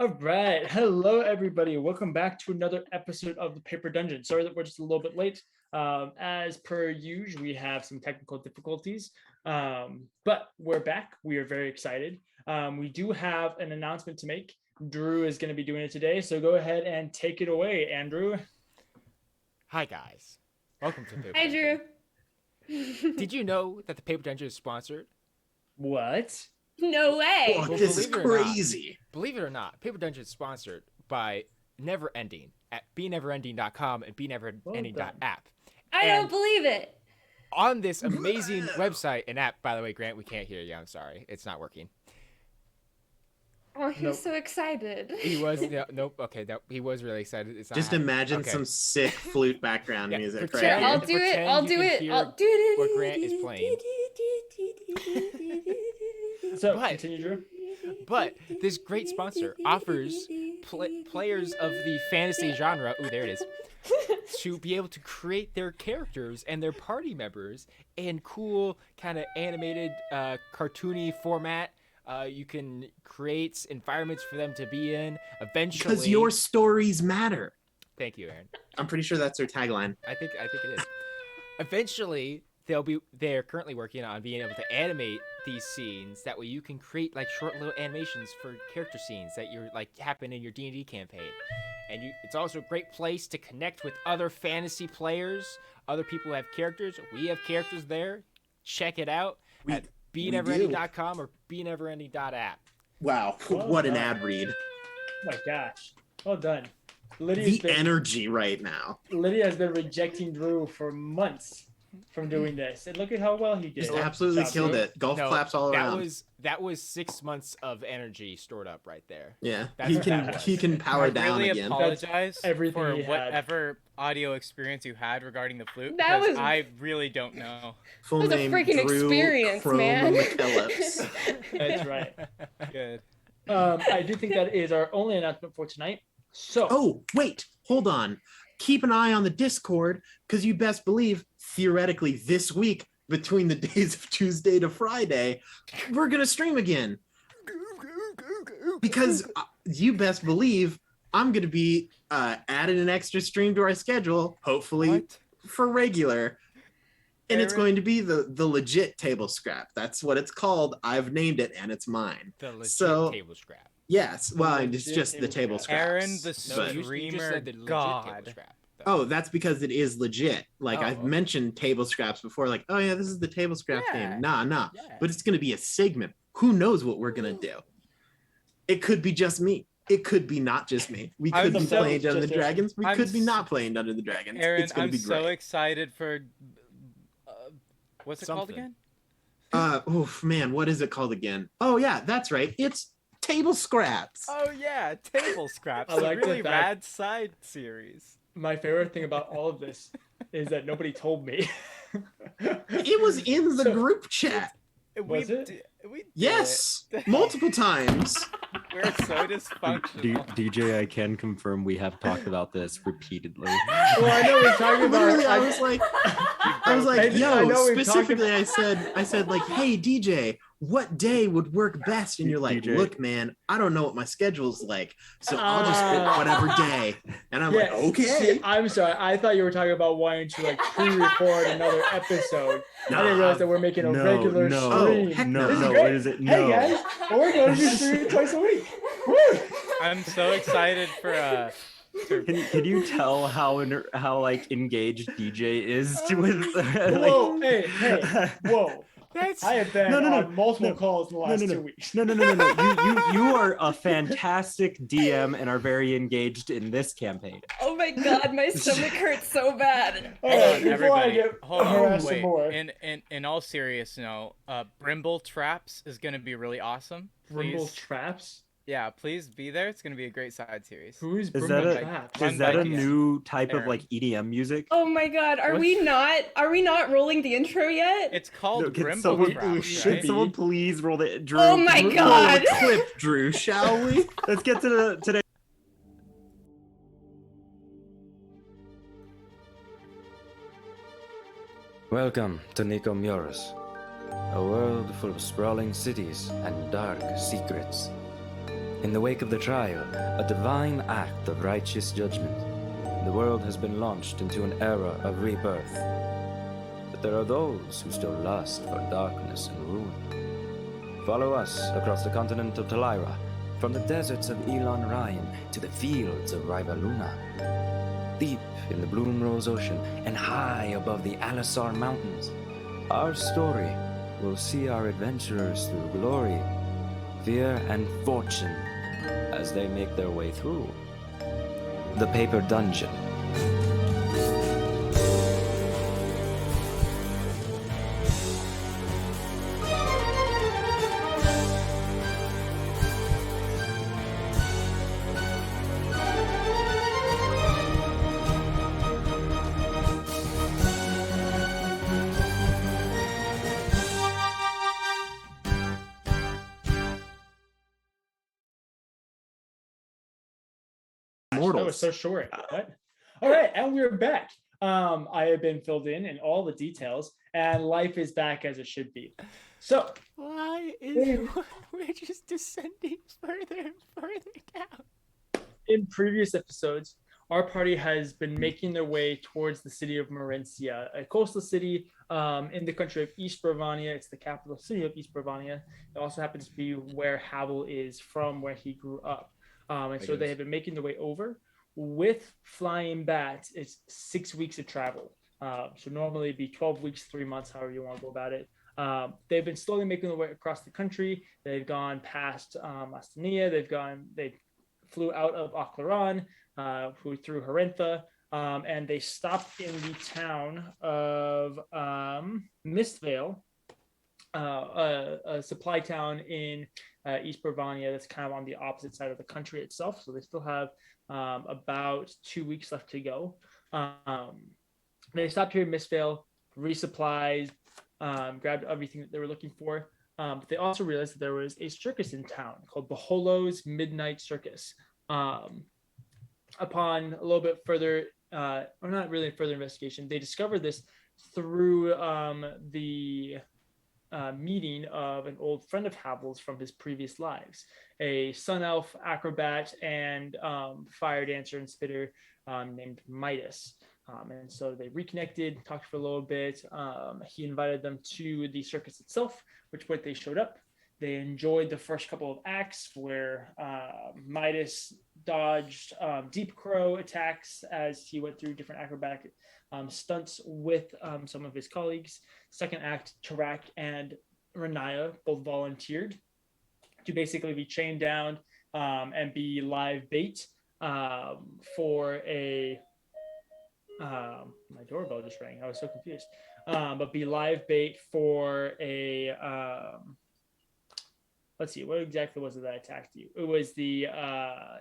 All right. Hello, everybody. Welcome back to another episode of the Paper Dungeon. Sorry that we're just a little bit late. As per usual, we have some technical difficulties, but we're back. We are very excited. We do have an announcement to make. Drew is going to be doing it today, so go ahead and take it away, Andrew. Hi, guys. Welcome to Paper Hi, Dungeon. Drew. Did you know that the Paper Dungeon is sponsored? What? No way. Oh, this is crazy. Believe it or not, Paper Dungeon is sponsored by Neverending at beneverending.com and beneverending.app. I don't believe it. On this amazing website and app, by the way, Grant, we can't hear you. I'm sorry. It's not working. Oh, he's so excited. He was, nope, okay, he was really excited. It's not Just happening. imagine Okay. some sick flute background music. pretend- Here, Right I'll here. do it. Pretend I'll you do can it. hear I'll do it. what Grant is playing. So, But- continue, Drew. But this great sponsor offers players of the fantasy genre, ooh, there it is, to be able to create their characters and their party members in cool, kind of animated, cartoony format. You can create environments for them to be in. Eventually, Because your stories matter. Thank you, Aaron. I'm pretty sure that's their tagline. I think it is. Eventually, they're currently working on being able to animate these scenes. That way, you can create like short little animations for character scenes that you're like happen in your D&D campaign. And it's also a great place to connect with other fantasy players, other people who have characters. We have characters there. Check it out at beneverending.com or beneverending.app. Wow, Well what an done. ad read. Oh my gosh. Well done. The energy right now. Lydia has been rejecting Drew for months from doing this. And look at how well he did. Just absolutely Job, killed Drew. it. Golf No, claps all around. That was 6 months of energy stored up right there. Yeah, That's he can power down really again. apologize everything for he had. whatever audio experience you had regarding the flute. That because was- I really don't know. Full It was a name freaking Drew experience, Chrome man. McKellips. That's right. Good. I do think that is our only announcement for tonight. So, Oh, wait, hold on. Keep an eye on the Discord, because you best believe, theoretically, this week, between the days of Tuesday to Friday, we're going to stream again. Because you best believe I'm going to be adding an extra stream to our schedule, hopefully What? for regular. And it's Aaron? going to be the legit table scrap. That's what it's called. I've named it, and it's mine. The legit So- table scrap. Yes, well, it's Legit just the table table scrap. scraps. Aaron the No, but- you just Streamer said the legit God. table scrap. though. Oh, that's because it is legit. Like Oh, I've okay. mentioned table scraps before, like, oh yeah, this is the table scrap Yeah. game. Nah. Yeah. But it's gonna be a segment. Who knows what we're gonna do? It could be just me. It could be not just me. We I could was be so- playing Dungeons and just- Dragons. We I'm could be s- not playing Dungeons and Dragons. Aaron, It's gonna I'm be so great. excited for what's it called Something. again? Oof, man, what is it called again? Oh yeah, that's right. It's table scraps. Oh yeah, table scraps. I like a the really fact- rad side series. my favorite thing about all of this is that nobody told me. It was in the So- group chat. Was it? We did Yes, it. multiple times. We're so dysfunctional. DJ, I can confirm we have talked about this repeatedly. Well, I know we're talking about. Literally, I was like, I know we've talked specifically, about- I said, like, hey, DJ, what day would work best? And you're like, DJ. look, man, I don't know what my schedule's like, so I'll just pick Ah. whatever day. And I'm like, Yeah, okay. see, I'm sorry. I thought you were talking about wanting to like pre-record another episode. I didn't realize that we're making a regular stream. heck no, This is no, great. what is it? Hey No. guys, we're going to do streaming twice a week. Woo! I'm so excited for Can you tell how like engaged DJ is with Whoa, hey, whoa. That's I have been No, on multiple no, calls in the last no, 2 weeks. No. You are a fantastic DM and are very engaged in this campaign. Oh my god, my stomach hurts so bad. All Hold right, on, before everybody. I get Hold on, harassed some wait. more. In all serious note, Brimble Traps is gonna be really awesome. Brimble Please, Traps? yeah, please be there. It's gonna be a great side series. Who is Is Brimble that a Traps? Run is that by a DM. new type of Aaron. like EDM music? Oh my god, are we not rolling the intro yet? It's called No, can Brimble someone, Traps. should can Right? be. someone please roll the Drew? Oh my Roll the god. clip, Drew, shall we? Let's get to today. Welcome to Nico Muras, a world full of sprawling cities and dark secrets. In the wake of the trial, a divine act of righteous judgment, the world has been launched into an era of rebirth. But there are those who still lust for darkness and ruin. Follow us across the continent of Talira, from the deserts of Elon Ryan to the fields of Rivaluna. Deep in the Bloomrose Ocean and high above the Alisar Mountains, our story will see our adventurers through glory, fear, and fortune as they make their way through the Paper Dungeon. That was so short. What? All right, and we're back. I have been filled in all the details, and life is back as it should be. So, Why is we're just descending further and further down? in previous episodes, our party has been making their way towards the city of Merencia, a coastal city in the country of East Bravania. It's the capital city of East Bravania. It also happens to be where Haval is from, where he grew up. And so they have been making their way over. With flying bats, it's 6 weeks of travel. So normally it'd be 12 weeks, 3 months, however you want to go about it. They've been slowly making their way across the country. They've gone past Astania. They flew out of Oclaron, through Herentha, and they stopped in the town of Mistvale, a supply town in East Bravania that's kind of on the opposite side of the country itself. So they still have about 2 weeks left to go. They stopped here in Mistvale, resupplied, grabbed everything that they were looking for. But they also realized that there was a circus in town called Baholo's Midnight Circus. Upon a little bit further, or not really further investigation, they discovered this through the meeting of an old friend of Havel's from his previous lives, a sun elf, acrobat, and fire dancer and spitter named Midas. And so they reconnected, talked for a little bit. He invited them to the circus itself, which point they showed up. They enjoyed the first couple of acts where Midas dodged Deep Crow attacks as he went through different acrobatic stunts with some of his colleagues. Second act, Tarak and Renaya both volunteered to basically be chained down and be live bait for a... my doorbell just rang. I was so confused. But be live bait for a... let's see, what exactly was it that attacked you? It was the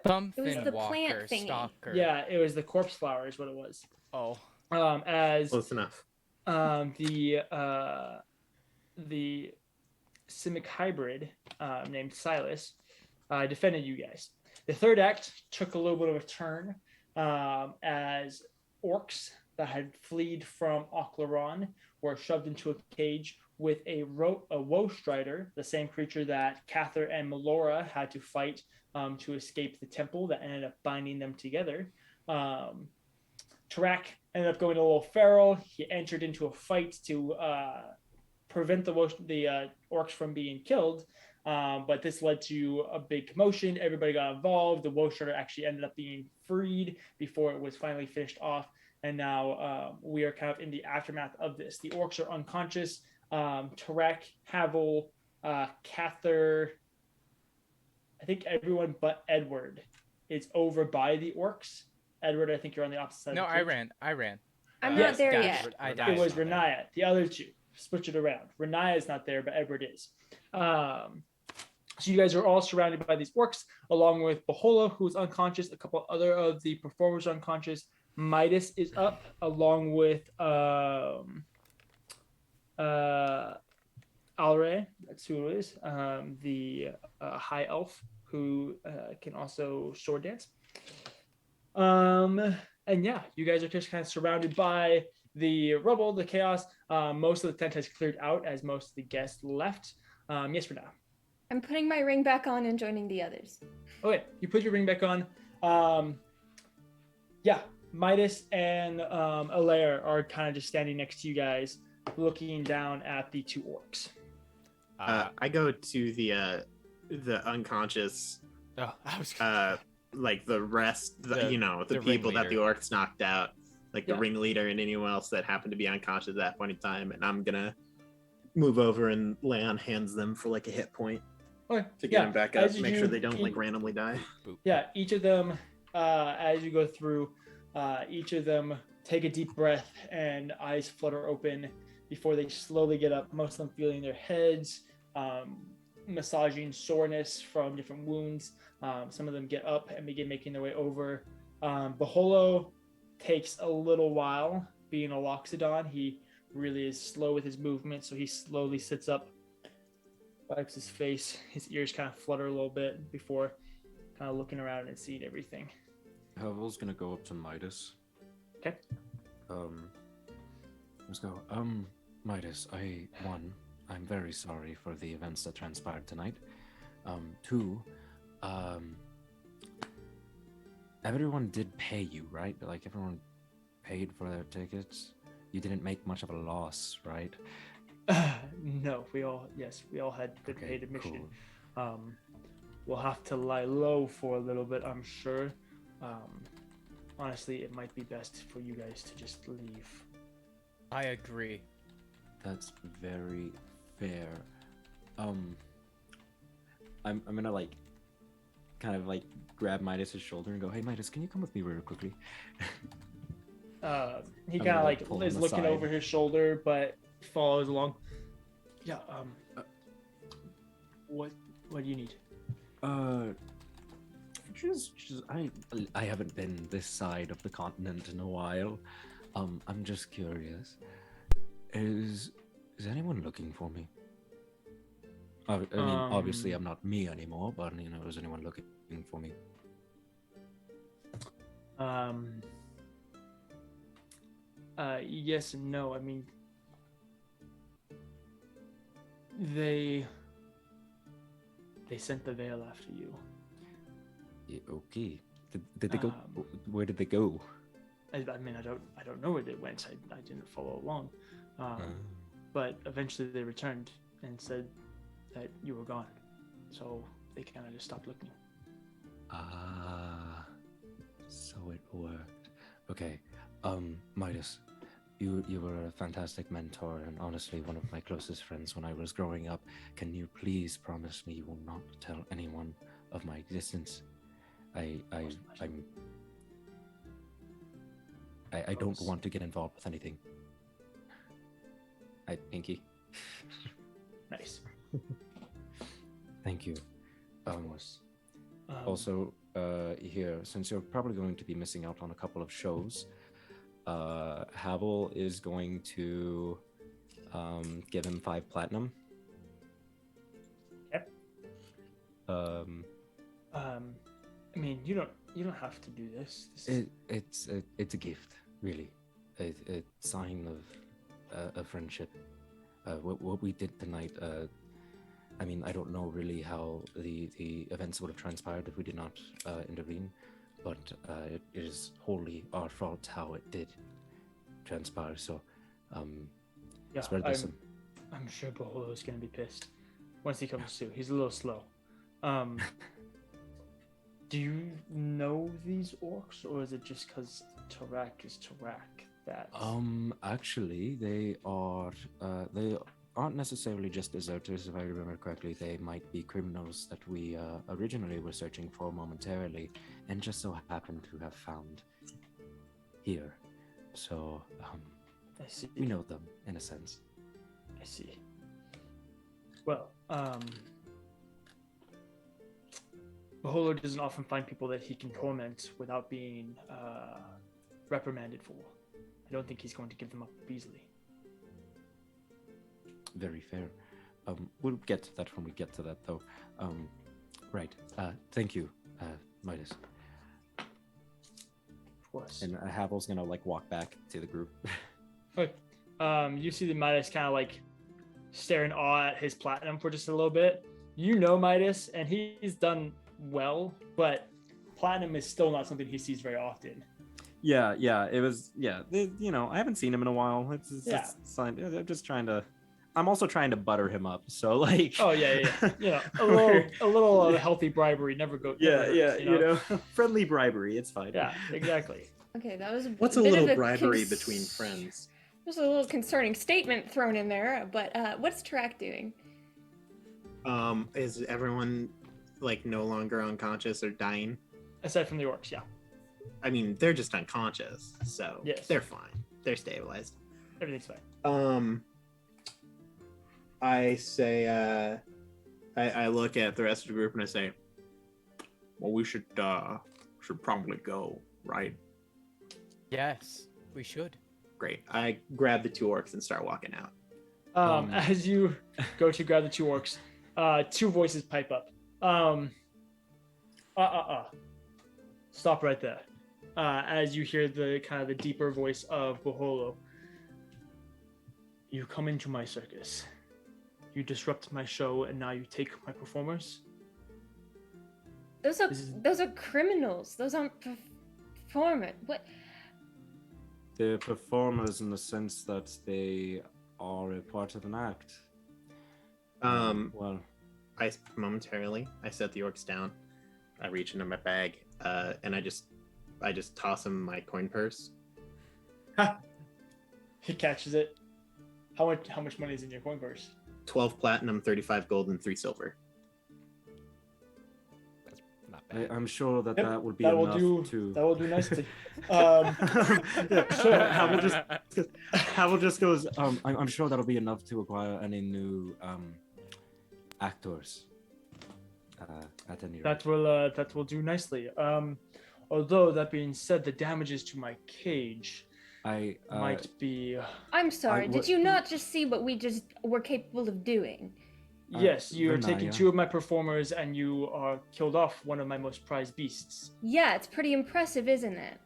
Something the walker, plant thingy. stalker. yeah, it was the corpse flower is what it was. Oh. As Close enough. the Simic hybrid named Silas defended you guys. The third act took a little bit of a turn as orcs that had fled from Oclaron were shoved into a cage with a woe strider, the same creature that Cather and Melora had to fight to escape the temple that ended up binding them together. Tarak ended up going a little feral. He entered into a fight to prevent the orcs from being killed, but this led to a big commotion. Everybody got involved. The woe strider actually ended up being freed before it was finally finished off, and now we are kind of in the aftermath of this. The orcs are unconscious. Tarak, Haval, Cather, I think everyone but Edward is over by the orcs. Edward, I think you're on the opposite side. No, of the I cage. ran. I'm Yes, not there Dash. yet. I It died. was Renaya. The other two. Switch it around. Renaya is not there, but Edward is. So you guys are all surrounded by these orcs, along with Baholo, who's unconscious. A couple other of the performers are unconscious. Midas is up, along with Alre. That's who it is. The high elf who can also sword dance. And yeah, you guys are just kind of surrounded by the rubble, the chaos. Most of the tent has cleared out as most of the guests left. Yes, Renaya. I'm putting my ring back on and joining the others. Okay, you put your ring back on. Yeah, Midas and Alaire are kind of just standing next to you guys, looking down at the two orcs. I go to the unconscious, Oh, I was. like the rest, the the people that the ringleader. orcs knocked out, like the Yeah. ringleader and anyone else that happened to be unconscious at that point in time, and I'm gonna move over and lay on hands them for like a hit point Okay, to get them back up, as make you- sure they don't like randomly die. Yeah, each of them, as you go through, each of them take a deep breath and eyes flutter open before they slowly get up. Most of them feeling their heads, massaging soreness from different wounds. Some of them get up and begin making their way over. Baholo takes a little while, being a Loxodon. He really is slow with his movement, so he slowly sits up, wipes his face. His ears kind of flutter a little bit before kind of looking around and seeing everything. Havel's gonna go up to Midas. Okay. Let's go. Midas, I'm very sorry for the events that transpired tonight. Two, everyone did pay you, right? Like everyone paid for their tickets. You didn't make much of a loss, right? No, we all had been Okay, paid admission. cool. We'll have to lie low for a little bit, I'm sure. Honestly, it might be best for you guys to just leave. I agree. That's very fair. I'm gonna like kind of like grab Midas's shoulder and go, "Hey Midas, can you come with me real quickly?" He I'm kind gonna, of like, like pull is him looking aside. over his shoulder, but follows along. Yeah. What do you need? Just I haven't been this side of the continent in a while. I'm just curious. Is anyone looking for me? I mean, obviously I'm not me anymore, but is anyone looking for me? Yes and no. I mean, they sent the veil after you. Yeah, okay. Did they go? Um, Where did they go? I mean, I don't know where they went. I didn't follow along. But eventually they returned and said that you were gone. So they kind of just stopped looking. Ah, so it worked. Okay, Midas, you were a fantastic mentor and honestly one of my closest friends when I was growing up. Can you please promise me you will not tell anyone of my existence? I don't want to get involved with anything. Pinky. Nice. Thank you. Of course. Also, here, since you're probably going to be missing out on a couple of shows, Haval is going to give him 5 platinum. Yep. Um, I mean, you don't have to do this. it's a gift, really, a sign of friendship. What we did tonight. I mean, I don't know really how the events would have transpired if we did not intervene, but it is wholly our fault how it did transpire. So, Yeah, spread this. I'm sure Baholo's gonna be pissed once he comes to. He's a little slow. Do you know these orcs, or is it just because Tarak is Tarak that? Actually, they aren't necessarily just deserters, if I remember correctly. They might be criminals that we originally were searching for momentarily, and just so happened to have found here. So, I see. we know them in a sense. I see. Well, Baholo doesn't often find people that he can torment without being reprimanded for. I don't think he's going to give them up easily. Very fair. We'll get to that when we get to that, though. Right. Thank you, Midas. Of course. And Havel's gonna walk back to the group. Okay. You see the Midas kind of stare in awe at his platinum for just a little bit, you know Midas, and he's done well, but platinum is still not something he sees very often. Yeah, it was. Yeah, I haven't seen him in a while. It's fine. I'm just trying to. I'm also trying to butter him up. So like. Oh yeah. A little healthy bribery never go. Never hurts, friendly bribery. It's fine. Yeah, exactly. Okay, that was What's a bit little of bribery between friends? There's a little concerning statement thrown in there, but what's Tarak doing? Is everyone like no longer unconscious or dying? Aside from the orcs, yeah. I mean, they're just unconscious, so Yes. they're fine. They're stabilized. Everything's fine. I say, I look at the rest of the group and I say, well, we should probably go, right? Yes, we should. Great. I grab the 2 orcs and start walking out. As you go to grab the 2 orcs, 2 voices pipe up. Stop right there. As you hear the kind of the deeper voice of Boholo. You come into my circus. You disrupt my show, and now you take my performers. Those are criminals. Those aren't performers. What? They're performers in the sense that they are a part of an act. Well, I momentarily set the orcs down. I reach into my bag, and I just toss him my coin purse. He catches it. How much money is in your coin purse? 12 platinum, 35 gold, and 3 silver. That's not bad. I'm sure that Yep, would be that enough will do. to. That will do nicely. So Havel just goes. I'm sure that'll be enough to acquire any new actors. At any rate. That will do nicely. Although that being said, the damages to my cage might be. I'm sorry. what- Did you not just see what we just were capable of doing? Yes, you're taking Renaya. 2 of my performers, and you are killed off one of my most prized beasts. Yeah, it's pretty impressive, isn't it?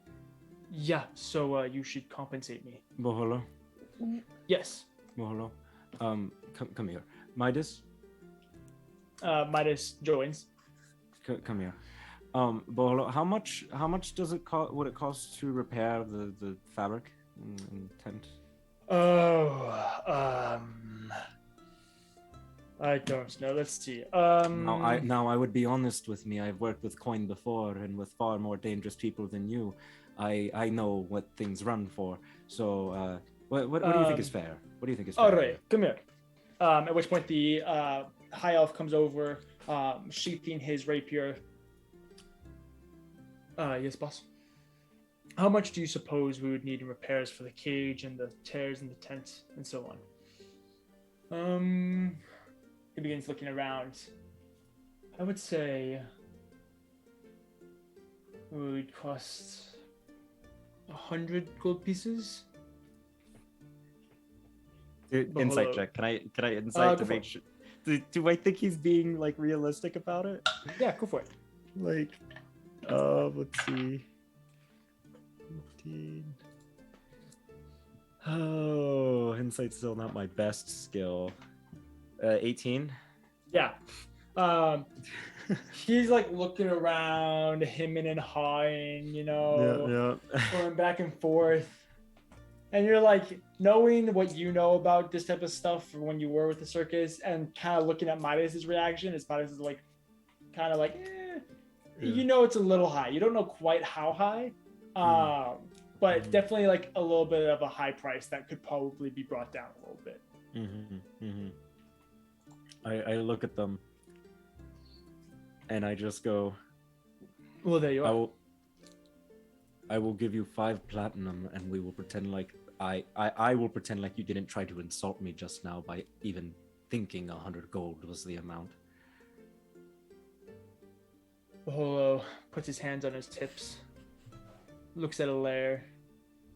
Yeah, so you should compensate me. Boholo, Yes. Boholo, come here. Midas, Midas joins. come here. Boholo, how much does it cost? Would it cost to repair the fabric and tent? Oh, I don't know. Let's see. Now I would be honest with me. I've worked with coin before and with far more dangerous people than you. I know what things run for. So, what do you think is fair? What do you think is fair? All right, come here. At which point the high elf comes over, sheathing his rapier. Yes, boss. How much do you suppose we would need in repairs for the cage and the tears in the tent and so on? He begins looking around. I would say it would cost 100 gold pieces. Insight check. Can I insight go to for make it. sure? Do I think he's being like realistic about it? Yeah, go for it. Like, let's see. 15. Oh, insight's still not my best skill. 18. Yeah. He's like looking around, hemming and hawing, Yeah. going back and forth. And you're like, knowing what you know about this type of stuff from when you were with the circus and kind of looking at Midas's reaction, as Midas is like, kind of like, you know, it's a little high. You don't know quite how high, but definitely like a little bit of a high price that could probably be brought down a little bit. I look at them and I just go, Well, there you are. I will give you 5 platinum and we will pretend like I will pretend like you didn't try to insult me just now by even thinking 100 gold was the amount. Holo puts his hands on his hips, looks at Alaire,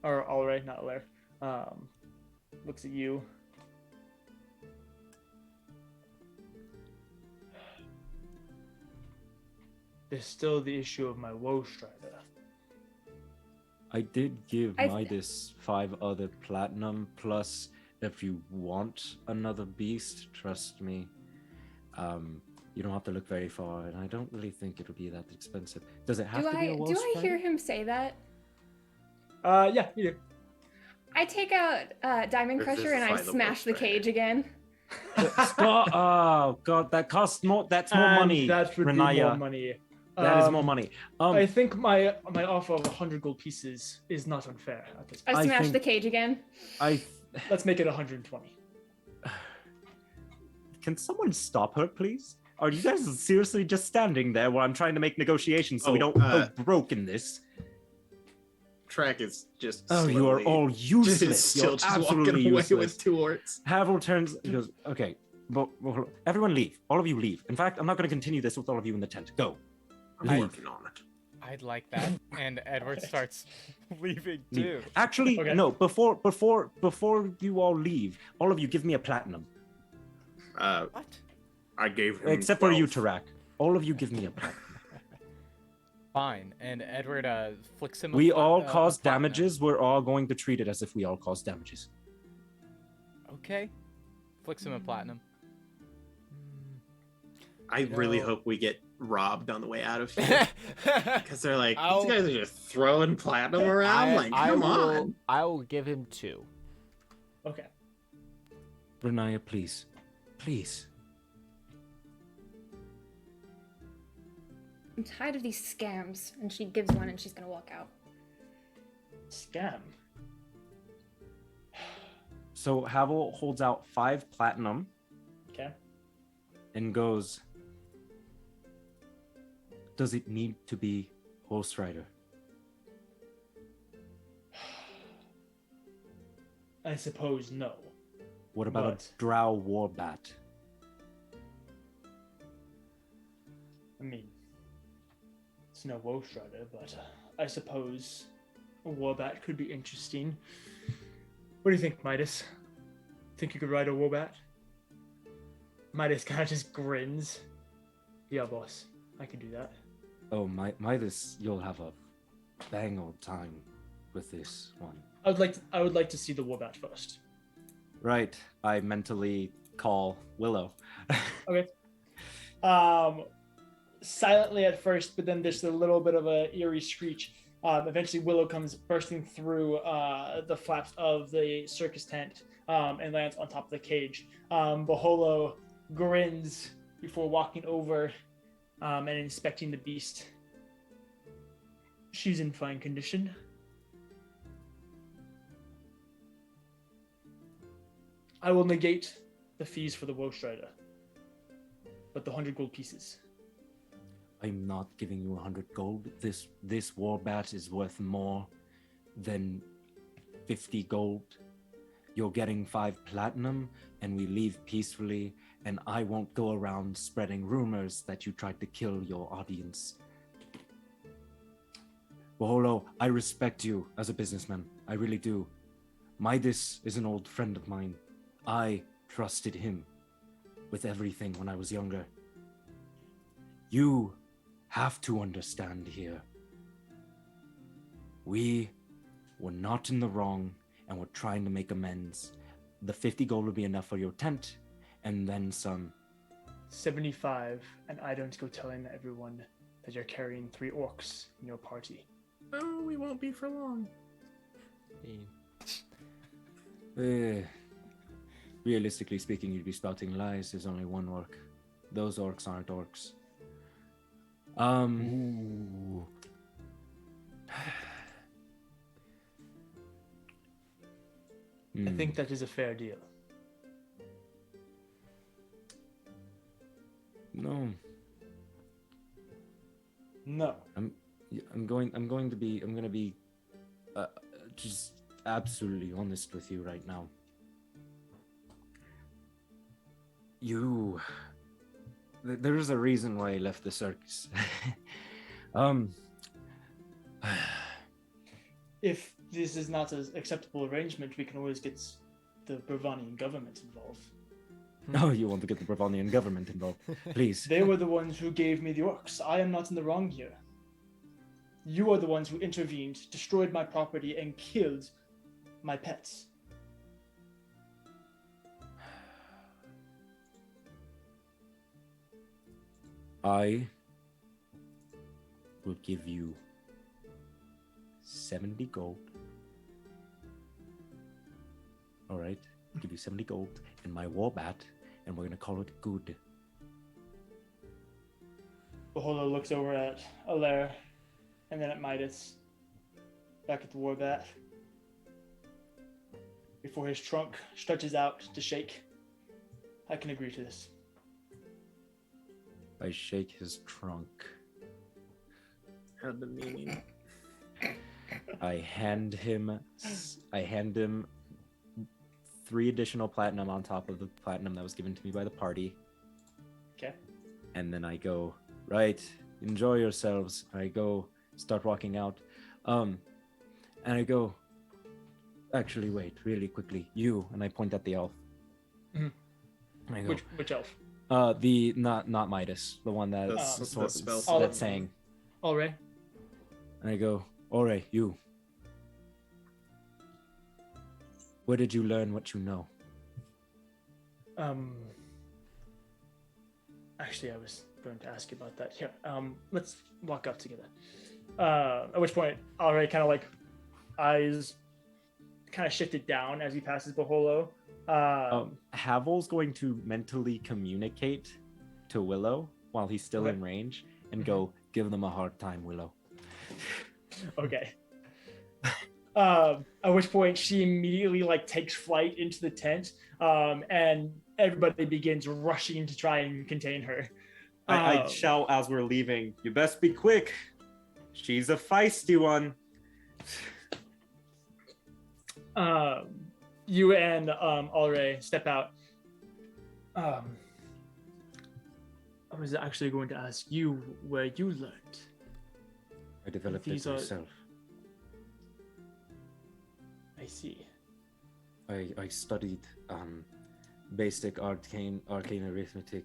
or Alray, not Alaire, looks at you. There's still the issue of my woe strider. I did give Midas 5 other platinum, plus if you want another beast, trust me, You don't have to look very far, and I don't really think it'll be that expensive. Does it have Do to be a I wall do I strider? hear him say that? Yeah, you do. I take out Diamond This Crusher is and I like the smash the worst cage again. Stop! Oh god, that costs more. That's more And money. that would be more Renaya. money. That is more money. I think my offer of 100 gold pieces is not unfair at this point. I I smash think- the cage again. Let's make it 120. Can someone stop her, please? Are you guys seriously just standing there while I'm trying to make negotiations so we don't go broke in this? Track is just. Oh, you are slowly all useless. just still You're just absolutely walking away useless. with 2 orcs. Havel turns and goes, okay, but everyone leave. All of you leave. In fact, I'm not going to continue this with all of you in the tent. Go. I'm Leave. working on it. I'd like that. And Edward starts leaving Leave. too. Actually, Okay. no. Before you all leave, all of you give me a platinum. What? I gave him Except for you, 12. Tarak. All of you give me a platinum. Fine. And Edward flicks him. We a all a cause platinum. damages. We're all going to treat it as if we all cause damages. Okay. Flicks him a platinum. I really No. hope we get robbed on the way out of here. Because they're like, I'll- these guys are just throwing platinum around. Like, come on. I will give him 2. Okay. Renaya, please. Please. I'm tired of these scams. And she gives one and she's gonna walk out. Scam. So Havel holds out 5 platinum Okay. and goes, does it need to be Horse Rider? I suppose no. What about What? a Drow Warbat? I mean, it's no Woe Strider, but I suppose a Warbat could be interesting. What do you think, Midas? Think you could ride a Warbat? Midas kind of just grins. Yeah, boss. I can do that. Oh, Midas, you'll have a bang old time with this one. I would like to see the Warbat first. Right. I mentally call Willow. Okay. Silently at first, but then there's a little bit of a eerie screech. Eventually, Willow comes bursting through the flaps of the circus tent and lands on top of the cage. Baholo grins before walking over and inspecting the beast. She's in fine condition. I will negate the fees for the Woe Strider, but the 100 gold pieces. I'm not giving you 100 gold. This Warbat is worth more than 50 gold. You're getting 5 platinum, and we leave peacefully, and I won't go around spreading rumors that you tried to kill your audience. Baholo, I respect you as a businessman. I really do. Midas is an old friend of mine. I trusted him with everything when I was younger. You have to understand here. We were not in the wrong and we're trying to make amends. The 50 gold will be enough for your tent and then some. 75, and I don't go telling everyone that you're carrying 3 orcs in your party. Oh, we won't be for long. Realistically speaking, you'd be spouting lies. There's only one orc. Those orcs aren't orcs. Ooh. I think that is a fair deal. No. No. I'm going to be just absolutely honest with you right now. There is a reason why I left the circus. If this is not an acceptable arrangement, we can always get the Bravanian government involved. Oh, you want to get the Bravanian government involved? Please. They were the ones who gave me the orcs. I am not in the wrong here. You are the ones who intervened, destroyed my property, and killed my pets. I will give you 70 gold. All right, I'll give you 70 gold and my war bat, and we're gonna call it good. Baholo looks over at Alaire and then at Midas, back at the war bat, before his trunk stretches out to shake. I can agree to this. I shake his trunk. Had the meaning. I hand him 3 additional platinum on top of the platinum that was given to me by the party. Okay. And then I go, right, enjoy yourselves. I go start walking out. And I go, actually wait, really quickly. You, and I point at the elf. Mhm. And I go, Which elf? the not Midas, the one that The spell that's saying. Alright. And I go, alright, you. Where did you learn what you know? Actually, I was going to ask you about that. Here, let's walk up together. At which point, Alright kind of like eyes kind of shifted down as he passes Baholo. Havel's going to mentally communicate to Willow while he's still in range and go, give them a hard time, Willow. Okay. At which point she immediately like takes flight into the tent, and everybody begins rushing to try and contain her. I shout as we're leaving, you best be quick. She's a feisty one. You and Alray step out. I was actually going to ask you where you learned. I developed it These are- myself. I see. I studied basic arcane arithmetic.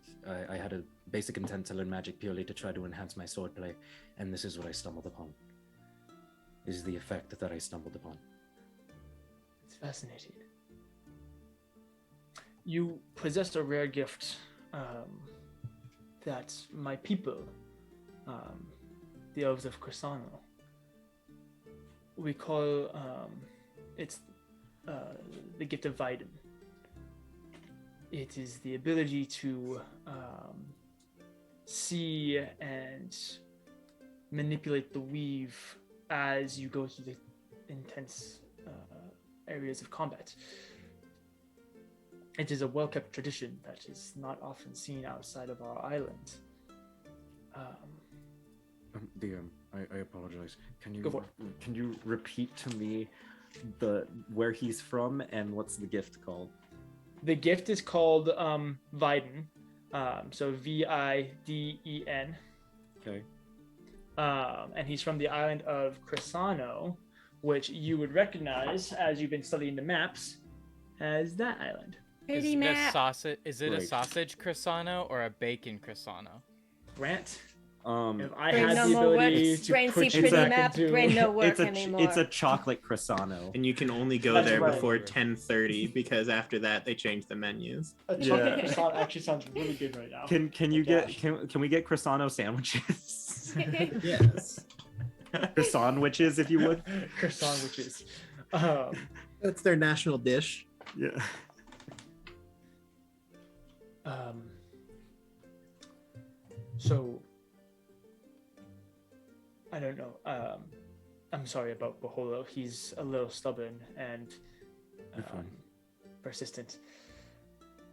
I had a basic intent to learn magic purely to try to enhance my swordplay, and this is what I stumbled upon. This is the effect that I stumbled upon. It's fascinating. You possess a rare gift that my people, the elves of Crisano, we call it's the gift of Viden. It is the ability to see and manipulate the weave as you go through the intense areas of combat. It is a well-kept tradition that is not often seen outside of our island. I apologize. Go for Can you repeat to me where he's from and what's the gift called? The gift is called Viden, so Viden. Okay. And he's from the island of Crisano, which you would recognize as you've been studying the maps as that island. Pretty Is map. it a Right. sausage croissant or a bacon croissant? Grant, Um, if I Brain had no the more ability works. to Brain put see you pretty back map. into... Brain no work it's a anymore. it's a chocolate croissant. And you can only go That's there right. before 10:30 because after that they change the menus. A chocolate Yeah. croissant actually sounds really good right now. Can you Oh, get gosh. can we get croissant sandwiches? Yes. Croissant witches, if you would. Croissant witches. That's their national dish. Yeah. So I don't know. I'm sorry about Baholo. He's a little stubborn and You're fine. persistent.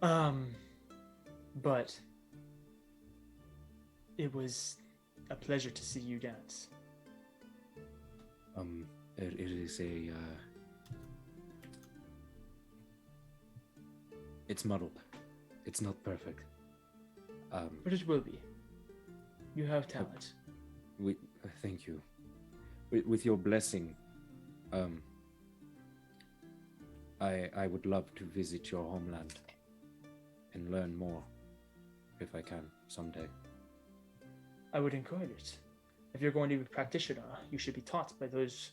But it was a pleasure to see you dance. It is a it's muddled. It's not perfect. But it will be. You have talent. Thank you. With your blessing, I would love to visit your homeland and learn more, if I can, someday. I would encourage it. If you're going to be a practitioner, you should be taught by those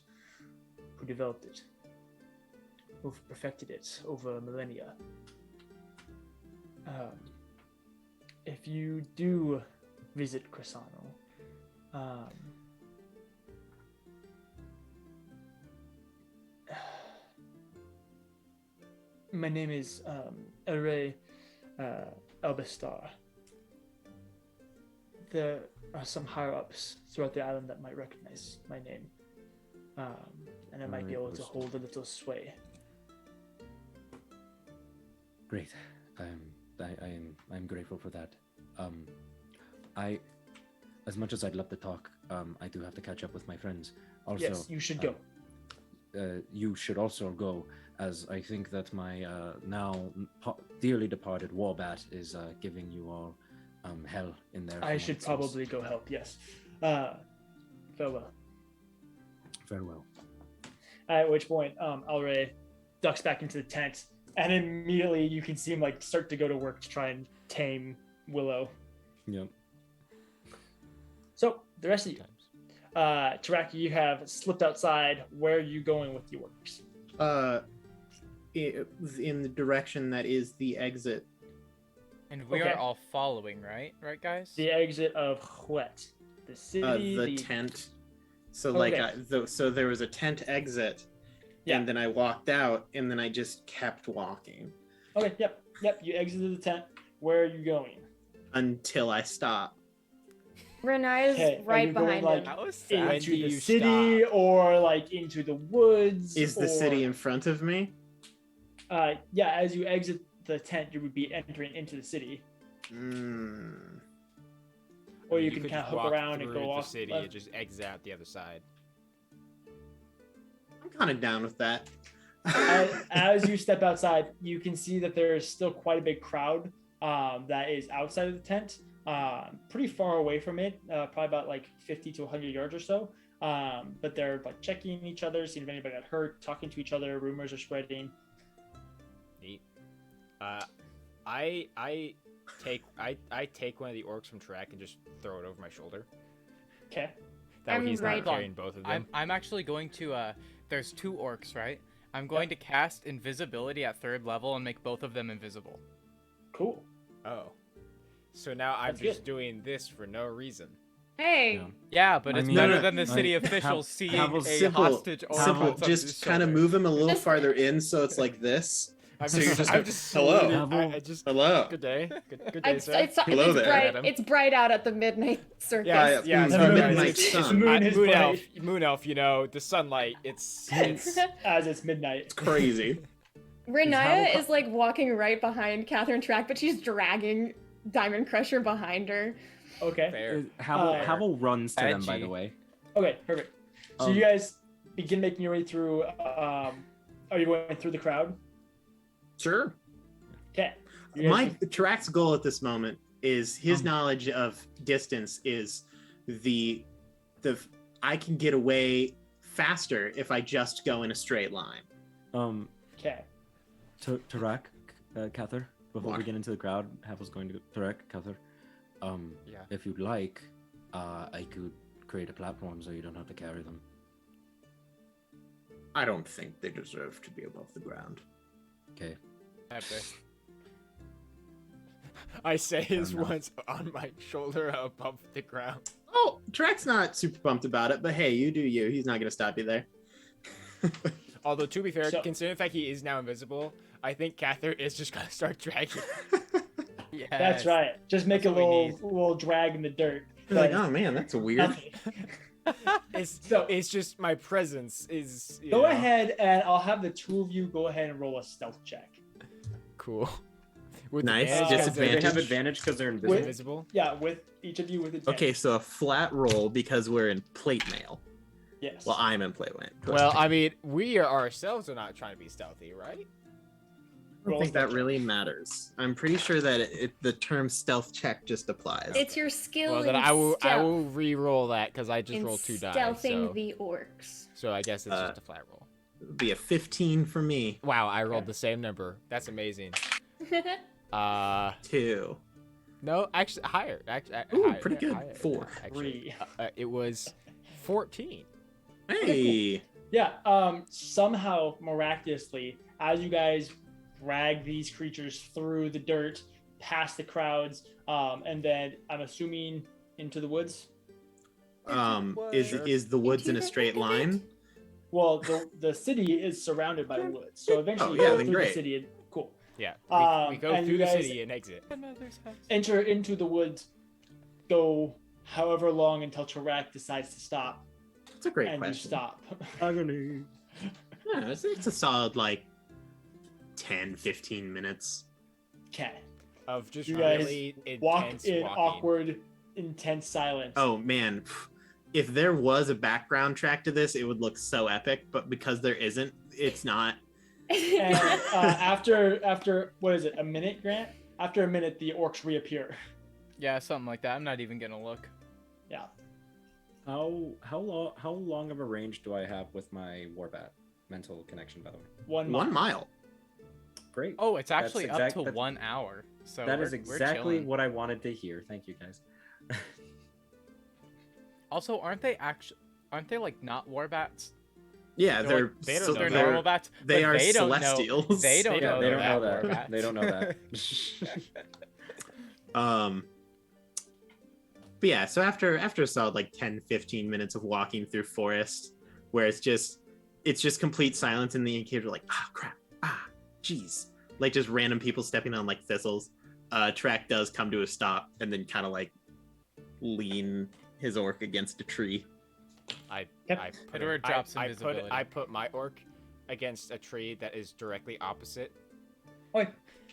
who developed it, who've perfected it over millennia. If you do visit Crisano. My name is Elray Elbestar. There are some higher ups throughout the island that might recognize my name, and I might be able to hold a little sway. Great. I'm grateful for that. As much as I'd love to talk, I do have to catch up with my friends. Also, Yes, you should go. You should also go, as I think that my now dearly departed Warbat is giving you all hell in there. I should probably go help. Yes. Farewell. Farewell. At which point, Elray ducks back into the tent, and immediately you can see him like start to go to work to try and tame Willow. Yep. So the rest of you, Tarak, you have slipped outside. Where are you going with the orcs? In the direction that is the exit. And we Okay. are all following, right? Right, guys? The exit of Huet, the city, The tent. So Okay. so there was a tent exit, Yeah. and then I walked out, and then I just kept walking Okay, yep. You exited the tent. Where are you going? until I stopped. Renaya's Okay, are right you going, behind like, him. That was sad. When Into do the you city stop? or like into the woods? Is the city or- in front of me? Yeah, as you exit the tent, you would be entering into the city, Mm. or you can could kind of hook walk around and through go the off. city left. and just exit out the other side. I'm kind of down with that. As you step outside, you can see that there is still quite a big crowd that is outside of the tent, pretty far away from it, probably about like 50 to 100 yards or so. But they're like checking each other, seeing if anybody got hurt, talking to each other. Rumors are spreading. Neat. I take one of the orcs from Tarak and just throw it over my shoulder. Okay. That way I'm he's right- not carrying both of them. I'm actually going to there's 2 orcs, right? I'm going to cast invisibility at 3rd level and make both of them invisible. Cool. Oh. So now I'm That's just good. doing this for no reason. Hey, Yeah. Yeah, but I it's mean- better No, no, than the city like, officials seeing Havel's a simple- hostage orc Simple. on top of his Just kind of shoulder. move him a little farther in, so it's like this. I'm So you're just I'm like, just "Hello." saluting- I just Hello. good day. Good day, it's, sir. Hello there, bright. Adam. It's bright out at the midnight circus. Yeah, Yeah, it's sorry, midnight guys. It's- sun. it's- The moon is moon bright. elf, moon elf. You know, the sunlight. It's As it's midnight. It's crazy. Renaya Havel- is like walking right behind Catherine Track, but she's dragging Diamond Crusher behind her. Okay. fair. Havel runs to them, by Edgy. the way. Okay. Perfect. So you guys begin making your way through. Are you going through the crowd? Sure. Okay. My Tarak's goal at this moment is his knowledge of distance is the I can get away faster if I just go in a straight line. Okay. Tarak, Cather, before we What? get into the crowd, Havel's going to Tarak, Cather. Yeah. If you'd like, I could create a platform so you don't have to carry them. I don't think they deserve to be above the ground. Okay. I say his enough. one's on my shoulder above the ground. Oh, Tarak's not super pumped about it, but hey, you do you. He's not going to stop you there. Although to be fair, So- considering the fact he is now invisible, I think Cather is just gonna start dragging. Yes. That's right. Just make That's a what we little drag in the dirt. You're like, But oh man, that's weird. nothing. It's So- it's just my presence is. You Go know, ahead and I'll have the two of you go ahead and roll a stealth check. Cool. With Nice, advantage, just 'cause Do they they're have advantage because they're invisible? invisible? Yeah, with each of you with a 10. Okay, so a flat roll because we're in plate mail. Yes. Well, I'm in plate mail. Well, I mean, we ourselves are not trying to be stealthy, right? I don't think that really matters. I'm pretty sure that the term stealth check just applies. It's your skill Well, in then I will stealth re-roll that because I just in rolled 2 dice. stealthing So, the orcs. so I guess it's just a flat roll. It would be a 15 for me. Wow, I rolled the same number. That's amazing. 2. No, actually higher. Actually, Ooh, higher, pretty good. higher, 4. Actually, it was 14. Hey. Yeah, somehow miraculously, as you guys drag these creatures through the dirt, past the crowds, and then I'm assuming into the woods. Is the woods in a straight line? Well, the city is surrounded by woods, so eventually Oh, yeah, you go then through the great. city. Cool. Yeah. We go And through you the guys city and exit. enter into the woods, go however long until Tarak decides to stop, That's a great and question. you stop. Agony. Yeah, it's a solid like 10, 15 minutes. Okay. Of just You guys really Walk intense in walking. awkward, intense silence. Oh man, if there was a background track to this, it would look so epic. But because there isn't, it's not. And after what is it? A minute, Grant? After a minute, the orcs reappear. Yeah, something like that. I'm not even gonna look. Yeah. How long of a range do I have with my warbat? Mental connection, by the way. 1 mile. 1 mile. Great. Oh, it's actually That's up to 1 hour. So that is we're exactly chilling. what I wanted to hear. Thank you, guys. Also, aren't they like not warbats? Yeah, They're they're like- they don't so- know They're that. normal bats. They but are they don't celestials. Know, they don't They know. don't know they're that. warbats. They don't know that. But yeah, so after a solid like 10, 15 minutes of walking through forest, where it's just complete silence, and the innkeeper like, crap, jeez, like just random people stepping on like thistles. Track does come to a stop and then kind of like lean his orc against a tree. I put Edward drops I invisibility. put my orc against a tree that is directly opposite. Okay.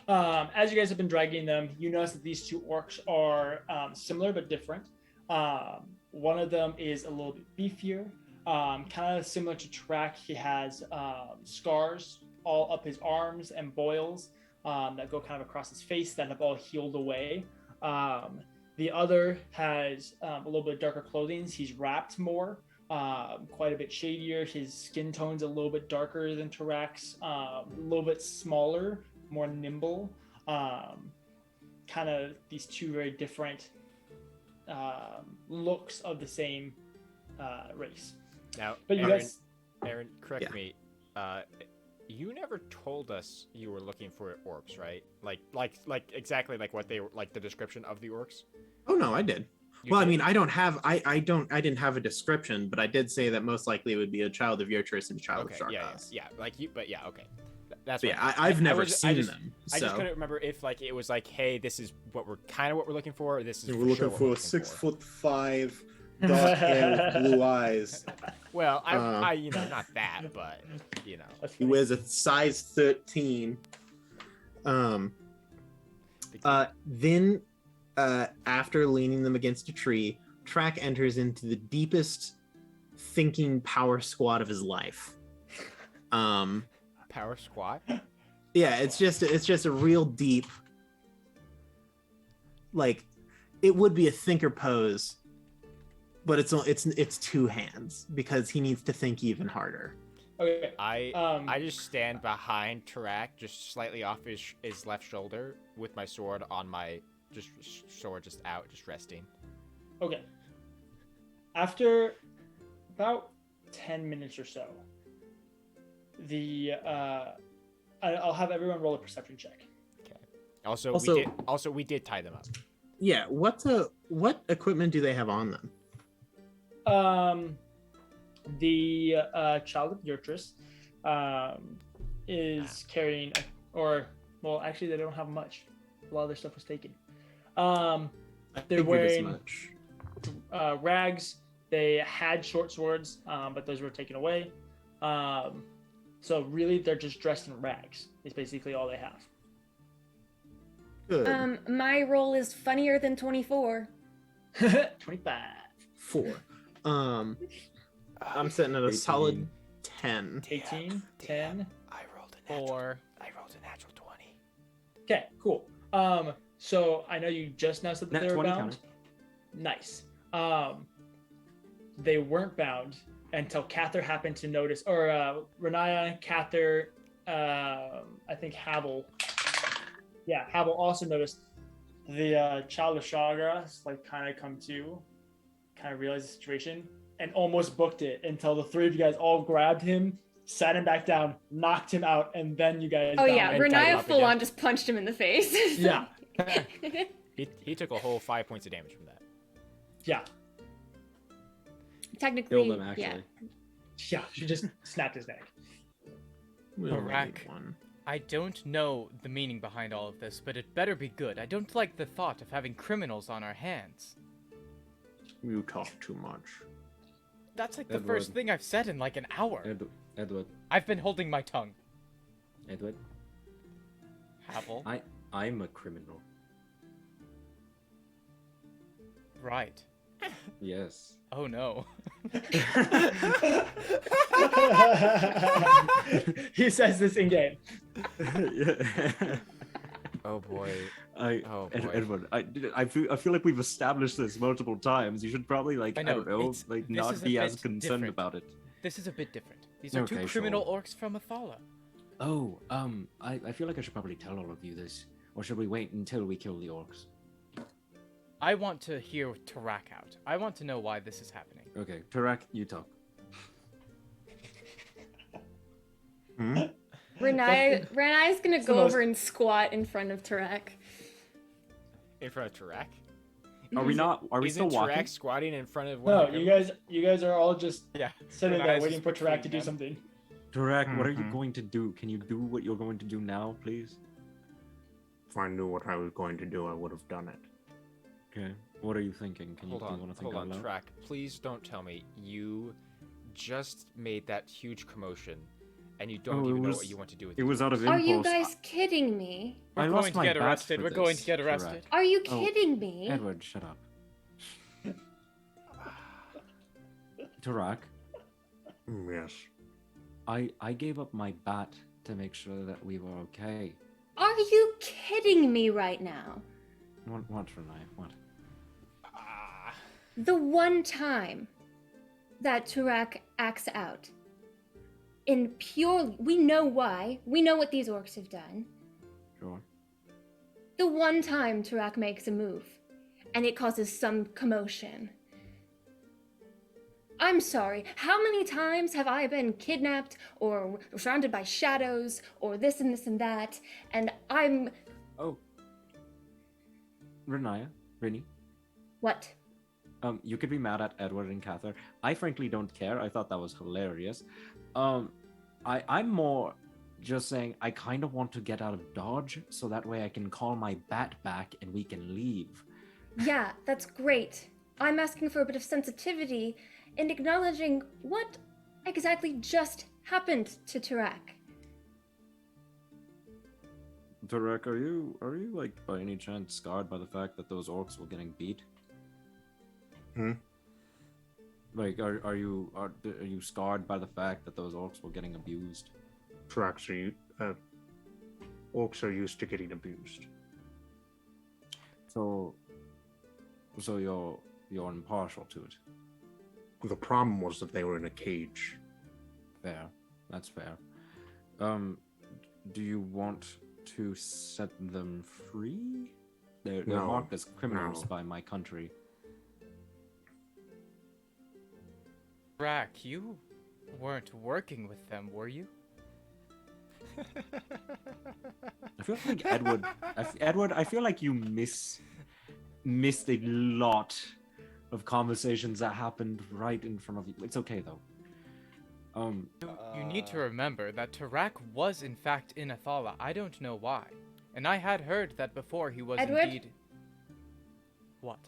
As you guys have been dragging them, you notice that these two orcs are similar but different. One of them is a little bit beefier, kind of similar to Track. He has scars all up his arms and boils that go kind of across his face that have all healed away. The other has a little bit darker clothing. He's wrapped more, quite a bit shadier. His skin tone's a little bit darker than Tarak's, a little bit smaller, more nimble. Kind of these two very different looks of the same race. Now, But you guys, Aaron, correct Yeah. me. You never told us you were looking for orcs, right? Like exactly like what they were, like the description of the orcs. Oh no, I did. You Well, I did? mean, I didn't have a description, but I did say that most likely it would be a child of Yurtrus and a child Okay, of yeah, Sharkas. yeah, like you, but yeah, okay. That's But what yeah, I've never was- seen just, them. I just so. couldn't remember if like it was like, hey, this is what we're looking for. Or this is We're sure looking what for we're a 6'5" 6'5" dark hair with blue eyes. Well, I you know, not that, but you know. that's He funny. wears a size 13. Then, after leaning them against a tree, Track enters into the deepest thinking power squat of his life. Power squat. Yeah, it's just a real deep, like, it would be a thinker pose, but it's two hands because he needs to think even harder. Okay. I just stand behind Tarak, just slightly off his left shoulder, with my sword on my sword just out, just resting. Okay. After about 10 minutes or so, I'll have everyone roll a perception check. Also, we did tie them up. Yeah, what equipment do they have on them? The child of Yurtrus is carrying, actually they don't have much. A lot of their stuff was taken. They're Figured as wearing much. rags. They had short swords, but those were taken away. So really, they're just dressed in rags. It's basically all they have. Good. My roll is funnier than 24. 25. 4. I'm sitting at a 18. solid 10. 18, 10. I rolled a 4. natural 20. Okay, cool. So I know you just now said that Nat they were 20 bound. counter. Nice. They weren't bound until Cather happened to notice, or Renaya, Cather, I think Haval. Yeah, Haval also noticed the child of Shagras like kind of come to, kind of realize the situation, and almost booked it until the three of you guys all grabbed him, sat him back down, knocked him out, and then you guys. Oh bound yeah, him and tied him Renaya up full again. on just punched him in the face. Yeah. He took a whole 5 points of damage from that. Yeah, Technically, Kill them, yeah. actually. yeah. She just snapped his neck. We only Tarak. need one. I don't know the meaning behind all of this, but it better be good. I don't like the thought of having criminals on our hands. You talk too much. That's like the Edward. first thing I've said in like an hour. Edward. I've been holding my tongue. Edward. Havel. I'm a criminal. Right. Yes. Oh no. He says this in game. Oh boy. Oh, boy. Edward, I feel like we've established this multiple times. You should probably I know, don't know, it's- this not is a be as bit concerned different. about it. This is a bit different. These are two Okay, criminal sure. orcs from Athala. Oh, I feel like I should probably tell all of you this, or should we wait until we kill the orcs? I want to hear Tarak out. I want to know why this is happening. Okay, Tarak, you talk. Renai's gonna the go most- over and squat in front of Tarak. In front of Tarak? Are we not? Are we Isn't still walking? Tarak squatting in front of one No, of the you guys are all just Yeah. sitting there Renai's waiting just for Tarak to between do them. something. Tarak, what are you Mhm. going to do? Can you do what you're going to do now, please? If I knew what I was going to do, I would have done it. Okay. What are you thinking? Can you Hold want to think on, out loud? Tarak. Please don't tell me you just made that huge commotion and you don't Oh, it even know was- what you want to do with It was out of Are impulse. you guys kidding me? We're I going lost to my get bat arrested. for We're going this, to get Tarak. arrested. Are you Oh, kidding me? Edward, shut up. Tarak, Yes. I gave up my bat to make sure that we were okay. Are you kidding me right now? What, Renai? What? The one time that Tarak acts out, in purely, we know why, we know what these orcs have done. Sure. The one time Tarak makes a move, and it causes some commotion. I'm sorry, how many times have I been kidnapped or surrounded by shadows or this and this and that, and I'm... Oh. Rini, What? you could be mad at Edward and Cather. I frankly don't care. I thought that was hilarious. I'm more just saying I kind of want to get out of Dodge so that way I can call my bat back and we can leave. Yeah, that's great. I'm asking for a bit of sensitivity and acknowledging what exactly just happened to Tarak. Tarak, are you like by any chance scarred by the fact that those orcs were getting beat? Hmm? Like, are you scarred by the fact that those orcs were getting abused? Tracks orcs are used to getting abused. So you're impartial to it. The problem was that they were in a cage. Fair, that's fair. Do you want to set them free? They're No, marked as criminals no. by my country. Tarak, you weren't working with them, were you? I feel like Edward, I feel like you missed a lot of conversations that happened right in front of you. It's okay though. You need to remember that Tarak was in fact in Athala. I don't know why. And I had heard that before he was Edward? indeed... What?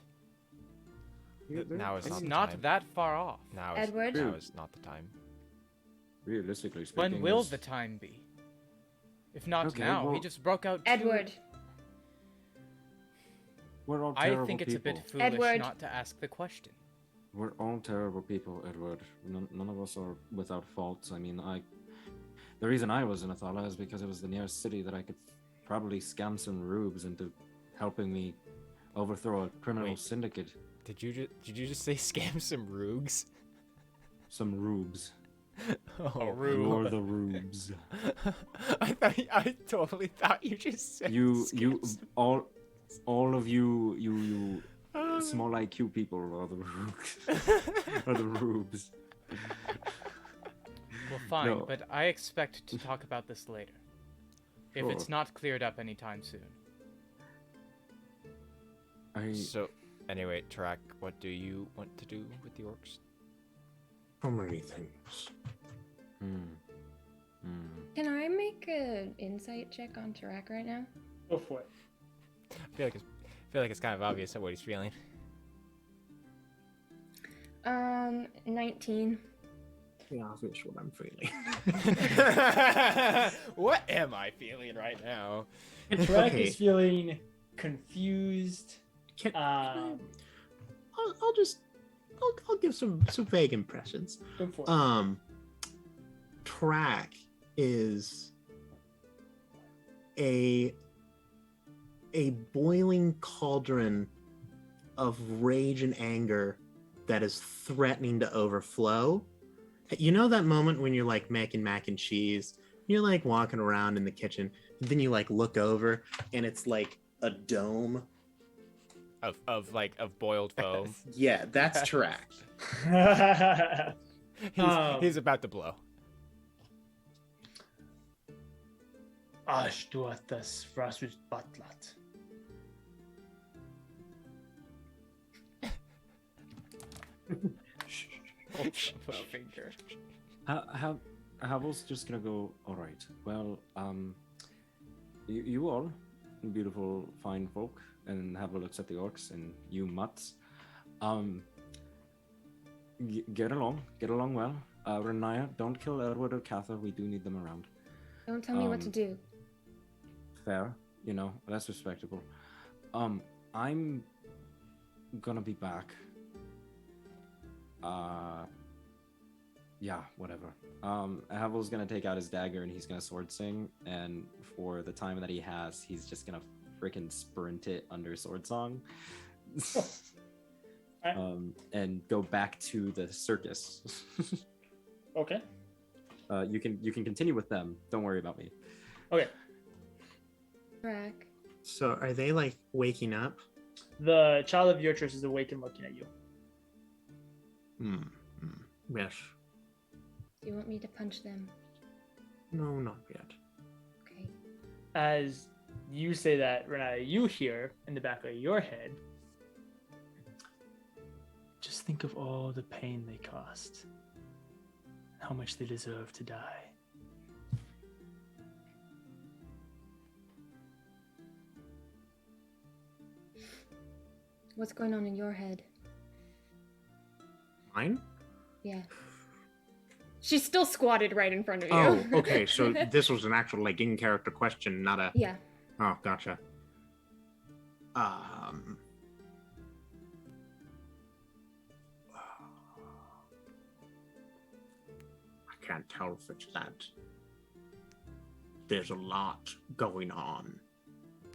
Now is It's not the not time. that far off. Now is, Edward? now is not the time. Realistically speaking, When will this- the time be? If not Okay, now, he well- just broke out two- Edward, We're all I terrible think it's people. a bit foolish Edward. not to ask the question. We're all terrible people, Edward. None of us are without faults. I mean, the reason I was in Athala is because it was the nearest city that I could probably scam some rubes into helping me overthrow a criminal Wait. syndicate. Did you just say scam some roogs? Some rubes. Oh, rube. You're the rubes. I totally thought you just said You scam some- all of you small IQ people are the rubes. Are the rubes. Well, fine, No. but I expect to talk about this later. If it's Sure. not cleared up anytime soon. I So Anyway, Tarak, what do you want to do with the orcs? So many things. Can I make an insight check on Tarak right now? Go for it. I feel like it's kind of obvious what he's feeling. 19. Yeah, that's what I'm feeling. What am I feeling right now? Tarak is feeling confused. I'll give some vague impressions. Go for it. Tarak is a boiling cauldron of rage and anger that is threatening to overflow. You know that moment when you're like making mac and cheese, you're like walking around in the kitchen, and then you like look over and it's like a dome Of boiled foam. Yeah, that's Tarak. He's about to blow. Ashtuatas Frasus Batlat. Finger. Havel's just gonna go. All right. Well, you all, beautiful, fine folk, and Havel looks at the orcs and you mutts. Get along well. Renaya, don't kill Edward or Cather. We do need them around. Don't tell me what to do. Fair, that's respectable. I'm gonna be back. Yeah, whatever. Havel's gonna take out his dagger and he's gonna sword sing, and for the time that he has, he's just gonna freaking sprint it under sword song. And go back to the circus. Okay. You can continue with them. Don't worry about me. Okay. Tarak. So are they like waking up? The child of Beatrice is awake and looking at you. Yes. Do you want me to punch them? No, not yet. Okay. As you say that, Renata, you hear in the back of your head, just think of all the pain they caused. How much they deserve to die. What's going on in your head? Mine? Yeah. She's still squatted right in front of you. Oh, okay. So this was an actual like in-character question, not a. Yeah. Oh, gotcha. I can't tell if it's that there's a lot going on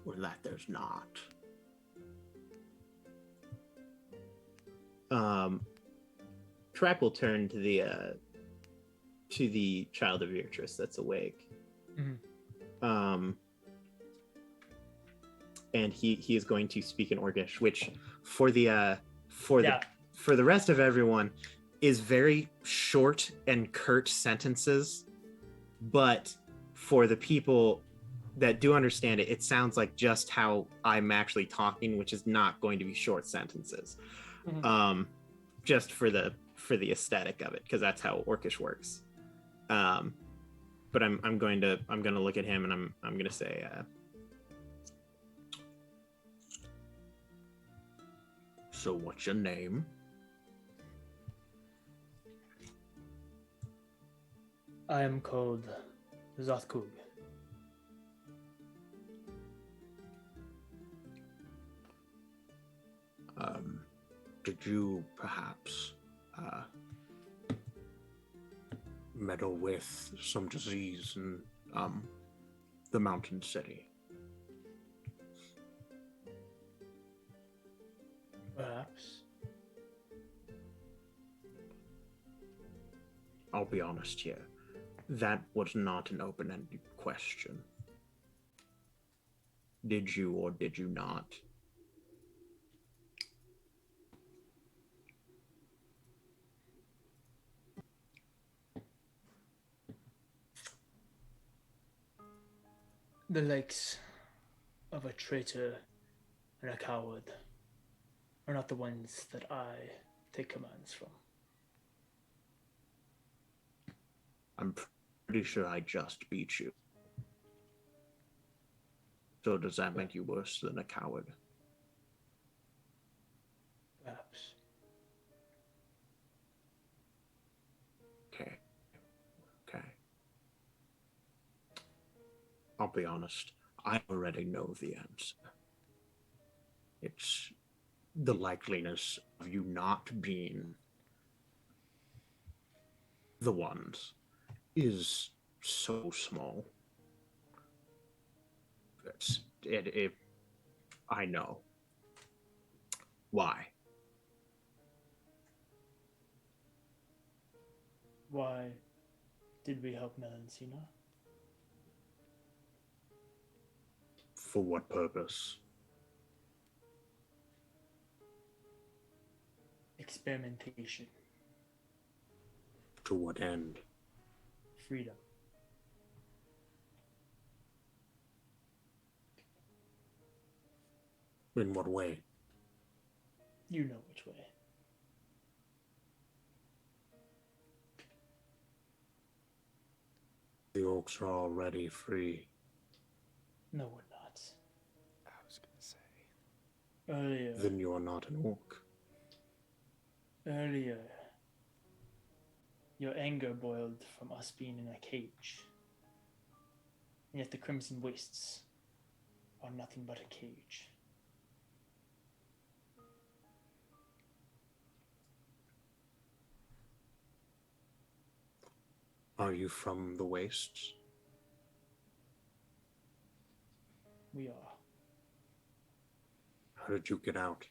or that there's not. Trap will turn to the child of Beatrice that's awake. Mm-hmm. And he is going to speak in Orcish, which for the rest of everyone is very short and curt sentences, but for the people that do understand it, it sounds like just how I'm actually talking, which is not going to be short sentences. Mm-hmm. Just for the aesthetic of it, because that's how Orcish works. But I'm going to look at him and I'm going to say, so what's your name? I am called Zothkug. Did you perhaps meddle with some disease in the mountain city? Perhaps. I'll be honest here. That was not an open-ended question. Did you or did you not? The likes of a traitor and a coward are not the ones that I take commands from. I'm pretty sure I just beat you. So does that make you worse than a coward? Perhaps. Okay. Okay. I'll be honest. I already know the answer. It's the likeliness of you not being the ones is so small. I know. Why? Why did we help Merencia? For what purpose? Experimentation. To what end? Freedom. In what way? You know which way. The orcs are already free. No, we're not. I was gonna say. Earlier. Then you are not an orc. Earlier. Your anger boiled from us being in a cage. And yet the Crimson Wastes are nothing but a cage. Are you from the wastes? We are. How did you get out?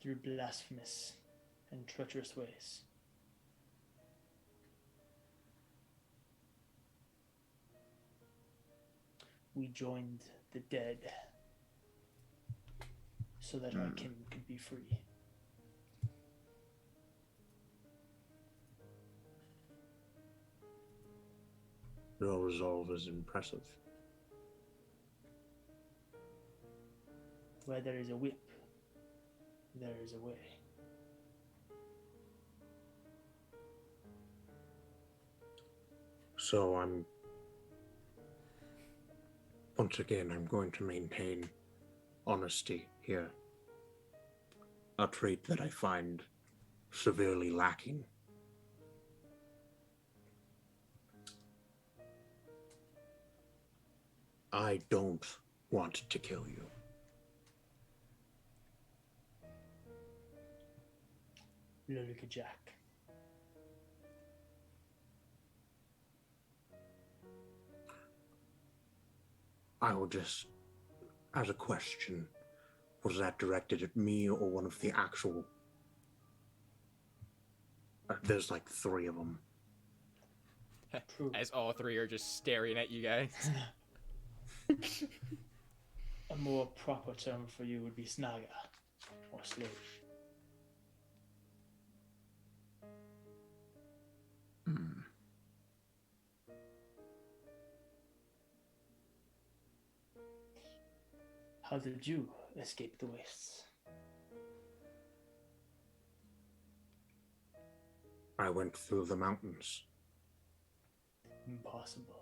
Through blasphemous and treacherous ways. We joined the dead so that our kin could be free. Your resolve is impressive. Where there is a whip, there is a way. So once again, I'm going to maintain honesty here. A trait that I find severely lacking. I don't want to kill you. Lurica Jack. I will just, as a question, was that directed at me or one of the actual... there's like 3 of them. As all 3 are just staring at you guys. A more proper term for you would be snaga, or slave. How did you escape the wastes? I went through the mountains. Impossible.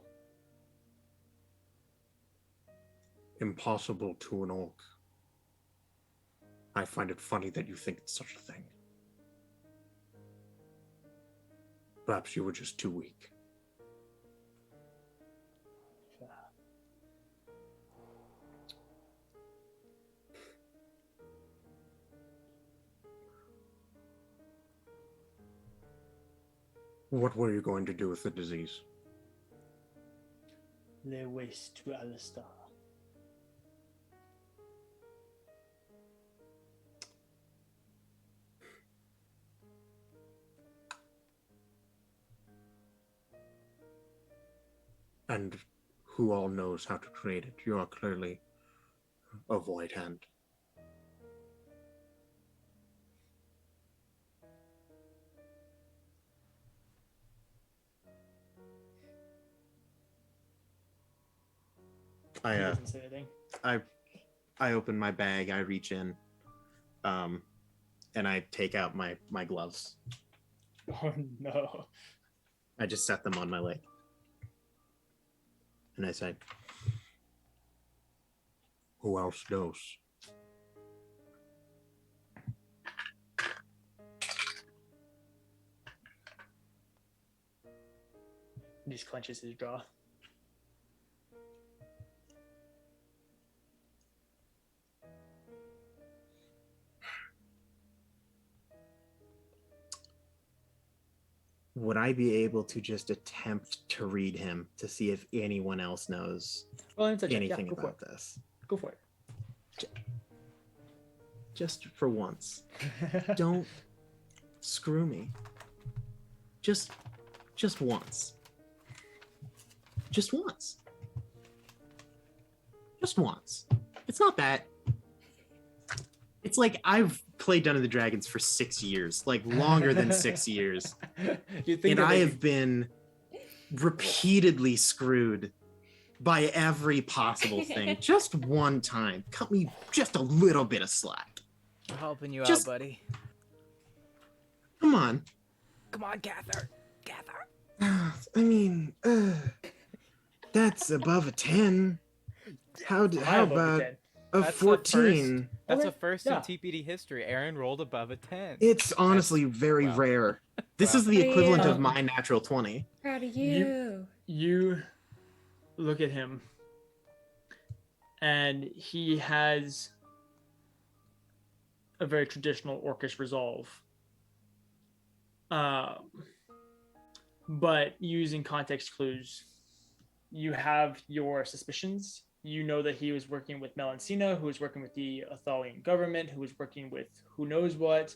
Impossible to an orc. I find it funny that you think it's such a thing. Perhaps you were just too weak. What were you going to do with the disease? Lay waste to Alistar. And who all knows how to create it? You are clearly a void hand. He I doesn't say anything. I open my bag. I reach in, and I take out my gloves. Oh no. I just set them on my leg, and I say, Who else knows? He just clenches his jaw. would I be able to just attempt to read him to see if anyone else knows Well, it's a check. anything Go for about it. this? Go for it. Just for once. Don't screw me. Just once. Just once. Just once. It's not that. It's like I've played Dungeons and Dragons for 6 years, like longer than 6 years. You think And that I they have been repeatedly screwed by every possible thing. Just one time. Cut me just a little bit of slack. I'm helping you Just- out, buddy. Come on. Come on, Cather. Cather. I mean, that's above a 10. How high how above a about 10. a That's the 14? That's Okay, a first yeah. in TPD history. Aaron rolled above a 10. It's honestly very well, rare. This well. is the equivalent of Yeah. my natural 20. Proud of You- you. You look at him, and he has a very traditional orcish resolve. But using context clues, you have your suspicions. You know that he was working with Merencia, who was working with the Athalian government, who was working with who knows what.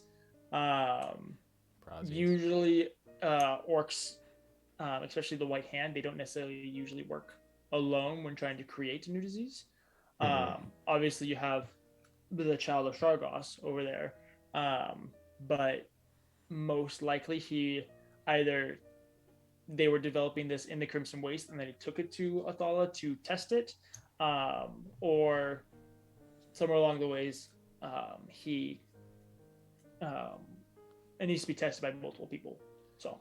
Usually, orcs, especially the White Hand, they don't necessarily usually work alone when trying to create a new disease. Obviously, you have the Child of Shargos over there, but most likely they were developing this in the Crimson Waste and then he took it to Athala to test it, or somewhere along the ways it needs to be tested by multiple people. So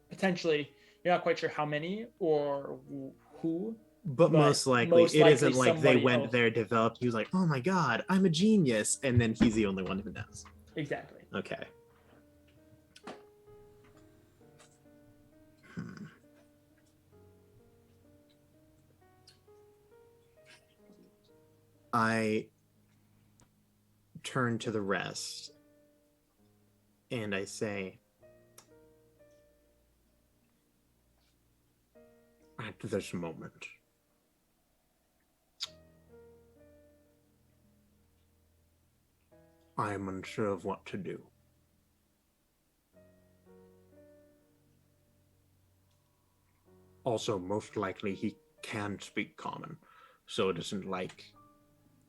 potentially, you're not quite sure how many or who. But most likely, most it likely isn't like they somebody went else. there, developed. He was like, "Oh my god, I'm a genius," and then he's the only one who knows. Exactly. Okay. I turn to the rest and I say, At this moment, I am unsure of what to do. Also, most likely he can speak common, so it isn't like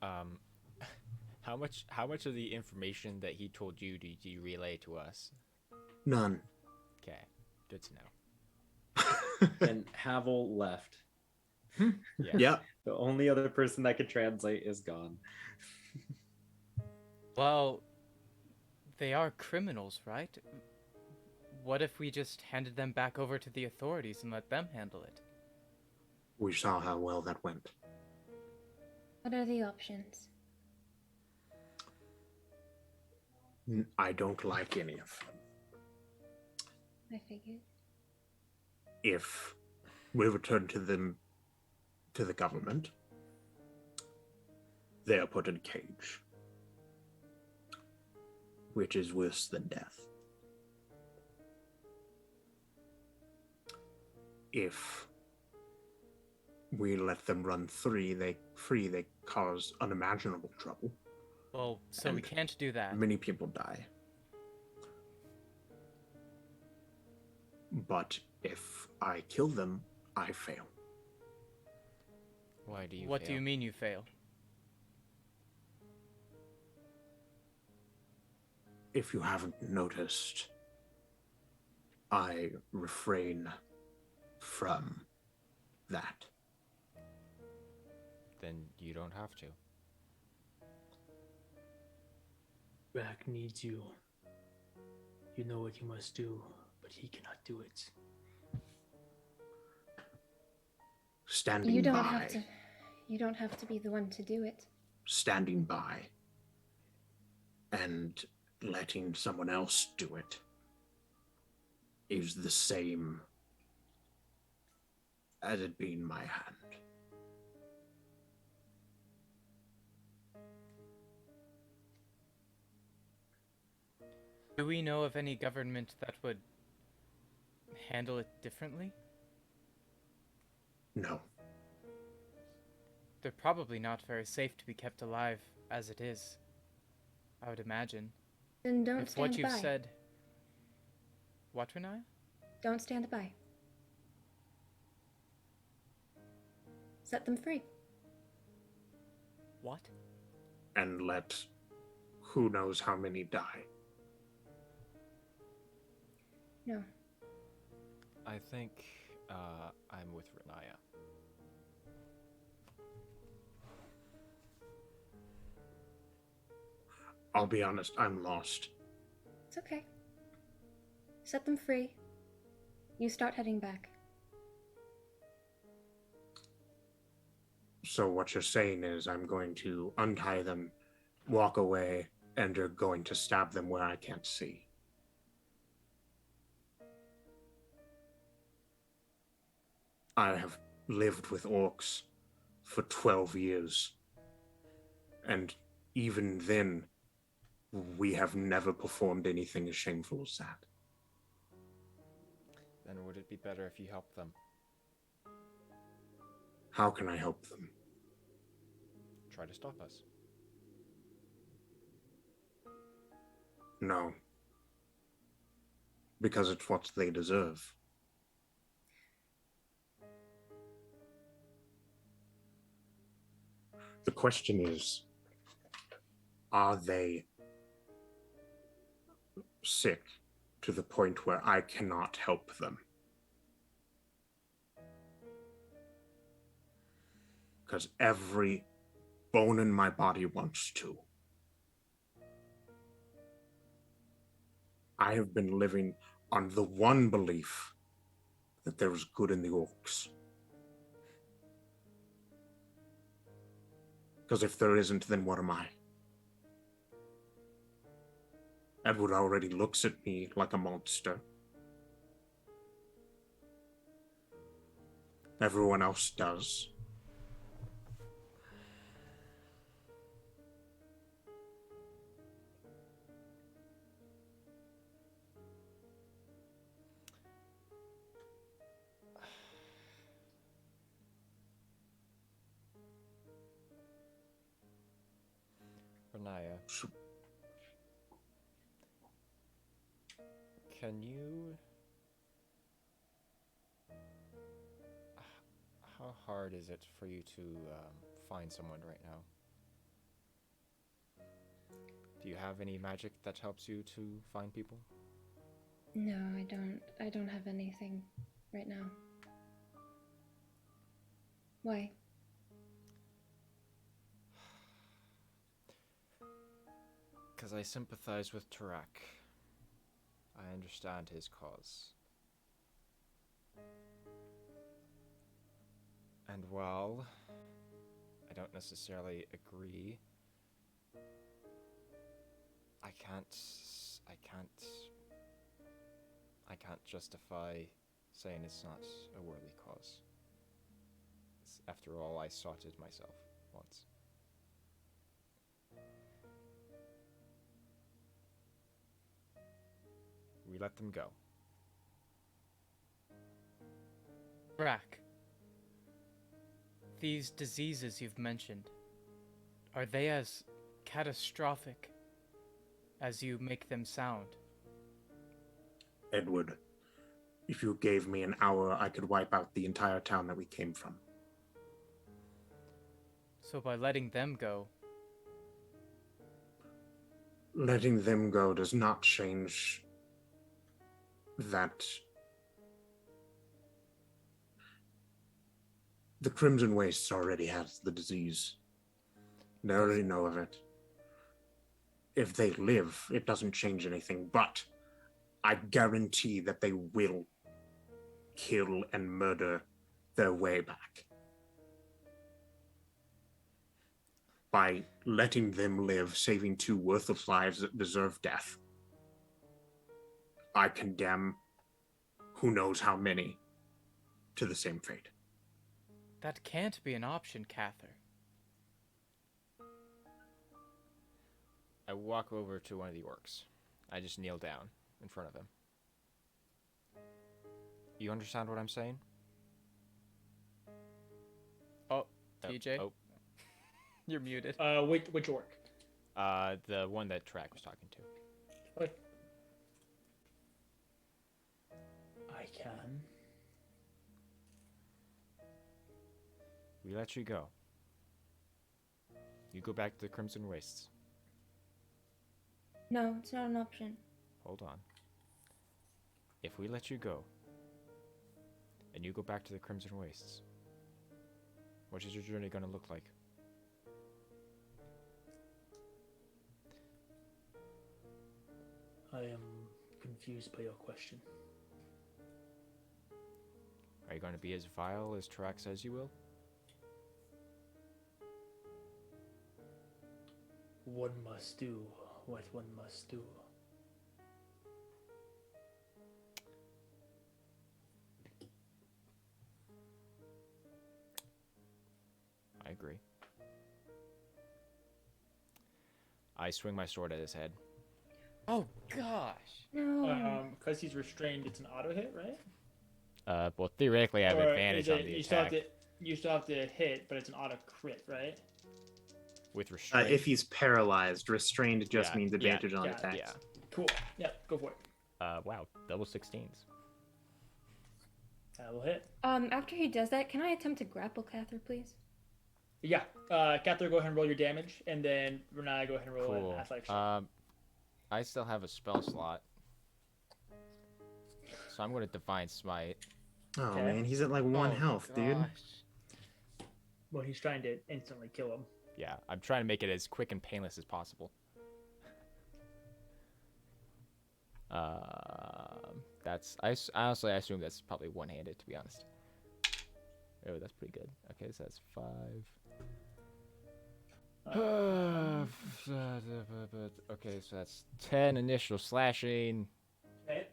How much of the information that he told you do you relay to us? none. Okay, good to know. And Havel left. Yeah. "Yep." The only other person that could translate is gone. Well, they are criminals, right? What if we just handed them back over to the authorities and let them handle it? We saw how well that went. What are the options? I don't like any of them. I figured. If we return to the government, they are put in a cage, which is worse than death. If we let them run free, they cause unimaginable trouble. Well, so we And can't do that. Many people die. But if I kill them, I fail. Why do you What do fail? you mean you fail? If you haven't noticed, I refrain from that. then you don't have to. Rack needs you. You know what you must do, but he cannot do it. Standing You don't by. have to. You don't have to be the one to do it. Standing by. And letting someone else do it is the same as it being my hand. Do we know of any government that would handle it differently? No. They're probably not very safe to be kept alive as it is, I would imagine. Then don't If stand what you've by. said... What, Renaya? Don't stand by. Set them free. What? And let who knows how many die. No. I think I'm with Renaya. I'll be honest, I'm lost. It's okay. Set them free. You start heading back. So what you're saying is I'm going to untie them, walk away, and you're going to stab them where I can't see. I have lived with orcs for 12 years. And even then, we have never performed anything as shameful as that. Then would it be better if you helped them? How can I help them? Try to stop us. No. Because it's what they deserve. The question is, are they sick to the point where I cannot help them? Because every bone in my body wants to. I have been living on the one belief that there is good in the orcs. Because if there isn't, then what am I? Edward already looks at me like a monster. Everyone else does. Renaya, can you... How hard is it for you to find someone right now? Do you have any magic that helps you to find people? No, I don't. I don't have anything right now. Why? Because I sympathize with Tarak. I understand his cause. And while I don't necessarily agree, I can't justify saying it's not a worthy cause. After all, I sought it myself once. We let them go. Rack, these diseases you've mentioned, are they as catastrophic as you make them sound? Edward, if you gave me an hour, I could wipe out the entire town that we came from. So by letting them go... Letting them go does not change that The Crimson Wastes already has the disease. They already know of it. If they live, it doesn't change anything, but I guarantee that they will kill and murder their way back. By letting them live, saving 2 worthless lives that deserve death, I condemn who knows how many to the same fate. That can't be an option, Cather. I walk over to one of the orcs. I just kneel down in front of him. You understand what I'm saying? Oh, TJ? Oh, You're muted. Which orc? the one that Tarak was talking to. Okay. I can. We let you go. You go back to the Crimson Wastes. No, it's not an option. Hold on. If we let you go, and you go back to the Crimson Wastes, what is your journey going to look like? I am confused by your question. Are you going to be as vile as Tarak says you will? One must do what one must do. I agree. I swing my sword at his head. Oh gosh. No. Because he's restrained, it's an auto hit, right? Well, theoretically, I have Or advantage is on it- the you still have attack to, you still have to hit, but it's an auto crit, right? with restraint. If he's paralyzed, restrained just Yeah, means yeah, advantage on yeah, attacks. yeah. Cool. Yep, go for it. Wow, double 16s. That will hit. After he does that, can I attempt to grapple Cather, please? Yeah. Cather, go ahead and roll your damage, and then Renata, go ahead and roll Cool. an athletics check. I still have a spell slot, so I'm going to Divine Smite. Oh Okay. man, he's at like 1 health, dude. Well, he's trying to instantly kill him. Yeah, I'm trying to make it as quick and painless as possible. That's honestly I assume that's probably one-handed, to be honest. Oh, that's pretty good. Okay, so that's 5. Okay, so that's 10 initial slashing. Okay.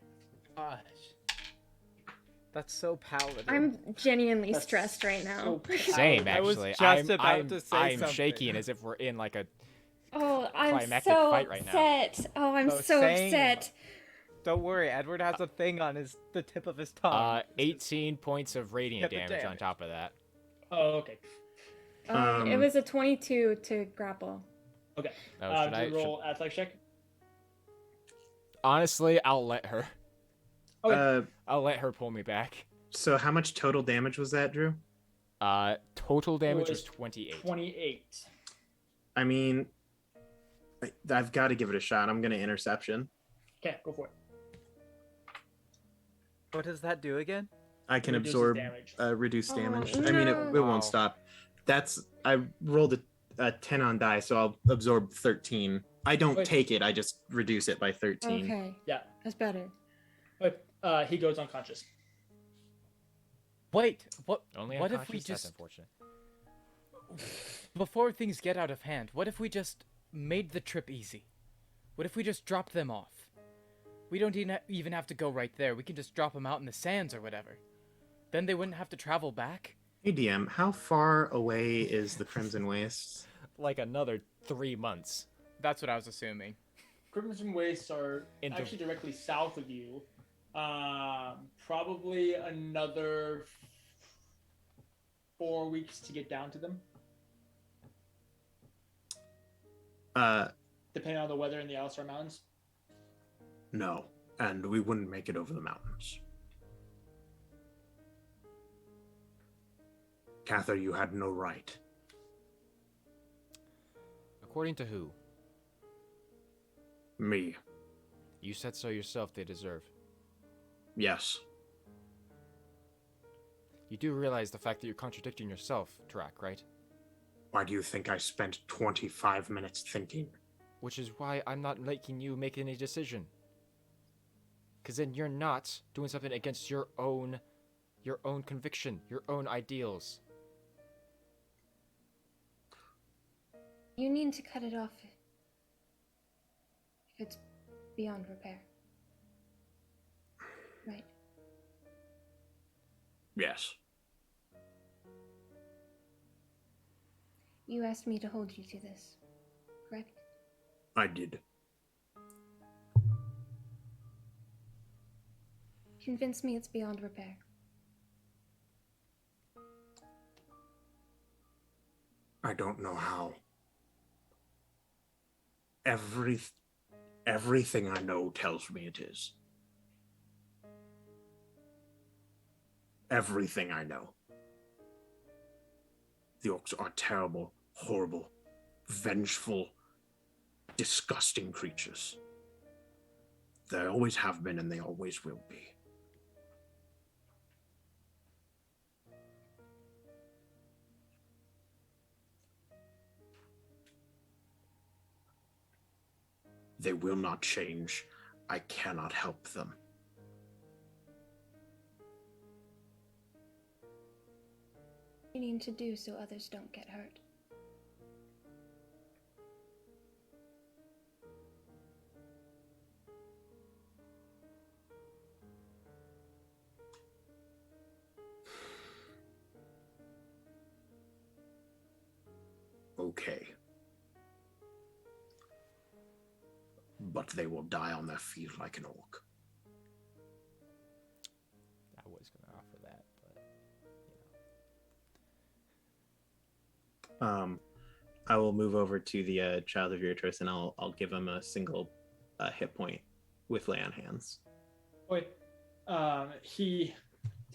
Gosh. That's so paladin. I'm genuinely That's stressed right now. Same, I was actually. just about to say I'm something. shaking as if we're in like a Oh, I'm climactic so fight right now. upset. Oh, I'm So so same. upset. Don't worry, Edward has a thing on the tip of his tongue. 18 points of radiant Get the damage on damage. top of that. Oh, okay. It was a 22 to grapple. Okay. Oh, Do you roll athletics check? Honestly, I'll let her. Okay. I'll let her pull me back. So how much total damage was that, Drew? Total damage was was 28. 28. I mean, I've got to give it a shot. I'm gonna interception. Okay, go for it. What does that do again? I can Reduces absorb damage. reduced Oh, damage. I mean, it no. won't stop. I rolled a 10 on die, so I'll absorb 13. I don't Wait. take it. I just reduce it by 13. Okay, Yeah. that's better. Okay. He goes unconscious. Wait, what? Only What if unconscious? we That's just unfortunate. before things get out of hand? What if we just made the trip easy? What if we just dropped them off? We don't even have to go right there. We can just drop them out in the sands or whatever. Then they wouldn't have to travel back. Hey DM, how far away is the Crimson Wastes? Like another 3 months. That's what I was assuming. Crimson Wastes are Into- actually directly south of you. Probably another 4 weeks to get down to them, depending on the weather in the Alistar Mountains. No, and we wouldn't make it over the mountains. Cather, you had no right. According to who? Me, You said so yourself they deserve. yes. You do realize the fact that you're contradicting yourself, Tarak, right? Why do you think I spent 25 minutes thinking? Which is why I'm not making you make any decision. Because then you're not doing something against your own conviction, your own ideals. You need to cut it off if it's beyond repair. Right. Yes. You asked me to hold you to this, correct? I did. Convince me it's beyond repair. I don't know how. Everything I know tells me it is. Everything I know. The orcs are terrible, horrible, vengeful, disgusting creatures. They always have been and they always will be. They will not change. I cannot help them. You need to do so others don't get hurt. Okay. But they will die on their feet like an orc. I was going to offer that, but I will move over to the Child of your choice, and I'll give him a single hit point with lay on hands. Wait. He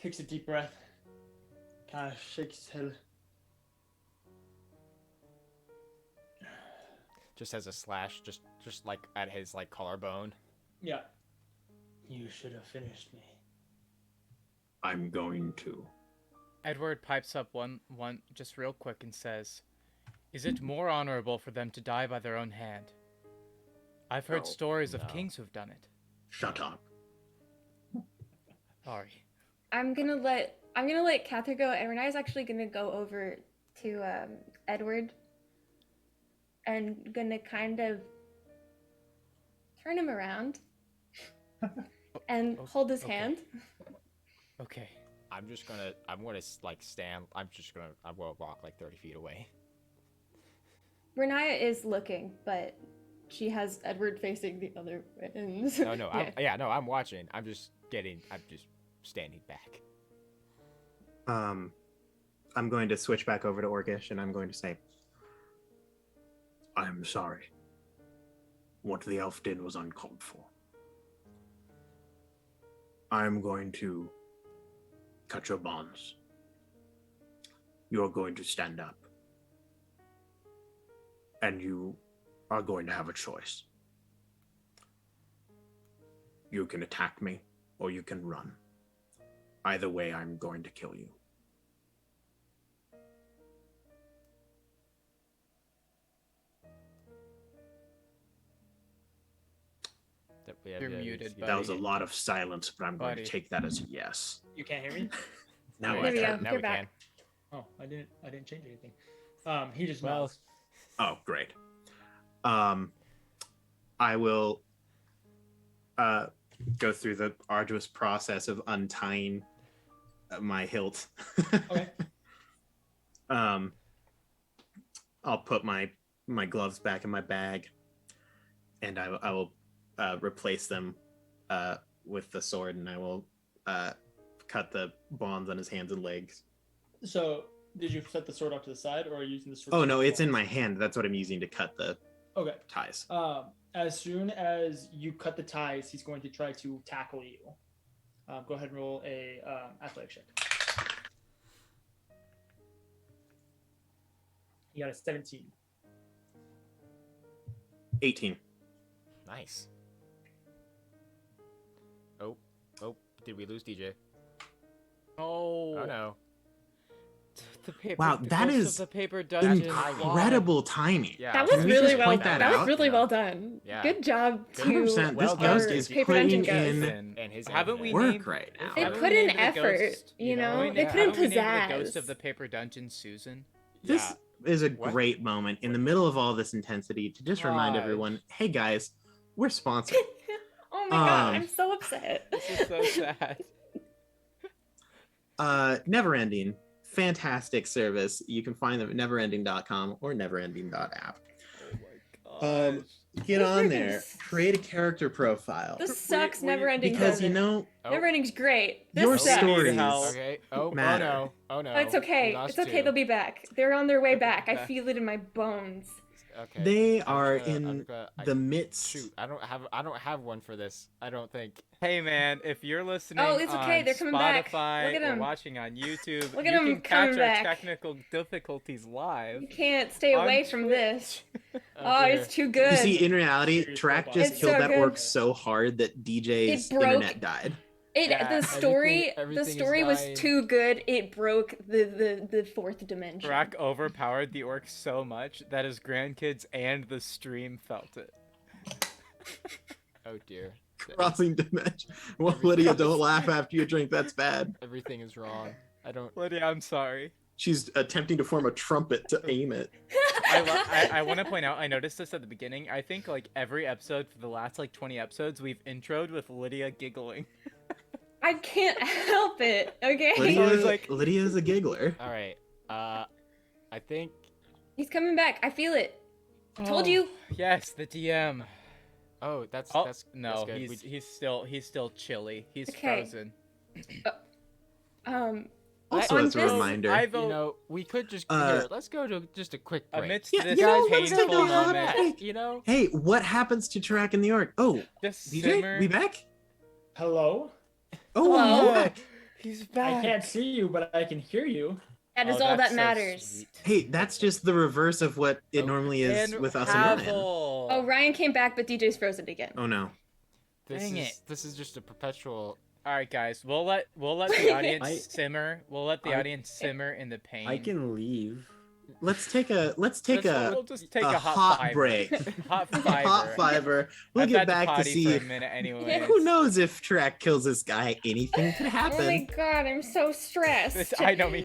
takes a deep breath, kind of shakes his head. just has a slash, just like at his like collarbone. Yeah. You should have finished me. I'm going to. Edward pipes up one just real quick and says, "Is it more honorable for them to die by their own hand? I've heard No, stories of no. kings who've done it." Shut up. Sorry. I'm gonna let Cather go, and Renee's actually gonna go over to Edward and gonna kind of turn him around and hold his okay. hand. Okay. I'm gonna like stand. I'm gonna walk like 30 feet away. Renaya is looking, but she has Edward facing the other way. No, I'm watching. I'm just standing back. I'm going to switch back over to Orcish, and I'm going to say, I'm sorry. What the elf did was uncalled for. I'm going to cut your bonds. You're going to stand up. And you are going to have a choice. You can attack me, or you can run. Either way, I'm going to kill you. You're muted, buddy. That was a lot of silence, but I'm going Buddy. to take that as a yes. You can't hear me? Now There I we go. can. Now You're we back. can. Oh, I didn't change anything. He just Well, nods. Oh, great. I will go through the arduous process of untying my hilt. Okay. I'll put my gloves back in my bag, and I will replace them with the sword, and I will cut the bonds on his hands and legs. So, did you set the sword off to the side, or are you using the sword? Oh no, it's in my hand. That's what I'm using to cut the Okay. ties. As soon as you cut the ties, he's going to try to tackle you. Go ahead and roll a athletic check. You got a 17. 18. nice. Oh, did we lose DJ? Oh. Oh no. The paper, Wow, the that ghost is of the paper dungeon. incredible timing. Yeah. That Can was we really just well. point that That was out? really Yeah. well done. Yeah. Good job to 100%. This Well ghost done. is paper putting dungeon in ghosts. And his Haven't we work named, right now. They haven't put we in named the effort, ghost- you know? haven't They put in haven't we named the ghost pizzazz. of the paper dungeon Susan? This is a great moment in the middle of all this intensity to just remind Gosh. everyone, hey guys, we're sponsored. Oh my god, Um, I'm so upset. This is so sad. Neverending, fantastic service. You can find them at neverending.com or neverending.app. Oh my gosh. Get These on freaking there, create a character profile. This sucks, never ending. Because you know, never ending's great. This your sucks. stories Okay. Oh matter. no. Oh no. But it's okay. We lost It's okay. two. They'll be back. They're on their way back. I back. feel it in my bones. Okay. They I'm are gonna- in I- the midst. Shoot, I don't have one for this. I don't think. Hey man, if you're listening Oh, it's okay, on they're coming back. Spotify Look at or 'em. watching on YouTube, Look at you 'em can catch coming our back. technical difficulties live. You can't stay On away from this. Oh, dear. it's too good. You see, in reality, Serious Tarak robot. just It's killed so that good. orc so hard that DJ's It broke- internet died. Yeah, the story everything the is story was dying. too good. It broke the fourth dimension. Tarak overpowered the orc so much that his grandkids and the stream felt it. Oh dear. Crossing dimension. Well, Lydia, don't laugh after you drink. That's bad. Everything is wrong. I don't. Lydia, I'm sorry. She's attempting to form a trumpet to aim it. I want to point out, I noticed this at the beginning. I think like every episode for the last like 20 episodes, we've introed with Lydia giggling. I can't help it. Okay. Lydia's a giggler. All right. I think. He's coming back. I feel it. I told you. Yes, the DM. Oh, that's Oh that's no, good. he's still chilly. He's Okay. frozen. Also, on as a this- reminder, I You vote know, we could just Uh, here. Let's go to just a quick break. amidst Yeah, this you know, let's take painful a hot moment. break. You know. hey, what happens to Tarak and the orc? Oh, Just DJ, simmer. we back? Hello? Oh, Hello? we're back. He's I back. can't see you, but I can hear you. That is Oh, all that's that so matters. sweet. Hey, that's just the reverse of what it normally is And with us and Ryan. Haval. Oh, Ryan came back, but DJ's frozen again. Oh no. Dang it. This is just a perpetual. All right, guys, we'll let the audience I- simmer. We'll let the I- audience simmer in the pain. I can leave. Let's take a We'll just take a hot fiver. break. Hot A fiver. hot fiver. We'll I've get had to back to potty see. for a minute anyway. Who knows if Tarak kills this guy? Anything could Oh my happen. god, I'm so stressed. I know me.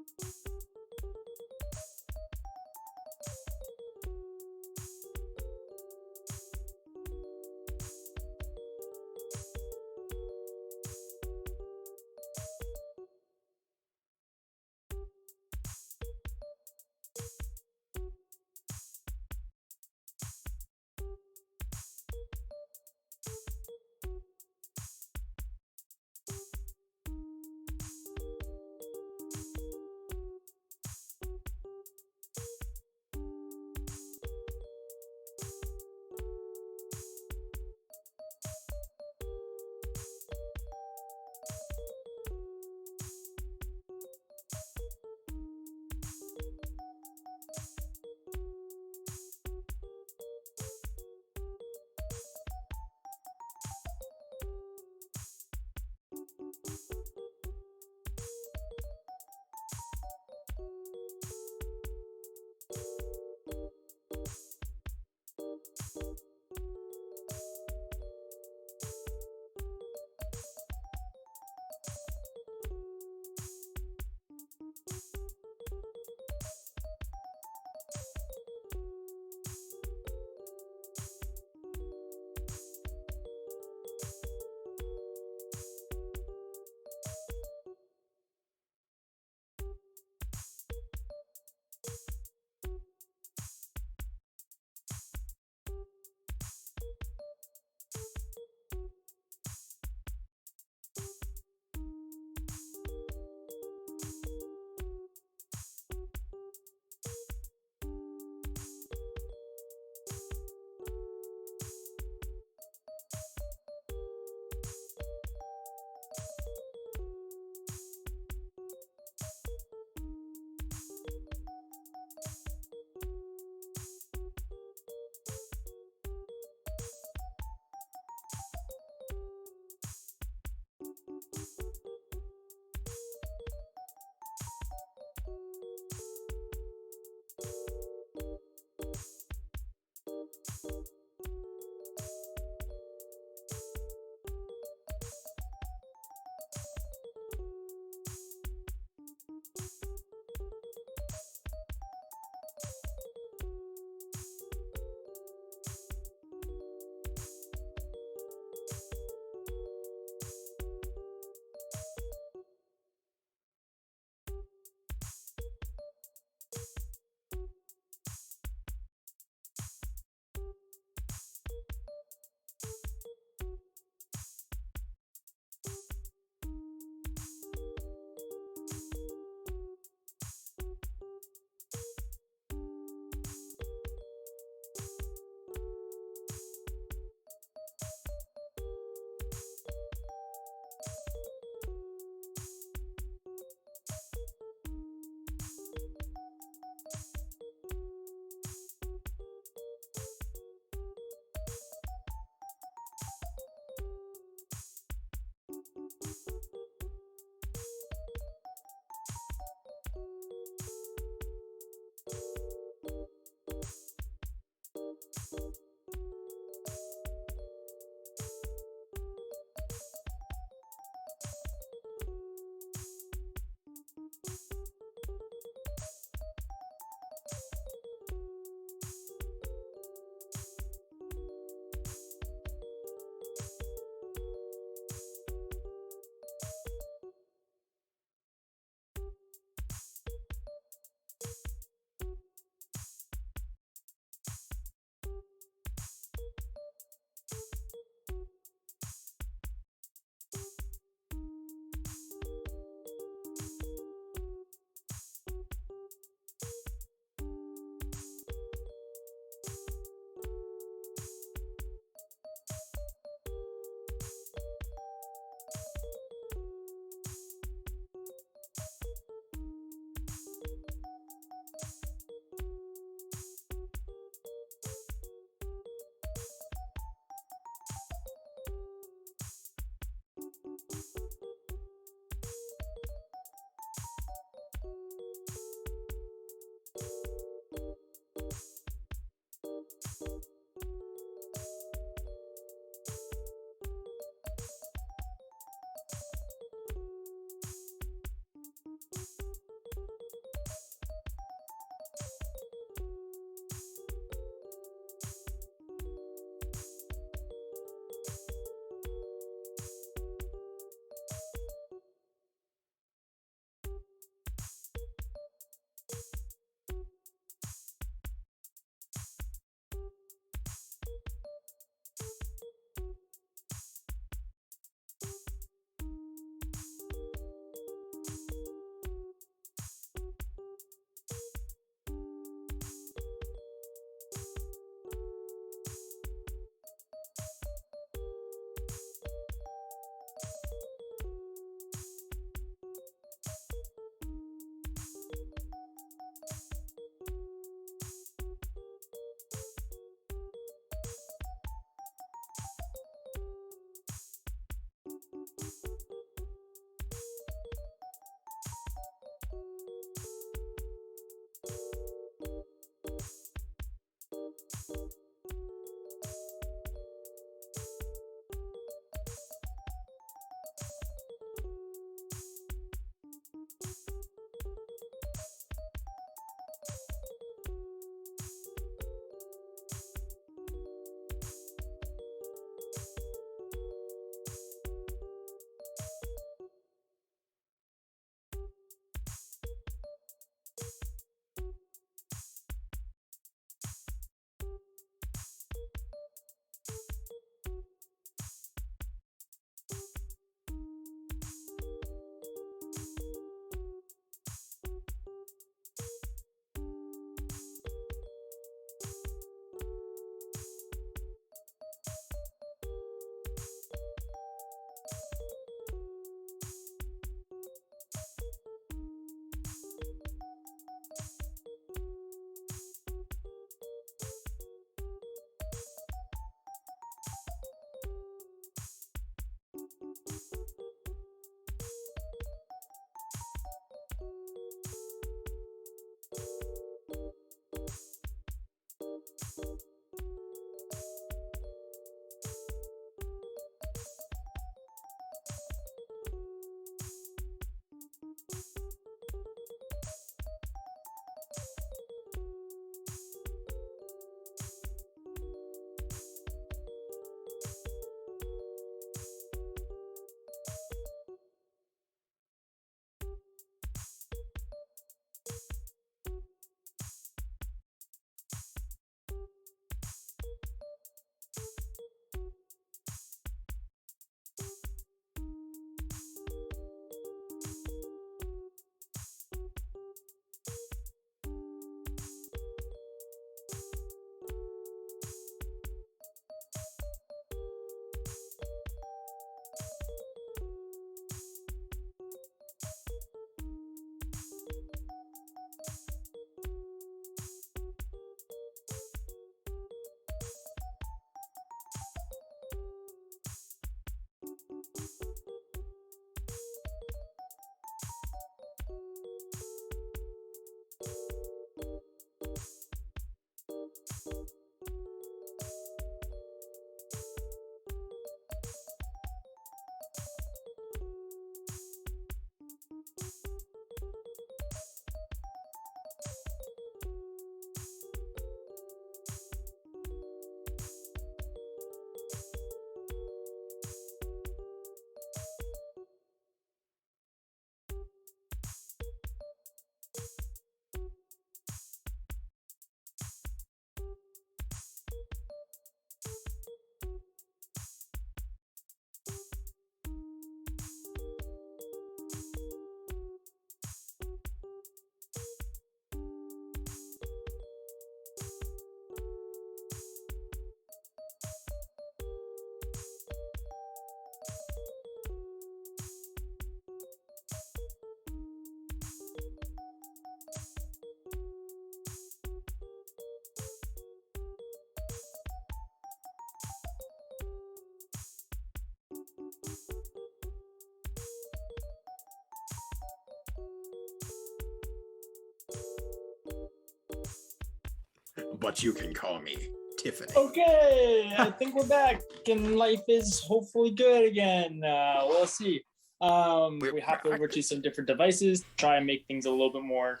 but you can call me Tiffany. Okay, I think we're back and life is hopefully good again. We'll see. We hopped over to some different devices, try and make things a little bit more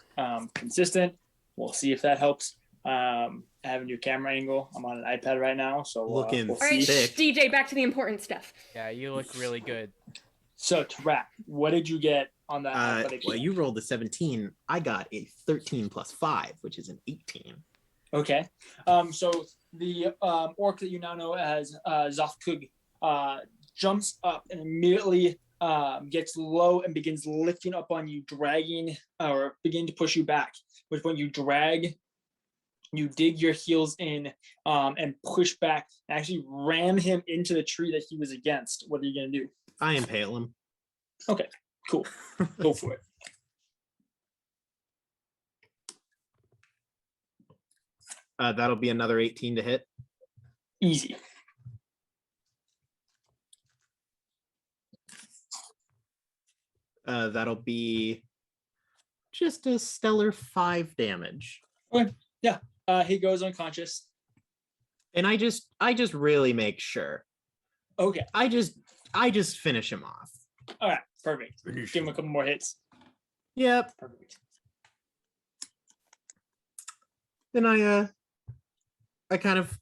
consistent. We'll see if that helps. I have a new camera angle. I'm on an iPad right now, so Looking we'll All right, see. sick. DJ, back to the important stuff. Yeah, you look really good. So, Tarak, what did you get on that athletic? Well, you rolled a 17. I got a 13 plus 5, which is an 18. Okay. So the orc that you now know as Zofkug jumps up and immediately gets low and begins lifting up on you, dragging or beginning to push you back. Which when you drag, you dig your heels in and push back and actually ram him into the tree that he was against. What are you going to do? I impale him. Okay, cool. Go for it. That'll be another 18 to hit. Easy. That'll be just a stellar 5 damage. Okay. Yeah. He goes unconscious. And I just really make sure. Okay. I just finish him off. All right. Perfect. Give him a couple more hits. Yep. Perfect. Then I kind of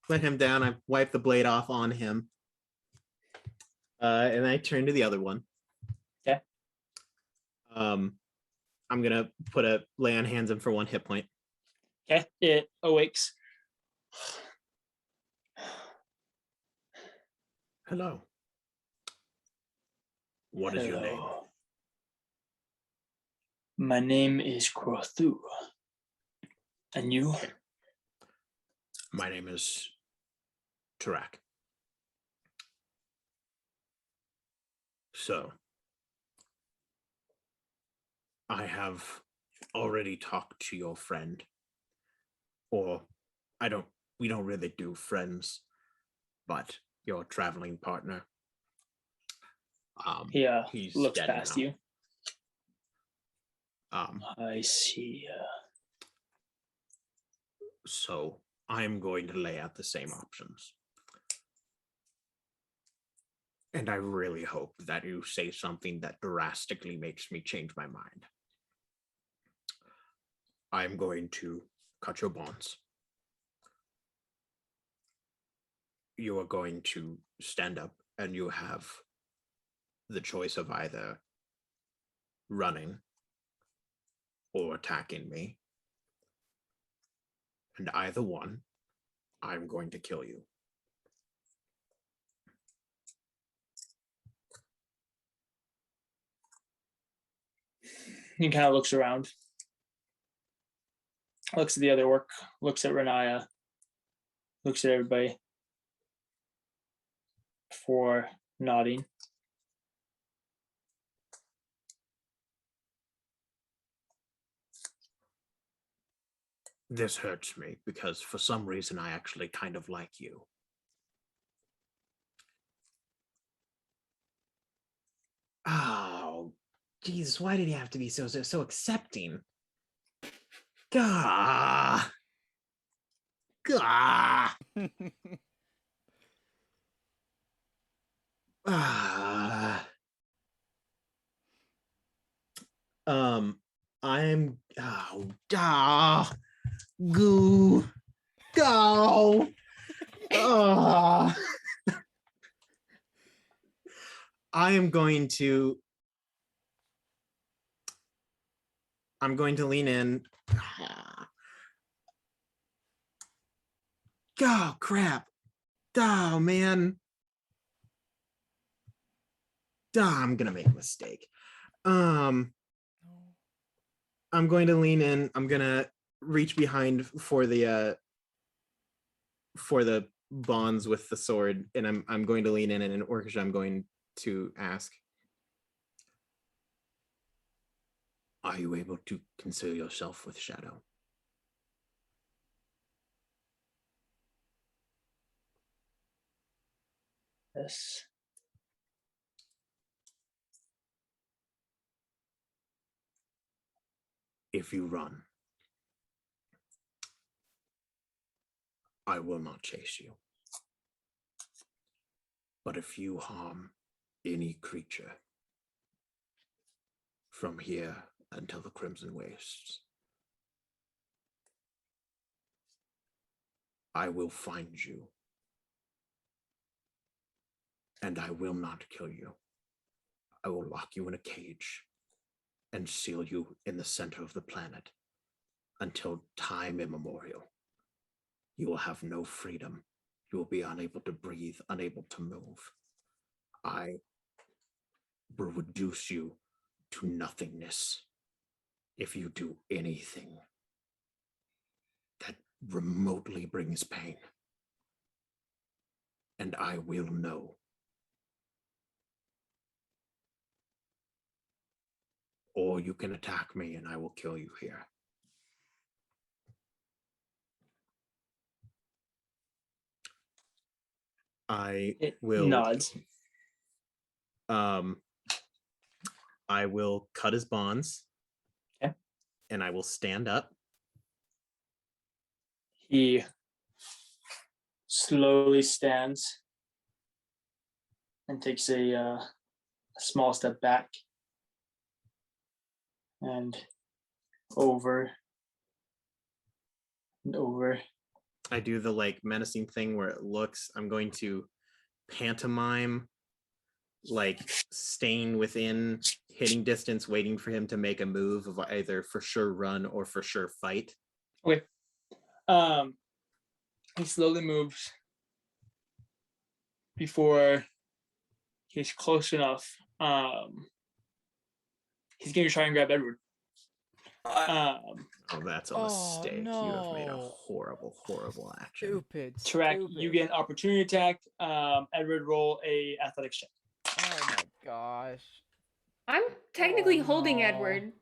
let him down. I wipe the blade off on him. And I turn to the other one. Okay. I'm gonna lay on hands him for 1 hit point. Okay. It awakes. Hello. What is your name? Hello. My name is Krothu. And you? My name is Tarak. So, I have already talked to your friend, or we don't really do friends, but your traveling partner. Yeah. He's Looks dead past now. you. I see. So I'm going to lay out the same options. And I really hope that you say something that drastically makes me change my mind. I'm going to cut your bonds. You are going to stand up and you have the choice of either running or attacking me. And either one, I'm going to kill you. He kind of looks around. Looks at the other orc. Looks at Renaya. Looks at everybody. For nodding. This hurts me because for some reason I actually kind of like you. Oh, Jesus, why did he have to be so accepting? Gah. Gah. I'm goo go. I am going to lean in. Oh crap. Oh man. I'm gonna make a mistake. I'm going to lean in. I'm gonna reach behind for the bonds with the sword, and I'm going to lean in, and in Orcish I'm going to ask, Are you able to conceal yourself with shadow? Yes. If you run, I will not chase you. But if you harm any creature from here until the Crimson Wastes, I will find you. And I will not kill you. I will lock you in a cage and seal you in the center of the planet until time immemorial. You will have no freedom. You will be unable to breathe, unable to move. I will reduce you to nothingness if you do anything that remotely brings pain. And I will know. Or you can attack me and I will kill you here. I It will nods. I will cut his bonds. Okay. And I will stand up. He slowly stands and takes a small step back and over and over. I do the like menacing thing where it looks, I'm going to pantomime, like staying within hitting distance, waiting for him to make a move of either for sure run or for sure fight. Okay. He slowly moves before he's close enough. He's going to try and grab Edward. Oh, that's a mistake. You have made a horrible, horrible action. Stupid. Tarak, stupid. you get an opportunity attack. Edward, roll a athletics check. Oh my gosh. I'm technically Oh, holding no. Edward.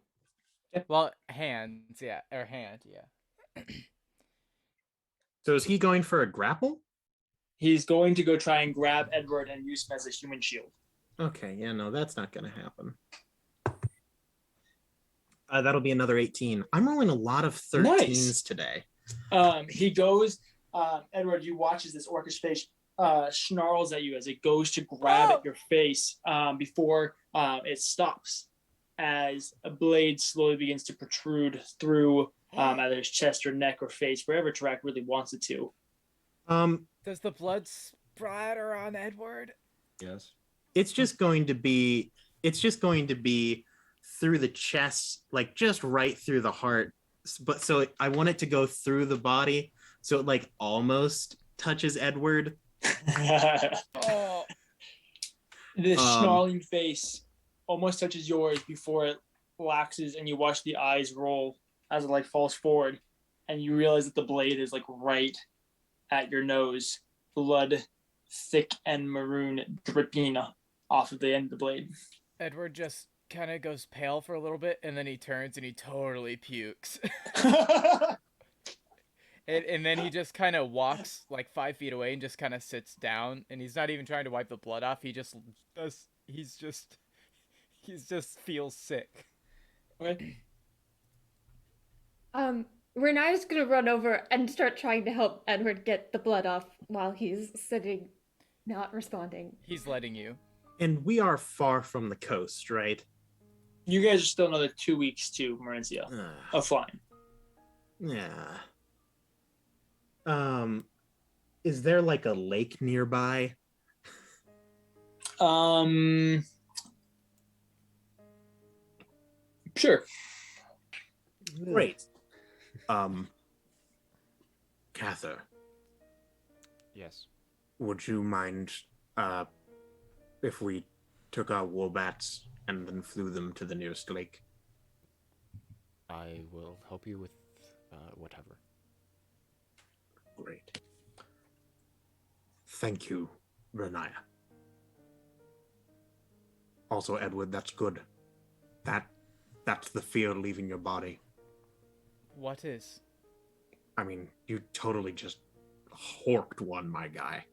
Well, hands, yeah, or hand, yeah. So is he going for a grapple? He's going to go try and grab Edward and use him as a human shield. Okay, yeah, no, that's not going to happen. That'll be another 18. I'm rolling a lot of 13s today. He goes, Edward, you watch as this orcish face snarls at you as it goes to grab at your face before it stops as a blade slowly begins to protrude through either his chest or neck or face, wherever Tarak really wants it to. Does the blood splatter on Edward? Yes. It's just going to be through the chest, like just right through the heart. But so I want it to go through the body, so it like almost touches Edward. Oh. The snarling face almost touches yours before it laxes, and you watch the eyes roll as it like falls forward, and you realize that the blade is like right at your nose, blood thick and maroon dripping off of the end of the blade. Edward just kind of goes pale for a little bit, and then he turns and he totally pukes. and then he just kind of walks like 5 feet away and just kind of sits down, and he's not even trying to wipe the blood off. He just does. He's just feels sick. Okay. Renaya's gonna run over and start trying to help Edward get the blood off while he's sitting, not responding. He's letting you. And we are far from the coast, right? You guys are still another 2 weeks to Merencia of flying. Yeah. Is there like a lake nearby? Sure. Great. Cather, Yes. Would you mind if we took our wombats and then flew them to the nearest lake? I will help you with whatever. Great. Thank you, Renaya. Also, Edward, that's good. That's the fear leaving your body. What is? I mean, you totally just horked one, my guy.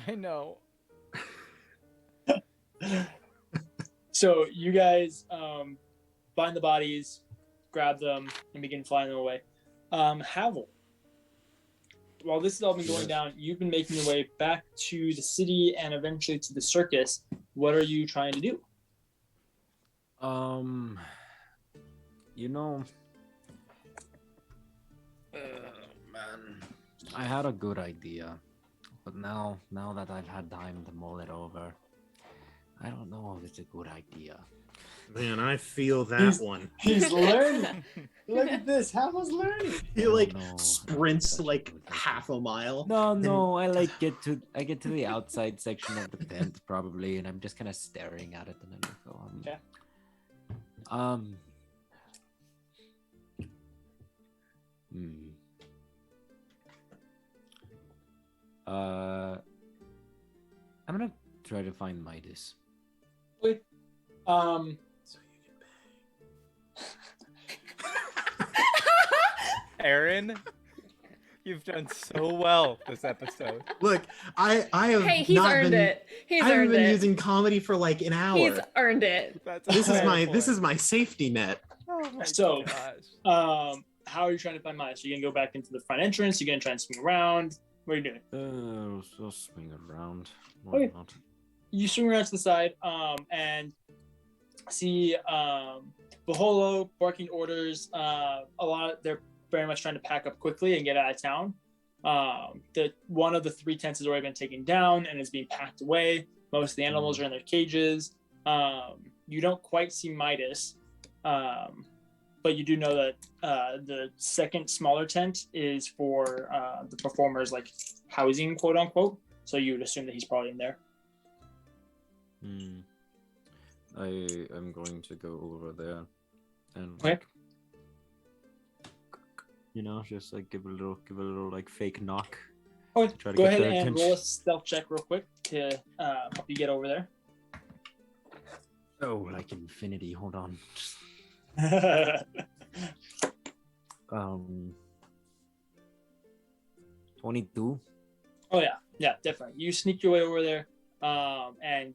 I know. So you guys find the bodies, grab them, and begin flying them away. Haval, while this has all been going down, you've been making your way back to the city and eventually to the circus. What are you trying to do? You know, man, I had a good idea, but now that I've had time to mull it over, I don't know if it's a good idea. Man, I feel that one. He's learning. Look at this. Havel's learning. He sprints half a mile. No, I get to the outside section of the tent probably, and I'm just kind of staring at it, and I go, okay. I'm gonna try to find Midas. Wait. So you can pay. Aaron, you've done so well this episode. Look, I have Hey, he's not earned been, it. He's I haven't earned been it. using comedy for like an hour. He's earned it. This is my safety net. Oh my So, gosh. how are you trying to find Midas? Are you gonna go back into the front entrance? You're gonna try and swing around? What are you doing? I'll swing around. Okay. You swing around to the side, and see Baholo barking orders. They're very much trying to pack up quickly and get out of town. One of the 3 tents has already been taken down and is being packed away. Most of the animals are in their cages. You don't quite see Midas, but you do know that the second smaller tent is for the performers, like housing, quote unquote. So you would assume that he's probably in there. I am going to go over there and Okay. just like give a little like fake knock. Okay. Try to Go get ahead their and attention. roll a stealth check real quick to help you get over there. Oh, like infinity. Hold on. 22. Oh yeah, definitely. You sneak your way over there, and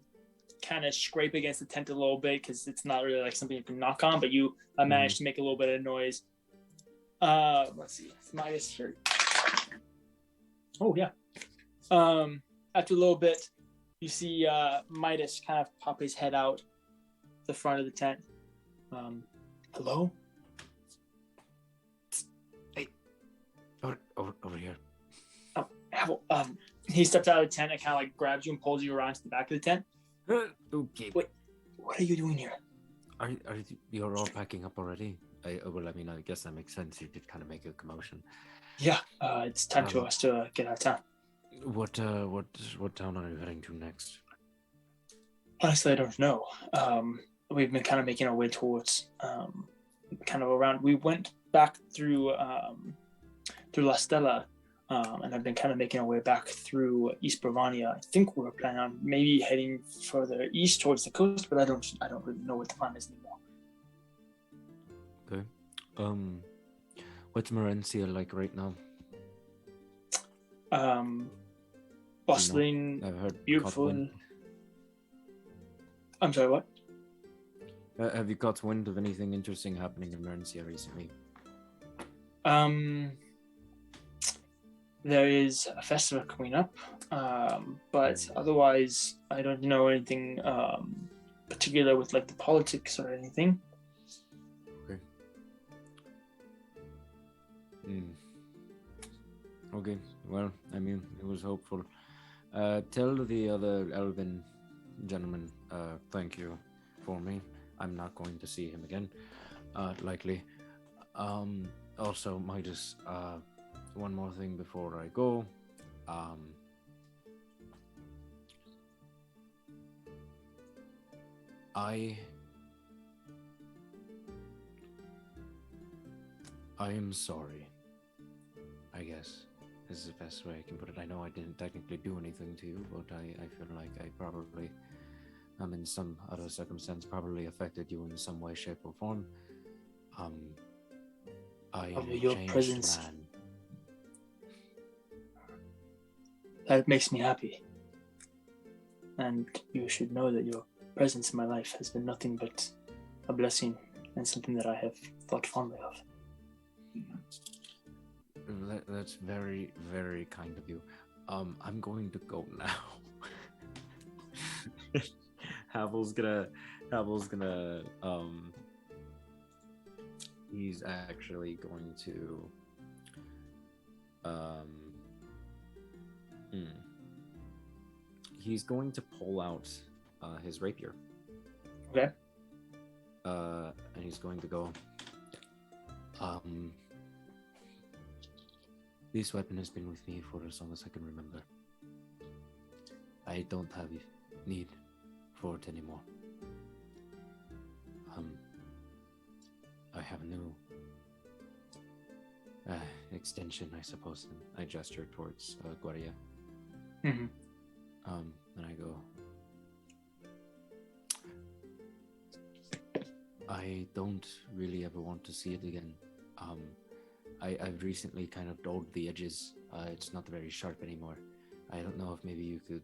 kind of scrape against the tent a little bit because it's not really like something you can knock on, but you manage to make a little bit of noise. Let's see, it's Midas here. Oh yeah. After a little bit, you see Midas kind of pop his head out the front of the tent. Hello? Hey, over here. Havel, he steps out of the tent and kind of like grabs you and pulls you around to the back of the tent. Okay. Wait, what are you doing here? Are you're all packing up already? I guess that makes sense. You did kind of make a commotion. Yeah, it's time for us to get out of town. What town are you heading to next? Honestly, I don't know. We've been kind of making our way towards, kind of around. We went back through La Stella, and I've been kind of making our way back through East Bravania. I think we were planning on maybe heading further east towards the coast, but I don't really know what the plan is anymore. Okay. What's Merencia like right now? Bustling, I've heard beautiful. I'm sorry, what? Have you caught wind of anything interesting happening in Merencia recently? There is a festival coming up, but otherwise, I don't know anything particular with like the politics or anything. Okay. Okay. Well, I mean, it was hopeful. Tell the other elven gentleman, thank you for me. I'm not going to see him again, likely. Also, Midas, one more thing before I go. I am sorry, I guess is the best way I can put it. I know I didn't technically do anything to you, but I feel like I probably, in some other circumstance, probably affected you in some way, shape, or form. Your changed presence. plan. That makes me happy. And you should know that your presence in my life has been nothing but a blessing and something that I have thought fondly of. That's very, very kind of you. I'm going to go now. Havel's gonna he's actually going to he's going to pull out his rapier. Okay. And he's going to go, this weapon has been with me for as long as I can remember. I don't have need for it anymore. I have a new extension, I suppose. And I gesture towards Guaria. Mm-hmm. And I go, I don't really ever want to see it again. I've recently kind of dulled the edges. It's not very sharp anymore. I don't know if maybe you could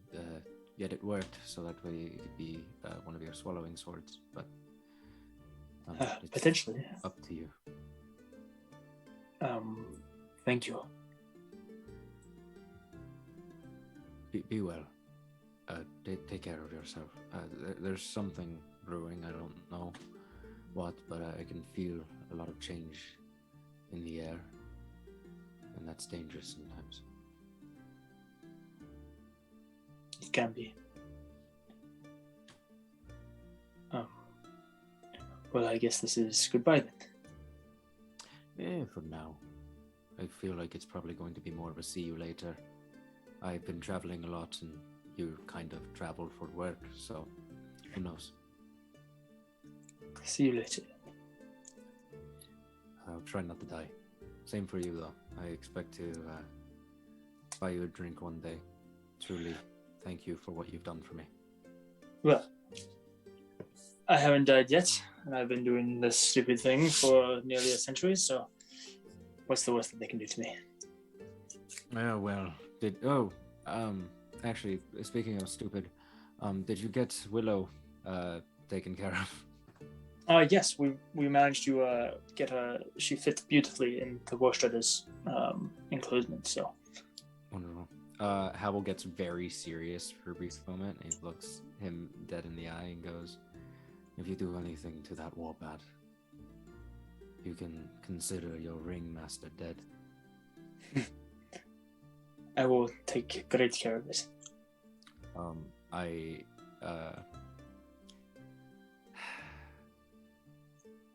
get it worked so that way it could be one of your swallowing swords, but it's Potentially. up to you. Thank you. Be well. Take care of yourself. There's something brewing. I don't know what, but I can feel a lot of change in the air, and that's dangerous sometimes. It can be. Well, I guess this is goodbye then. For now. I feel like it's probably going to be more of a see you later. I've been traveling a lot, and you kind of traveled for work, so who knows? See you later. I'll try not to die. Same for you, though. I expect to buy you a drink one day. Truly, thank you for what you've done for me. Well, I haven't died yet, and I've been doing this stupid thing for nearly a century, so what's the worst that they can do to me? Actually, speaking of stupid, did you get Willow taken care of? Yes, we managed to get her. She fits beautifully in the Warstredder's enclosement, so. Wonderful. Havel gets very serious for a brief moment, and he looks him dead in the eye and goes, if you do anything to that warbat, you can consider your ringmaster dead. I will take great care of it.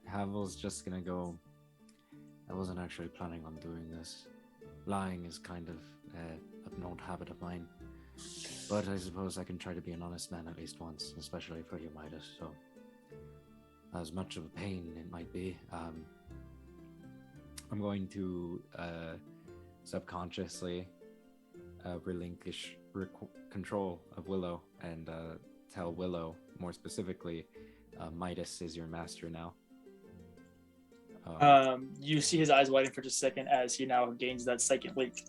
Havel's just gonna go, I wasn't actually planning on doing this. Lying is kind of a known habit of mine. But I suppose I can try to be an honest man at least once, especially for you, Midas. So, as much of a pain it might be, I'm going to subconsciously relinquish control of Willow and tell Willow, more specifically, Midas is your master now. You see his eyes widen for just a second as he now gains that second link.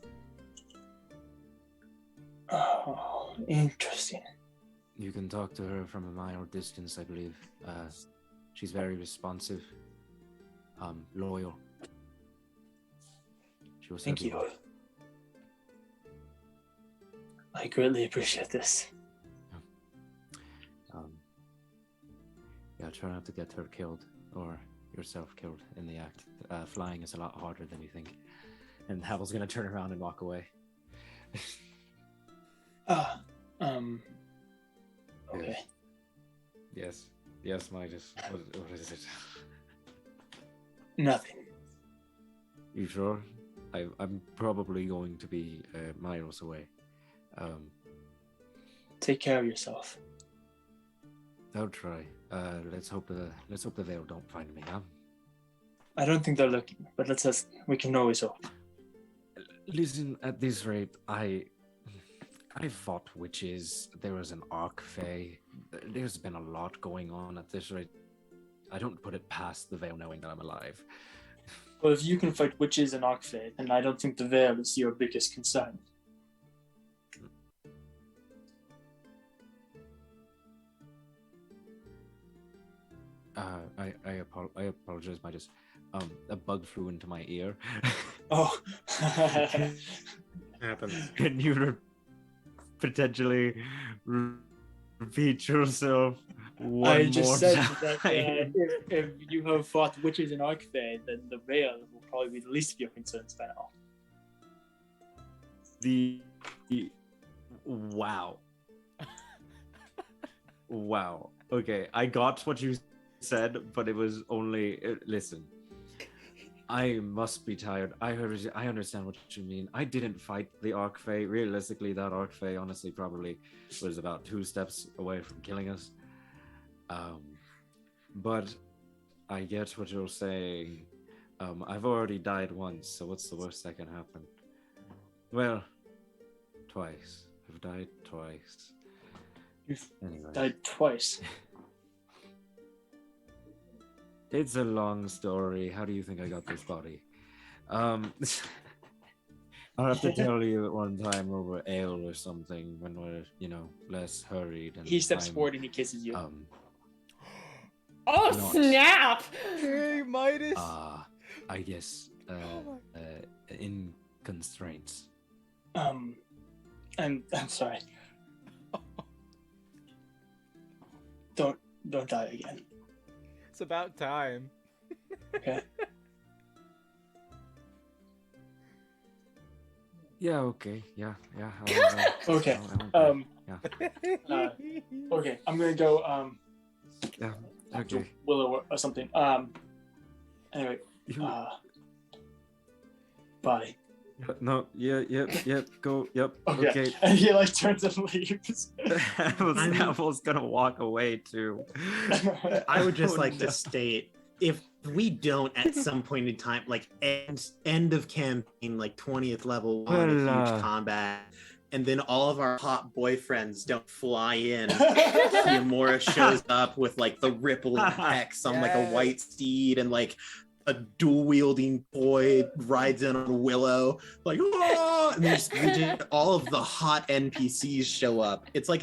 Oh, interesting. You can talk to her from a mile distance, I believe. She's very responsive, loyal. She was Thank you. I greatly appreciate this. Yeah, try not to get her killed or yourself killed in the act. Flying is a lot harder than you think. And Havel's gonna turn around and walk away. Okay. Yes, Midas. What is it? Nothing. You sure? I'm probably going to be miles away. Take care of yourself. I'll try. Let's hope the Veil don't find me, huh? I don't think they're looking, but we can always hope. Listen, at this rate, I fought witches. There was an orc fae. There's been a lot going on at this rate. I don't put it past the Veil knowing that I'm alive. Well, if you can fight witches and orc fae, then I don't think the Veil is your biggest concern. I apologize, Midas. A bug flew into my ear. Oh. Happens. Can you potentially repeat yourself one I just more said time? that if you have fought witches in Archfey, then the Veil will probably be the least of your concerns by now. Wow. Wow. Okay, I got what you said, but it was only listen. I must be tired. I understand what you mean. I didn't fight the Archfey. Realistically, that Archfey honestly probably was about 2 steps away from killing us. But I get what you're saying. I've already died once, so what's the worst that can happen? Well, twice. I've died twice. You've Anyway. died twice. It's a long story. How do you think I got this body? I'll have to tell you at one time over ale or something when we're, less hurried. And He steps forward and he kisses you. Oh, Not- snap! Hey, Midas. I guess in constraints. I'm sorry. Don't die again. It's about time. Okay. Yeah. Okay. Yeah. Okay. Okay. I'm gonna go. Yeah. To Okay. Willow or something. Anyway. Body. No. Yeah. Yep. Go. Yep. Okay. Okay. And he like turns and leaves. Apple's gonna walk away too. I would just Oh, like no. to state, if we don't at some point in time, like end of campaign, like 20th level, on a Well, huge combat, and then all of our hot boyfriends don't fly in, Theomora shows up with like the rippling pecs on like a Yes. white steed, and like a dual wielding boy rides in on Willow, like, "Ah!" and all of the hot NPCs show up. It's like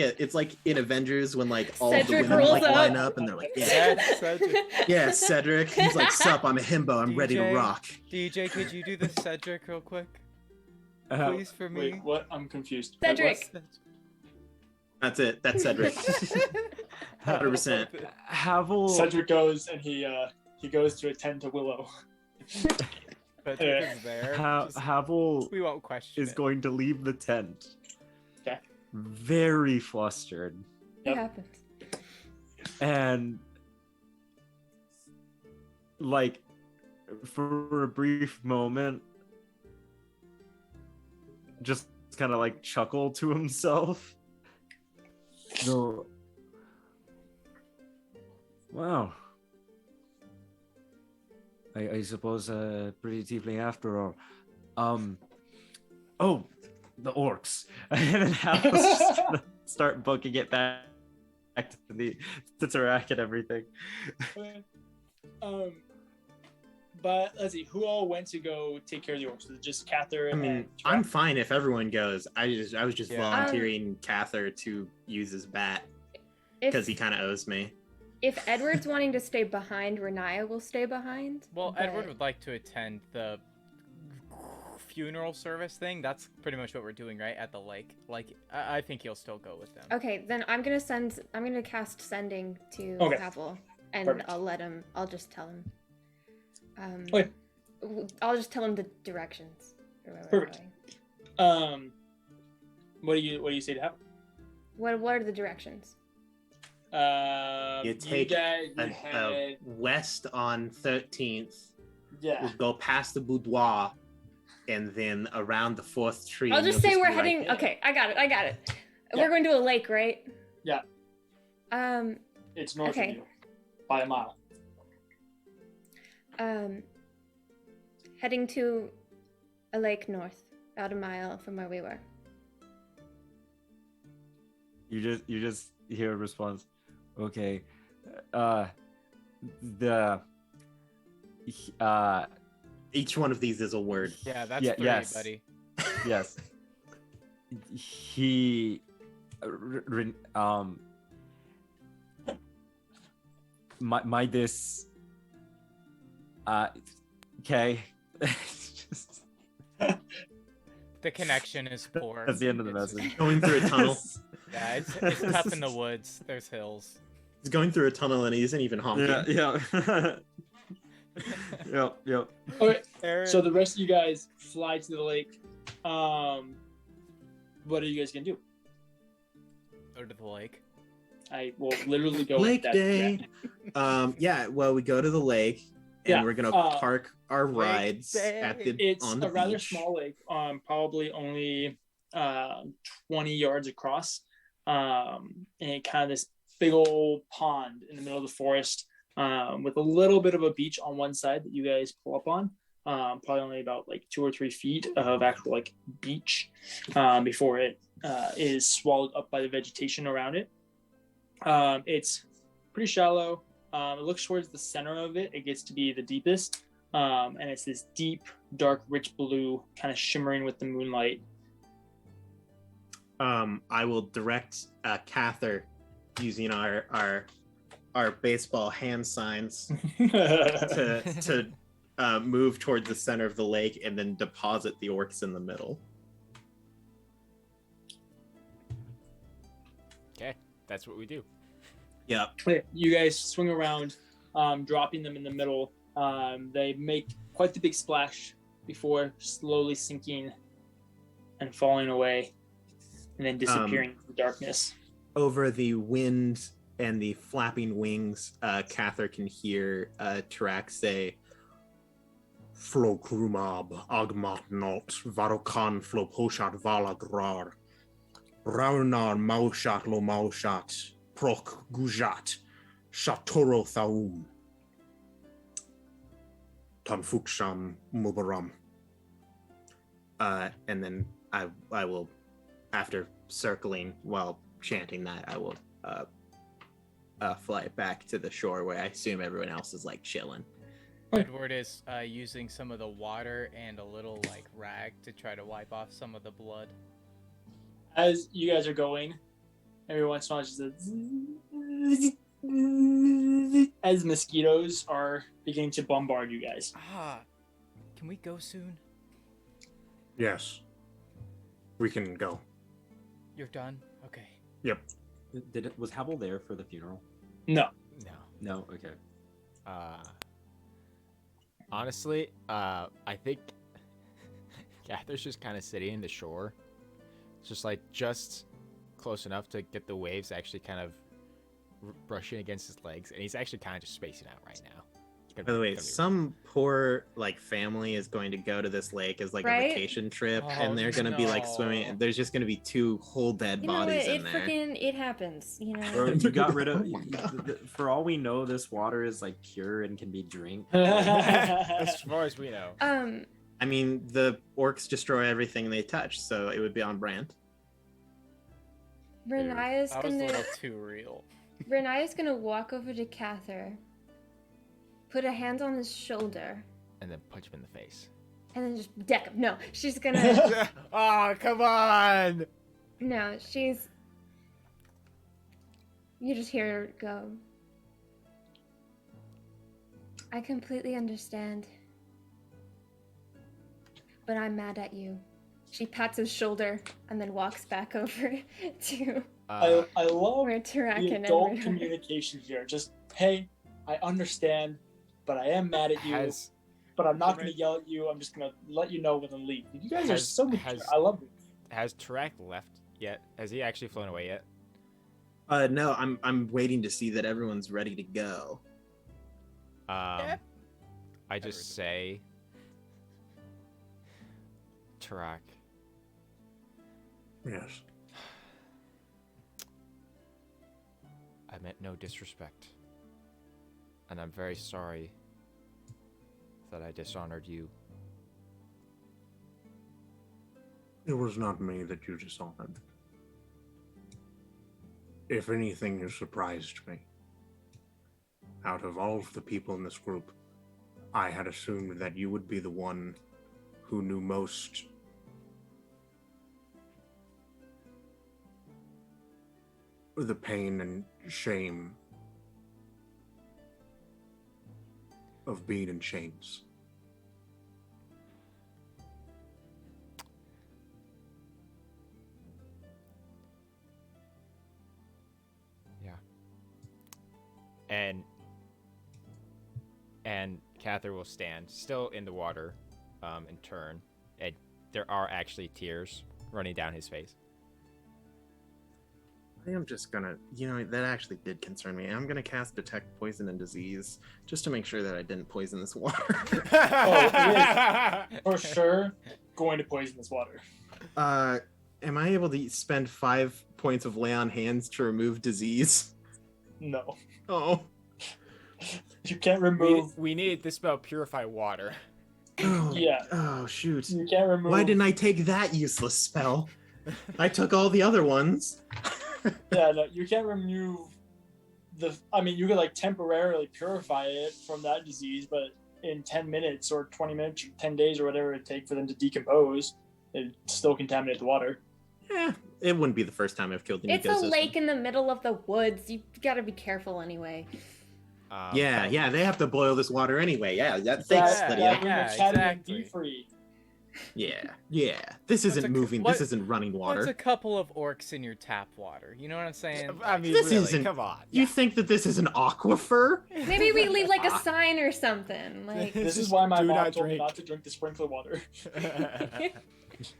in Avengers when like all of the Cedric women rolls like up. line up and they're like, Cedric. yeah, Cedric. He's like, sup, I'm a himbo, I'm ready to DJ. rock. DJ, could you do the Cedric real quick? Uh, Please, for me. Wait, what? I'm confused. Cedric. That's it. That's Cedric. 100%. Havel. Cedric goes and he goes to attend to Willow. Cedric is there. Just- Havel we won't question is it. going to leave the tent. Okay. Very flustered. It happens. And like for a brief moment just kind of like chuckle to himself. So wow. I suppose pretty deeply after all. Oh, the orcs. And then Hal's just gonna start booking it back to Tarak and everything. But let's see, who all went to go take care of the orcs? Was it just Cather I and mean, Tarak? I'm fine if everyone goes. I was just Yeah. volunteering Cather to use his bat because he kind of owes me. If Edward's wanting to stay behind, Renaya will stay behind. Well, but- Edward would like to attend the funeral service thing. That's pretty much what we're doing, right? At the lake. Like, I think he'll still go with them. Okay, then I'm gonna cast sending to Okay. Havel, and Perfect. I'll just tell him. Okay. I'll just tell him the directions. For where we're Perfect. going. What do you say to happen? What are the directions? You take guys a had, west on 13th. yeah. We'll go past the boudoir, and then around the 4th tree. I'll and just you'll say we're be right heading. there. Okay, I got it. Yeah. We're going to a lake, right? Yeah. It's north Okay. of you by a mile. Heading to a lake north, about a mile from where we were. You just hear a response. Okay. Each one of these is a word. Yeah, that's Yeah, 3, yes. buddy. Yes. He Midas okay. The connection is poor. That's the end of the It's just- message. Going through a tunnel. Yeah, it's tough in the woods. There's hills. He's going through a tunnel and he isn't even honking. Yeah. Yep. Okay, Aaron, so the rest of you guys fly to the lake. What are you guys gonna do? go to the lake. I will literally go Lake with that. day. Yeah. Well, we go to the lake and Yeah, we're gonna park our rides at the It's on the a rather beach. small lake, probably only 20 yards across, and kind of this big old pond in the middle of the forest, with a little bit of a beach on one side that you guys pull up on. Probably only about like 2 or 3 feet of actual like beach, before it is swallowed up by the vegetation around it. It's pretty shallow. It looks towards the center of it. It gets to be the deepest, and it's this deep, dark, rich blue, kind of shimmering with the moonlight. I will direct Cather using our baseball hand signs to move towards the center of the lake and then deposit the orcs in the middle. Okay, that's what we do. Yeah. You guys swing around, dropping them in the middle. They make quite the big splash before slowly sinking and falling away, and then disappearing into the darkness. Over the wind and the flapping wings, Cather can hear Tarak say, Flo Krumab, Agmat Not, Varokan Flo Poshat Valagrar, Raunar Maushat Lo Maushat, Prok Gujat, Shatoro Thaum, Tanfuksham Mubaram. and then I will, after circling while chanting that, I will fly back to the shore where I assume everyone else is like chilling. Edward is using some of the water and a little like rag to try to wipe off some of the blood. As you guys are going, every once in a while, just as mosquitoes are beginning to bombard you guys. Can we go soon? Yes. We can go. You're done? Okay. Yep. Was Haval there for the funeral? No. No. Okay. Honestly, I think Cather's just kind of sitting in the shore, just close enough to get the waves actually kind of brushing against his legs, and he's actually kind of just spacing out right now. By the way, some poor like family is going to go to this lake as like Right? a vacation trip, Oh, and they're going to be like no. swimming. And there's just going to be 2 whole dead You know what? bodies It in there. it happens. You know. Or you got rid of. Oh my God. For all we know, this water is like pure and can be drank. As far as we know. I mean, the orcs destroy everything they touch, so it would be on brand. Renaya's That was a gonna little too real. Renaya's gonna walk over to Cather, put a hand on his shoulder, And then punch him in the face. and then just deck him. No, she's gonna. Oh, come on! No, she's. You just hear her go. I completely understand. But I'm mad at you. She pats his shoulder and then walks back over to I love where Tarak the and adult Edward are. communication here. Just, hey, I understand, but I am mad at you. Has But I'm not going to yell at you. I'm just going to let you know when to leave. You guys are Has- so mature. has- I love it. has Tarak left yet? Has he actually flown away yet? No, I'm waiting to see that everyone's ready to go. I Edward. just say, Tarak, Yes. I meant no disrespect, and I'm very sorry that I dishonored you. It was not me that you dishonored. If anything, you surprised me. Out of all of the people in this group, I had assumed that you would be the one who knew most the pain and shame of being in chains. and Cather will stand still in the water, and turn, and there are actually tears running down his face. I am just gonna, that actually did concern me. I'm gonna cast Detect Poison and Disease just to make sure that I didn't poison this water. It is for sure going to poison this water. Am I able to spend 5 points of Lay on Hands to remove disease? No, Oh. you can't remove. We needed to spell Purify Water. Oh. Yeah. Oh, shoot. You can't remove. Why didn't I take that useless spell? I took all the other ones. Yeah, no, you can't remove I mean, you could like temporarily purify it from that disease, but in 10 minutes or 20 minutes or 10 days or whatever it take for them to decompose, it still contaminate the water. Yeah, it wouldn't be the first time I've killed an It's a ecosystem. lake in the middle of the woods. You gotta be careful anyway. Yeah, they have to boil this water anyway. Yeah, thanks, Lydia. exactly. Free. Yeah. This isn't moving. This isn't running water. What's a couple of orcs in your tap water? You know what I'm saying? I mean, This really, isn't- come on. You think that this is an aquifer? Maybe we leave like a sign or something. Like This is why my Do mom not told me drink. not to drink the sprinkler water.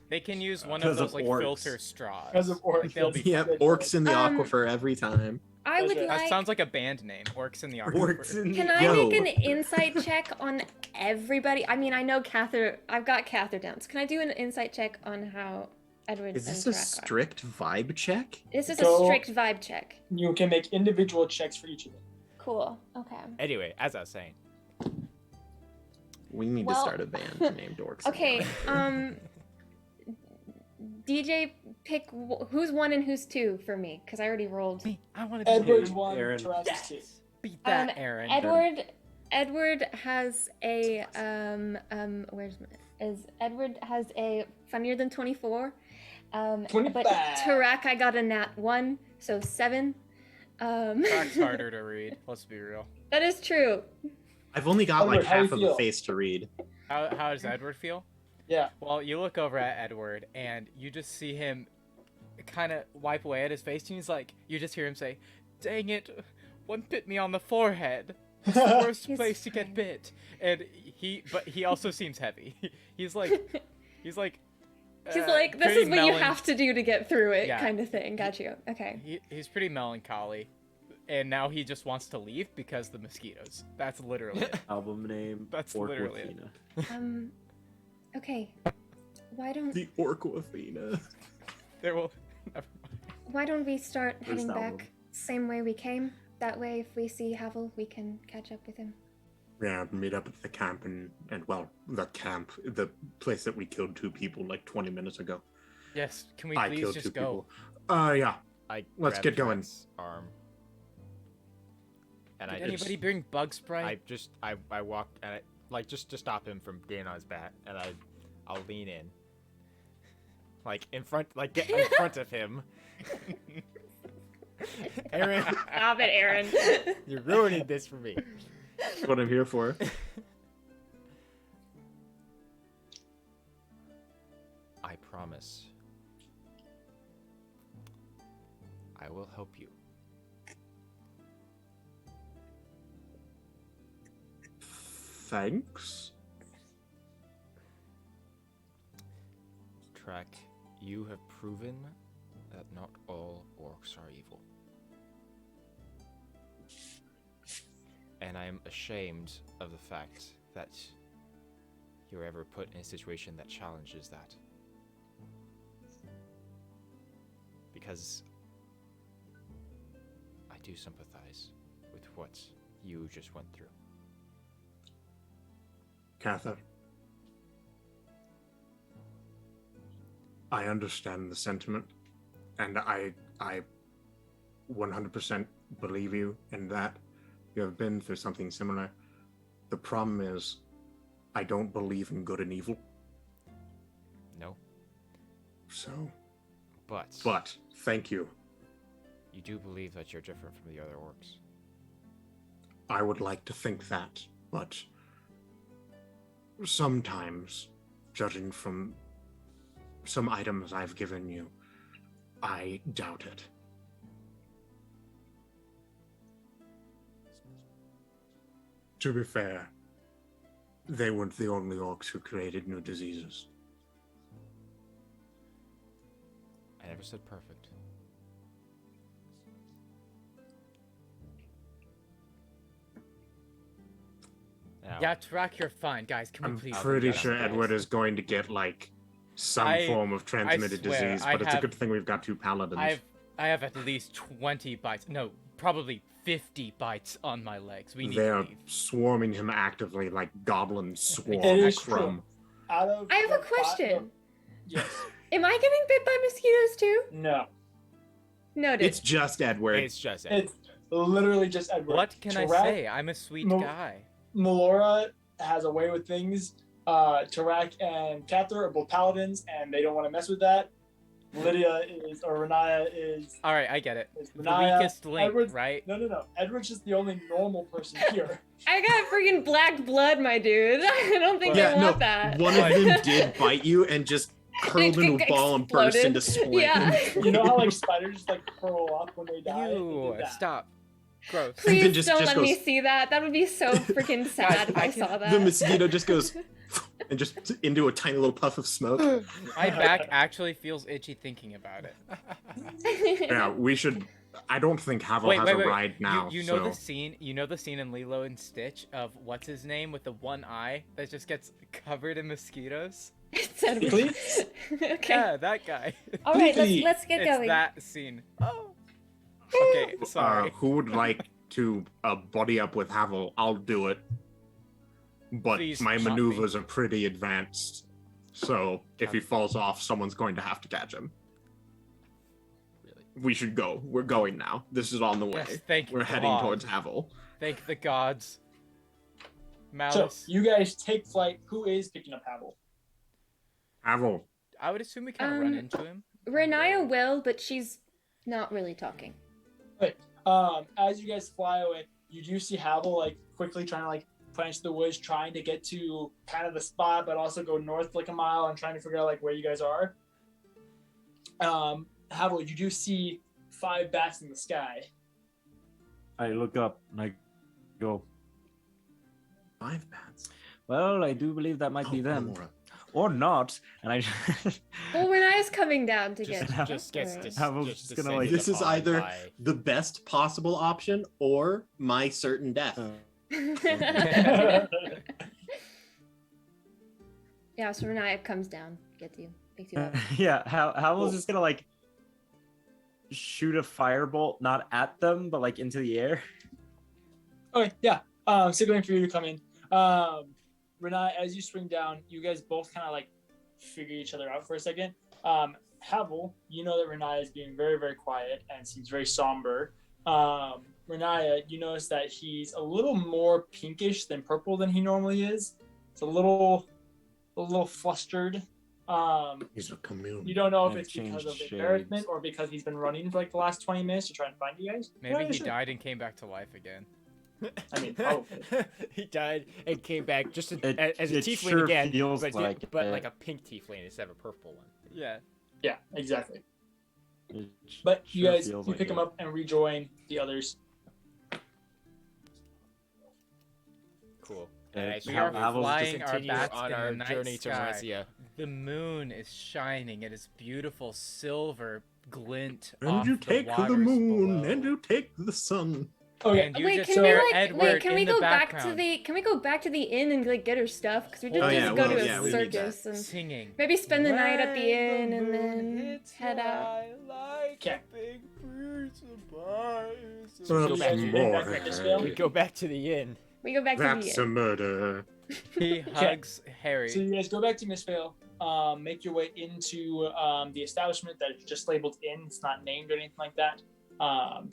They can use one Because of those of like orcs. filter straws. Because of orcs. Like, they'll be Yep, fine. orcs in the Um, aquifer every time. I would That That like. sounds like a band name. Orcs in the Orcs Aquifer. in Can the I Yo. make an insight check on everybody? I mean, I know Cather. I've got Cather down. So can I do an insight check on how Edward Is and this a Tarak are? strict vibe check? This is Go- a strict vibe check. You can make individual checks for each of them. Cool. Okay. Anyway, as I was saying, We need to Well- start a band named Orcs. in the Okay. Aquifer. DJ, pick who's 1 and who's 2 for me, because I already rolled. Me, I want to be Edward's you. one, Aaron. Taras is two. Beat that, Aaron. Edward has a Edward has a funnier than 24. But 25. Tarak, I got a nat 1, so 7. Tarak's harder to read. Let's be real. That is true. I've only got like Edward, how half you of the feel? face to read. How does Edward feel? Yeah. Well, you look over at Edward and you just see him kind of wipe away at his face, and he's like, you just hear him say, "Dang it, one bit me on the forehead. It's the worst He's place to get fine. bit." And he also seems heavy. He's like, He's like, this pretty is what you melan- have to do to get through it, Yeah. kind of thing. Got you. Okay. He's pretty melancholy, and now he just wants to leave because the mosquitoes. That's literally it. Album name. That's Orc literally it. Withina. Okay. Why don't The Orquafina. There will. Why don't we start First heading album. back same way we came? That way, if we see Havel, we can catch up with him. Yeah, meet up at the camp and the place that we killed 2 people like 20 minutes ago. Yes. Can we I please killed just 2 go? people. Yeah. I Let's grabbed get going. Drax's arm, and Did I anybody bring bug spray? I walked and just to stop him from getting on his back, and I'll lean in, like in front, like get in front of him. Aaron, Stop it, Aaron. you're ruining this for me. That's what I'm here for. I promise. I will help you. Thanks. Tarak, you have proven that not all orcs are evil. And I am ashamed of the fact that you're ever put in a situation that challenges that. Because I do sympathize with what you just went through. Cather. I understand the sentiment, and I 100% believe you in that. You have been through something similar. The problem is, I don't believe in good and evil. No, So, but thank you. you do believe that you're different from the other orcs. I would like to think that, but sometimes, judging from some items I've given you, I doubt it. To be fair, they weren't the only orcs who created new diseases. I never said perfect. Now, Yeah, Tarak, you're fine. Guys, can we I'm please... pretty that's sure nice. Edward is going to get like some I- form of transmitted swear, disease, I but it's a have- good thing we've got 2 paladins. I have at least 20 bites. No, probably 50 bites on my legs. We need They're to leave. swarming him actively like goblins swarm It is Crumb. true. Out of I have the a question. Yes. Am I getting bit by mosquitoes too? No. Noted. It's just Edward. it's just it. It's literally just Edward. What can I Tarak- say? I'm a sweet Mo- guy. Melora has a way with things. Tarak and Cather are both paladins, and they don't want to mess with that. Lydia is, or Renaya is. All right, I get it. is The Renaya. weakest link, Edward's- right? No. Edward's just the only normal person here. I got freaking black blood, my dude. I don't think Yeah, I want no. that. One of them did bite you and just curled into a ball and burst Exploded. into splint. Yeah. You know how like spiders just like curl up when they die? They Ew, did that. stop. Gross. Please then just don't let me goes- see that. That would be so freaking sad if I saw that. The mosquito just goes and just into a tiny little puff of smoke. My back actually feels itchy thinking about it. Yeah, we should. I don't think Havel Wait, has wait, a wait. ride now. You know so the scene. You know the scene in Lilo and Stitch of what's his name with the one eye that just gets covered in mosquitoes. It's Edward. Please? Okay. Yeah, that guy. All right, Please. let's get It's going. that scene. Oh. Okay, sorry. who would like to buddy up with Havel? I'll do it. But Please my not me. maneuvers are pretty advanced, so if he falls off, someone's going to have to catch him. Really? We should go. We're going now. This is on the way. Yes, thank We're heading God. towards Havel. Thank the gods. So Mallous. you guys take flight. Who is picking up Havel? Havel, I would assume we kind of run Um, into him. Renaya will, but she's not really talking. As you guys fly away, you do see Havel like quickly trying to like plunge the woods, trying to get to kind of the spot, but also go north like a mile and trying to figure out like where you guys are. Havel, you do see 5 bats in the sky. I look up and I go, 5 bats. well, I do believe that might be them. Melora. Or not. And I Well, Renaya's coming down to get. Just gets Alright. Havel's just just gonna, like- descended This is upon either by- the best possible option or my certain death. Yeah, so Renaya comes down, gets you, picks you up. yeah, Havel's just gonna like shoot a firebolt not at them, but like into the air. Okay, yeah. Still waiting for you to come in. Renaya, as you swing down, you guys both kind of like figure each other out for a second. Havel, you know that Renaya is being very, very quiet and seems very somber. Renaya, you notice that he's a little more pinkish than purple than he normally is. It's a little flustered. he's a chameleon. You don't know if And it's because of changed embarrassment shades. or because he's been running for like the last 20 minutes to try and find you guys. Maybe Yeah, he sure. died and came back to life again. I mean, probably. He died and came back just It- as a it tiefling sure again, feels but, like it. like a pink tiefling instead of a purple one. Yeah. Yeah, exactly. It But you sure guys, feels you like pick it. them up and rejoin the others. Cool. Uh, And I we assume are we'll flying our continue bats on in the our night journey to sky. Merencia. The moon is shining. It is beautiful silver glint And off you take the, the waters moon, below. and you take the sun. Okay. And you Wait, just can we hear like Edward wait? Can we in the go back to background the? Can we go back to the inn and like get her stuff? Because we did Oh, just yeah, go well, to a yeah, we need circus and singing. maybe spend the night at the When inn and moon then hits head your out. eye like Okay. a big pizza pie. So you guys That's are heading back to more. Fishvale? We go back to the inn. We go back to That's the a inn. murder. He hugs Harry. So you guys go back to Mistfale, make your way into the establishment that is just labeled inn. It's not named or anything like that.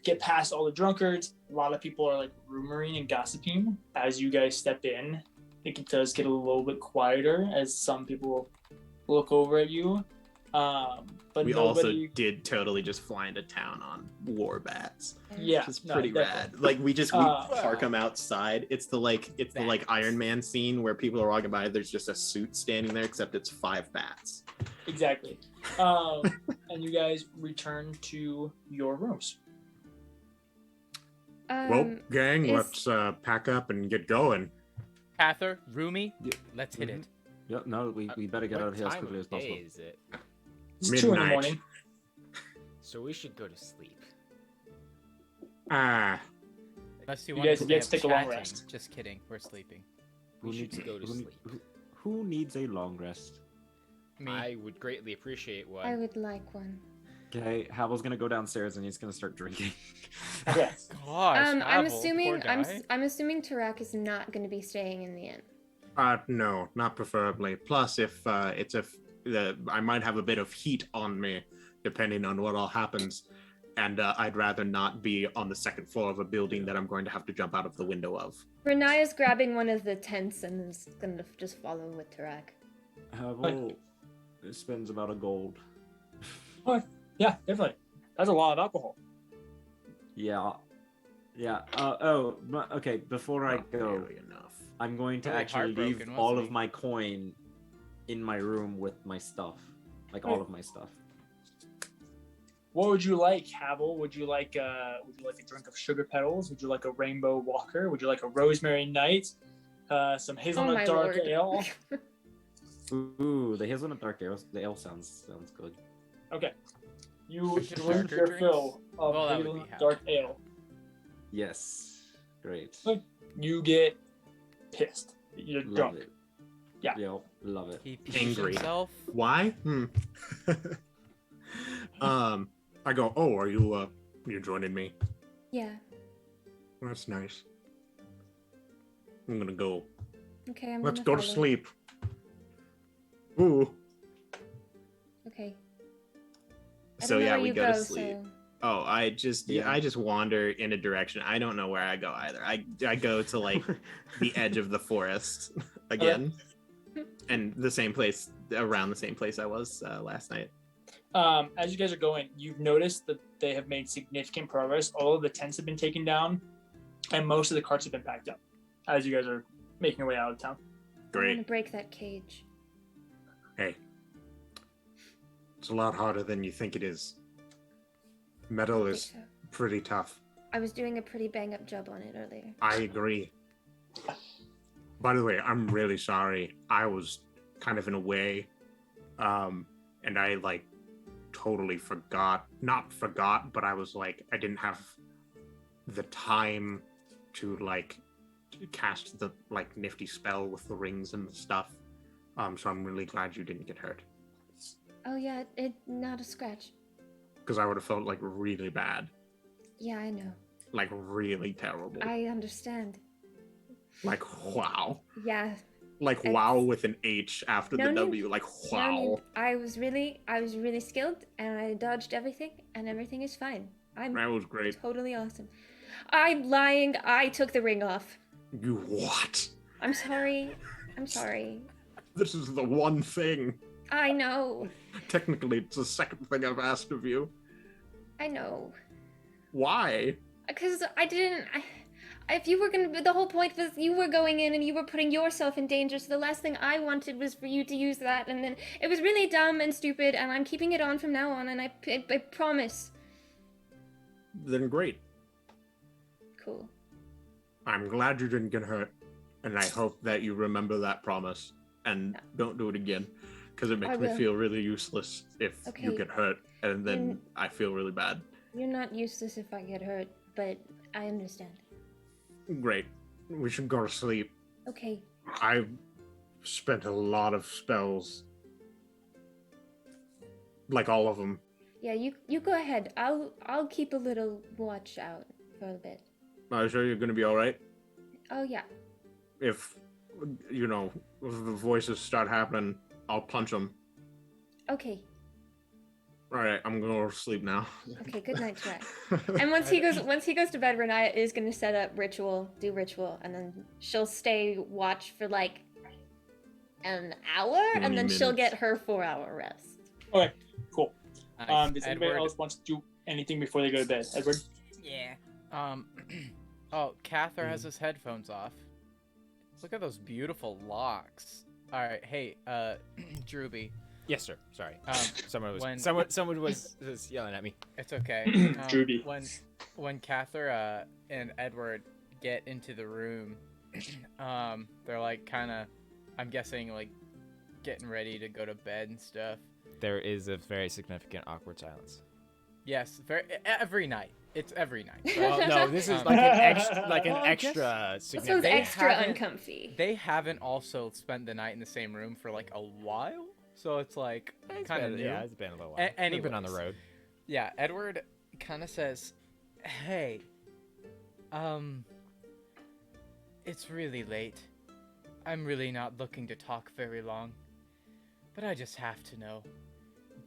Get past all the drunkards. A lot of people are like rumoring and gossiping as you guys step in. I think it does get a little bit quieter as some people look over at you. But We nobody. also did totally just fly into town on war bats. Yeah, Which is no, pretty definitely. rad. Like we Uh, park them outside. It's the Bats. Iron Man scene where people are walking by. There's just a suit standing there, except it's 5 bats. Exactly. And you guys return to your rooms. Well, gang, is- let's pack up and get going. Cather, Rumi, Yeah. let's hit Mhm. it. Yeah, no, we better get What out of here as time quickly of as possible. day is it? It's 2 in the Midnight. morning. So we should go to sleep. Ah, Unless you You want guys to get to stay take a long chatting. rest. Just kidding, we're sleeping. We should needs- go to who, sleep. who needs a long rest? Me. I would greatly appreciate one. I would like one. Okay, Havel's gonna go downstairs and he's gonna start drinking. Okay. Gosh, I'm Havel, assuming poor guy. I'm assuming Tarak is not going to be staying in the inn. no, not preferably. Plus, if I might have a bit of heat on me, depending on what all happens, and I'd rather not be on the second floor of a building that I'm going to have to jump out of the window of. Renaya's grabbing one of the tents and is going to just follow with Tarak. Havel spends about a gold. Yeah, definitely. That's a lot of alcohol. Yeah. Yeah. Okay. Before I Not go, nearly enough. I'm going to Really actually leave heartbroken, all wasn't of he? my coin in my room with my stuff, like all of my stuff. What would you like, Havel? Would you like a drink of sugar petals? Would you like a rainbow walker? Would you like a rosemary night? Some hazelnut my dark lord. ale. Ooh, the hazelnut dark ale. The ale sounds good. Okay. You Drinking drink darker your drinks? fill of Well, that would be hazelnut happy. dark ale. Yes. Great. Like, you get pissed. You're Love drunk. it. Yeah. Yep. Love it. He pees Angry. himself. Why? I go, oh, are you joining me? Yeah. That's nice. I'm gonna go. Okay, I'm Let's gonna go to follow. sleep. Ooh. Okay. I So don't know yeah, where we you go to go, sleep. so- Oh, I just Yeah. I just wander in a direction. I don't know where I go either. I go to like the edge of the forest again, and the same place, around the same place I was last night. As you guys are going, you've noticed that they have made significant progress. All of the tents have been taken down, and most of the carts have been packed up. As you guys are making your way out of town. I'm Great. gonna break that cage. Hey, it's a lot harder than you think it is. Metal is So, pretty tough. I was doing a pretty bang up job on it earlier. I agree. By the way, I'm really sorry. I was kind of in a way, and I like totally forgot. Not forgot, but I was like, I didn't have the time to like cast the like nifty spell with the rings and the stuff. So I'm really glad you didn't get hurt, Oh yeah, it not a scratch. because I would have felt like really bad, Yeah, I know. like really terrible. I understand. Like wow. Yeah. Like It's- wow with an H after No the need- W. Like no wow. need. I was really skilled, and I dodged everything, and everything is fine. I'm That was great. totally awesome. I'm lying. I took the ring off. You what? I'm sorry. I'm sorry. This is the one thing. I know. Technically, it's the second thing I've asked of you. I know. Why? Because I didn't. If you were gonna, the whole point was you were going in and you were putting yourself in danger. So the last thing I wanted was for you to use that, and then it was really dumb and stupid. And I'm keeping it on from now on, and I promise. Then great. Cool. I'm glad you didn't get hurt, and I hope that you remember that promise and don't do it again, because it makes I me will. feel really useless if you Okay. get hurt, and then Mm. I feel really bad. You're not useless if I get hurt, but I understand. Great. We should go to sleep. Okay. I've spent a lot of spells. Like all of them. Yeah, you go ahead. I'll keep a little watch out for a bit. Are you sure you're gonna be alright? Oh yeah. If, you know, if the voices start happening, I'll punch them. Okay. Alright, I'm gonna go to sleep now. Okay. Good night, Tarak. And once he goes to bed, Renaya is gonna set up do ritual, and then she'll stay watch for like an hour, 20 and then she'll minutes. get her 4-hour rest. Okay, cool. Nice. Does anybody Edward. else want to do anything before they go to bed? Edward? Yeah. Oh, Cather has his headphones off. Look at those beautiful locks. All right, hey, Drewby, Yes, sir. Sorry. Um, Someone was when- someone was yelling at me. it's okay. Drewby. when Cather and Edward get into the room, they're like kind of, I'm guessing like getting ready to go to bed and stuff. There is a very significant awkward silence. Yes, every night. It's every night. Well, no, this is like an extra This significant. was extra haven't- uncomfy. They haven't also spent the night in the same room for like a while, so it's like It's kind of been- new. Yeah, it's been a little while. We've been on the anyways. road. Yeah, Edward kind of says, "Hey, it's really late. I'm really not looking to talk very long, but I just have to know,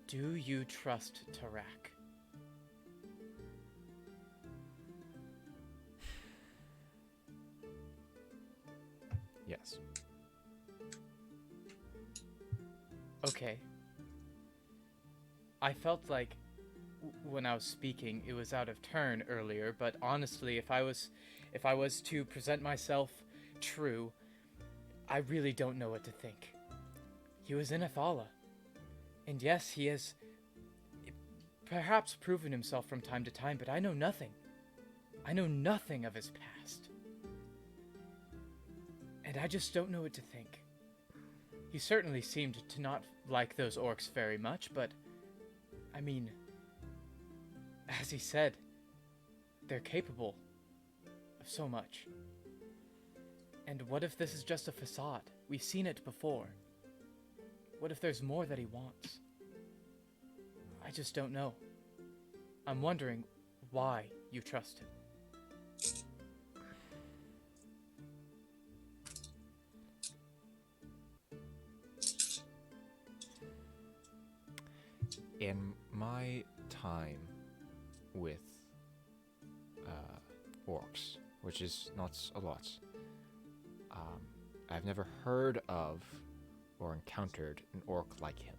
do you trust Tarak?" Yes. Okay. I felt like when I was speaking, it was out of turn earlier, but honestly, if I was to present myself true, I really don't know what to think. He was in Athala. And yes, he has perhaps proven himself from time to time, but I know nothing. I know nothing of his past. And I just don't know what to think. He certainly seemed to not like those orcs very much, but I mean, as he said, they're capable of so much. And what if this is just a facade? We've seen it before. What if there's more that he wants? I just don't know. I'm wondering why you trust him. In my time with orcs, which is not a lot, I've never heard of or encountered an orc like him.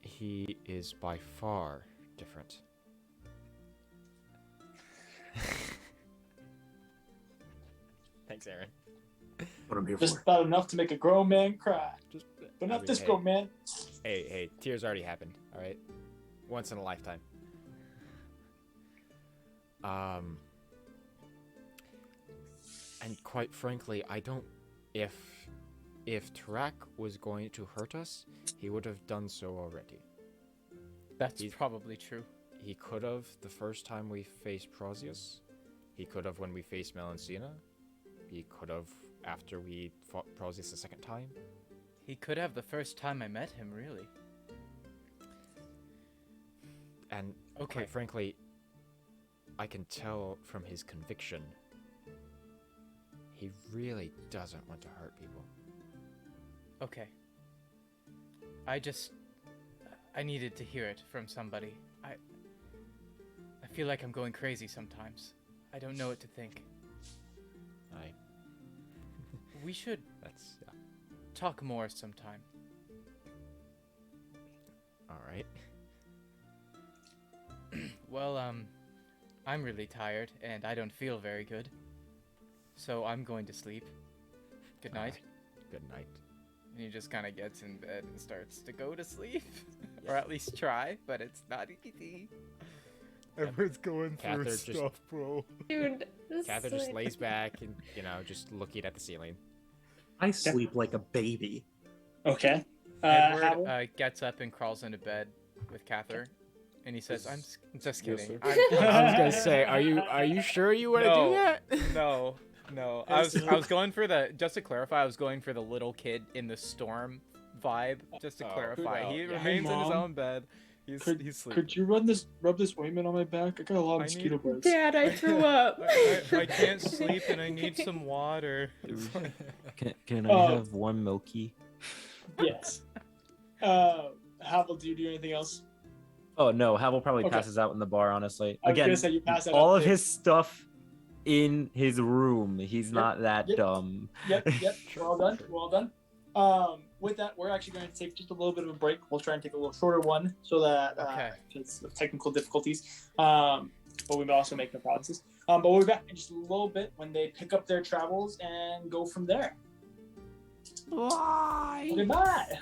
He is by far different. Thanks, Aaron. What I'm here Just for. about enough to make a grown man cry. Just, But I not mean, this hey, grown man. Hey, tears already happened. All right, once in a lifetime. And quite frankly, I don't. If Tarak was going to hurt us, he would have done so already. That's He's- probably true. He could have the first time we faced Prosius. He could have when we faced Merencia. He could have after we fought Prosius the second time. He could have the first time I met him, really. And Okay. quite frankly, I can tell from his conviction, he really doesn't want to hurt people. Okay. I needed to hear it from somebody. I feel like I'm going crazy sometimes. I don't know what to think. We should That's yeah. talk more sometime. All right. Well, I'm really tired and I don't feel very good. So I'm going to sleep. Good night. Alright. Good night. And he just kind of gets in bed and starts to go to sleep. Or at least try, but it's not easy. Everyone's going through Cather just- stuff, bro. Dude, this Cather is just like- lays back and just looking at the ceiling. I sleep like a baby. Okay. Edward Haval? gets up and crawls into bed with Cather. And he says, I'm just Yes, kidding. sir. I was gonna say, are you sure you want to No. do that? No. I was going for just to clarify, I was going for the little kid in the storm vibe, just to Oh, clarify. no. He Yeah. remains in his Mom, own bed. He's sleeping. Could you rub this ointment on my back? I got a lot of I mosquito need- bites. Dad, I threw up. I can't sleep and I need some water. Can I Oh. have one milky? Yes. Havel, do you do anything else? Oh no, Havel probably Okay. passes out in the bar. Honestly, I was again, gonna say you pass that all out of too. his stuff in his room. He's not that yep. dumb. Yep. Well done. With that, we're actually going to take just a little bit of a break. We'll try and take a little shorter one so that Okay. because of technical difficulties. But we may also make no promises. But we'll be back in just a little bit when they pick up their travels and go from there. Bye. Goodbye.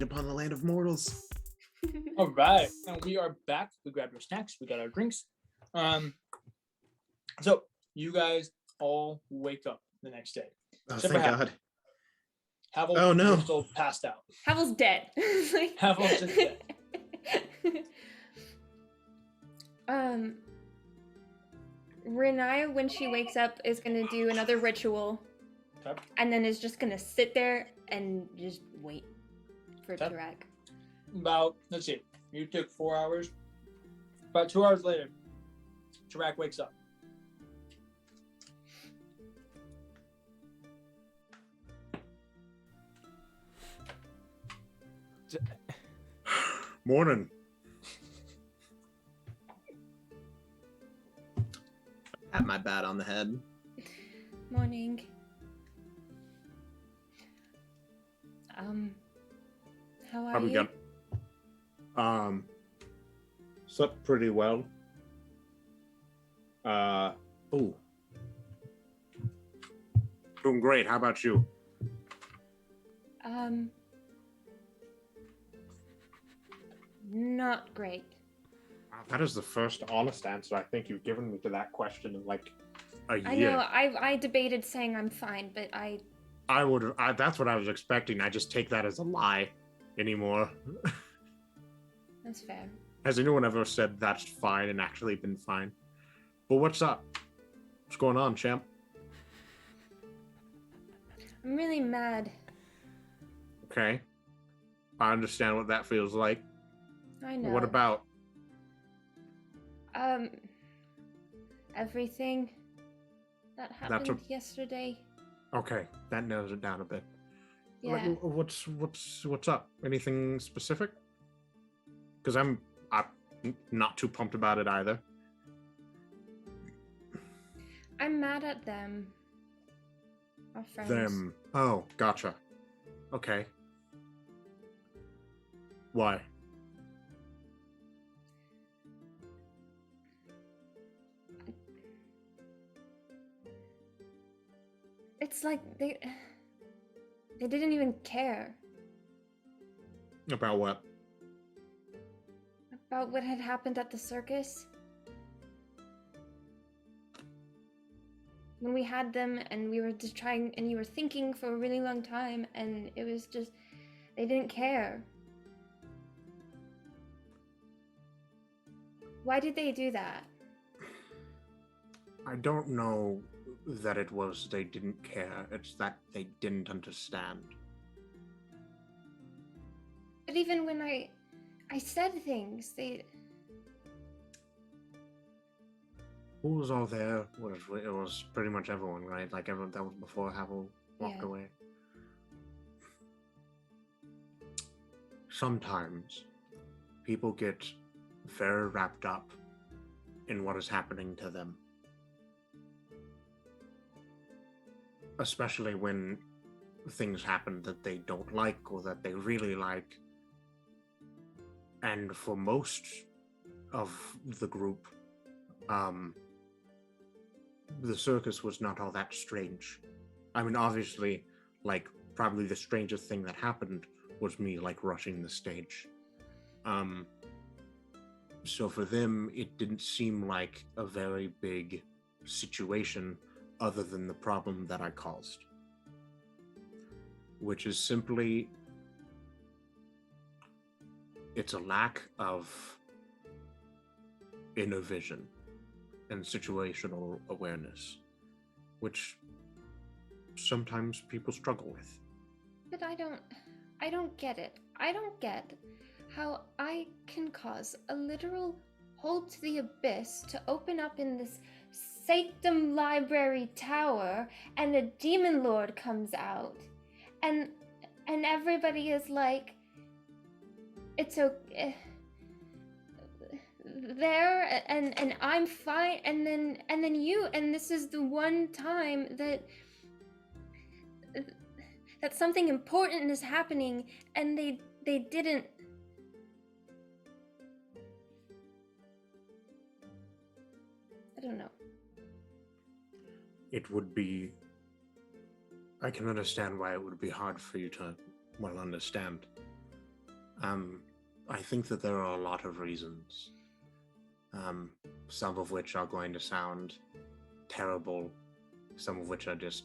upon the land of mortals. All right, and we are back. We grabbed our snacks. We got our drinks. So you guys all wake up the next day. Oh, Except thank for Haval. God. Havel, Oh, no. you're still passed out. Havel's dead. Havel's just dead. Renaya, when she wakes up, is gonna do another ritual, Okay. and then is just gonna sit there and just wait for Okay. Tarak. About, let's see, you took 4 hours. About 2 hours later, Tarak wakes up. Morning. Pat my bat on the head. Morning. How are Probably you? got slept pretty well. Ooh. Doing great. How about you? Not great. That is the first honest answer I think you've given me to that question in like a year. I know. I debated saying I'm fine, but That's what I was expecting. I just take that as a lie anymore. that's fair. Has anyone ever said that's fine and actually been fine? But what's up? What's going on, champ? I'm really mad. Okay. I understand what that feels like. I know. What about? Everything that happened yesterday. Okay, that narrows it down a bit. Yeah. What's up? Anything specific? Because I'm not too pumped about it either. I'm mad at them. Our friends. Them. Oh, gotcha. Okay. Why? It's like they didn't even care About what? about what had happened at the circus. When we had them and we were just trying and you were thinking for a really long time and it was just they didn't care. Why did they do that? I don't know that it was they didn't care. It's that they didn't understand. But even when I said things, they Who was all there? It was pretty much everyone, right? Like everyone that was before Havel walked Yeah. away. Sometimes people get very wrapped up in what is happening to them. Especially when things happen that they don't like or that they really like. And for most of the group, the circus was not all that strange. I mean, obviously, like, probably the strangest thing that happened was me, like, rushing the stage. So for them, it didn't seem like a very big situation other than the problem that I caused. Which is simply, it's a lack of inner vision and situational awareness, which sometimes people struggle with. But I don't get it. I don't get how I can cause a literal hole to the abyss to open up in this sanctum library tower and a demon lord comes out and everybody is like it's okay there and I'm fine and then you and this is the one time that something important is happening and they didn't. I don't know. It would be, I can understand why it would be hard for you to, well, understand. I think that there are a lot of reasons. Some of which are going to sound terrible, some of which are just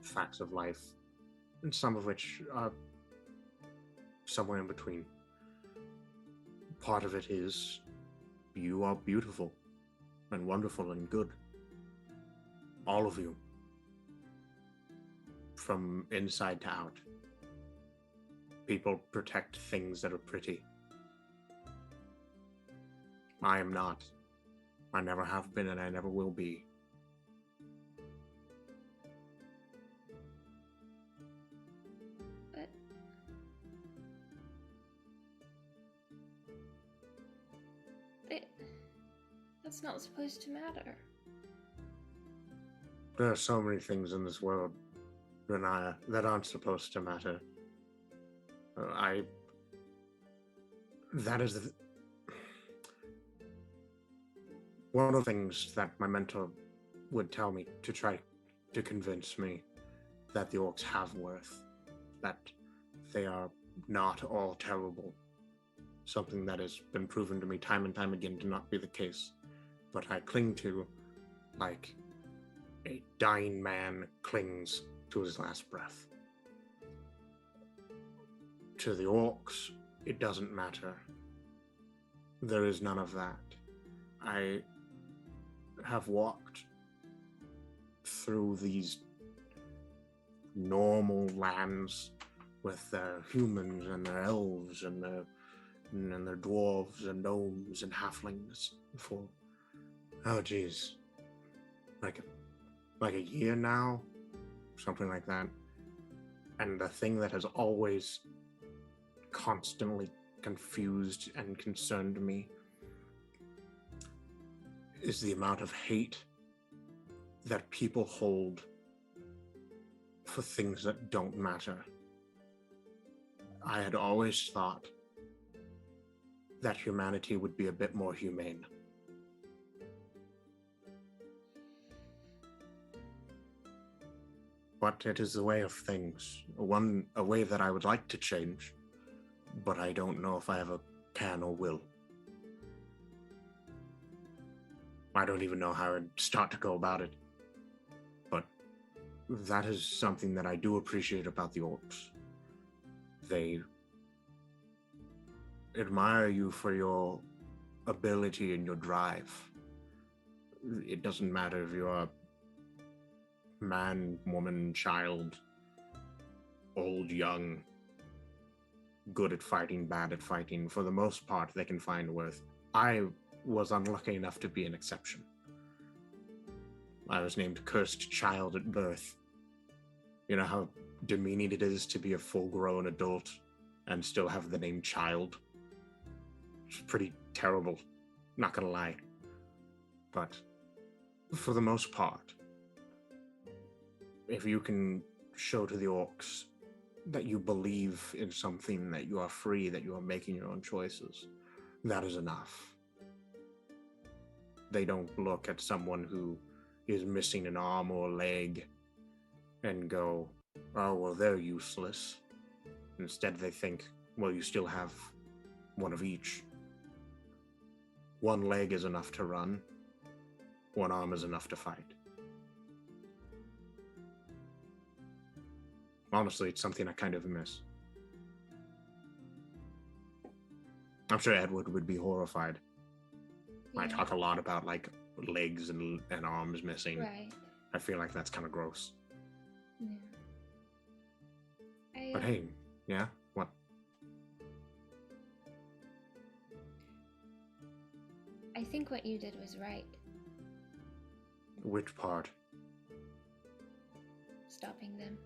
facts of life, and some of which are somewhere in between. Part of it is you are beautiful and wonderful and good. All of you. From inside to out. People protect things that are pretty. I am not. I never have been and I never will be. But that's not supposed to matter. There are so many things in this world, Renaya, that aren't supposed to matter. That is one of the things that my mentor would tell me to try to convince me that the orcs have worth, that they are not all terrible. Something that has been proven to me time and time again to not be the case, but I cling to like a dying man clings to his last breath. To the orcs, it doesn't matter. There is none of that. I have walked through these normal lands with their humans and their elves and their dwarves and gnomes and halflings for, oh geez, like a year now, something like that. And the thing that has always constantly confused and concerned me is the amount of hate that people hold for things that don't matter. I had always thought that humanity would be a bit more humane. But it is the way of things. A way that I would like to change, but I don't know if I ever can or will. I don't even know how I'd start to go about it. But that is something that I do appreciate about the orcs. They admire you for your ability and your drive. It doesn't matter if you're man, woman, child, old, young, good at fighting, bad at fighting. For the most part, they can find worth. I was unlucky enough to be an exception. I was named Cursed Child at birth. You know how demeaning it is to be a full-grown adult and still have the name Child? It's pretty terrible, not gonna lie. But for the most part, if you can show to the orcs that you believe in something, that you are free, that you are making your own choices, that is enough. They don't look at someone who is missing an arm or a leg and go, oh, well, they're useless. Instead, they think, well, you still have one of each. One leg is enough to run. One arm is enough to fight. Honestly, it's something I kind of miss. I'm sure Edward would be horrified. Yeah. I talk a lot about like legs and arms missing. Right. I feel like that's kind of gross. Yeah. But hey, yeah, what? I think what you did was right. Which part? Stopping them.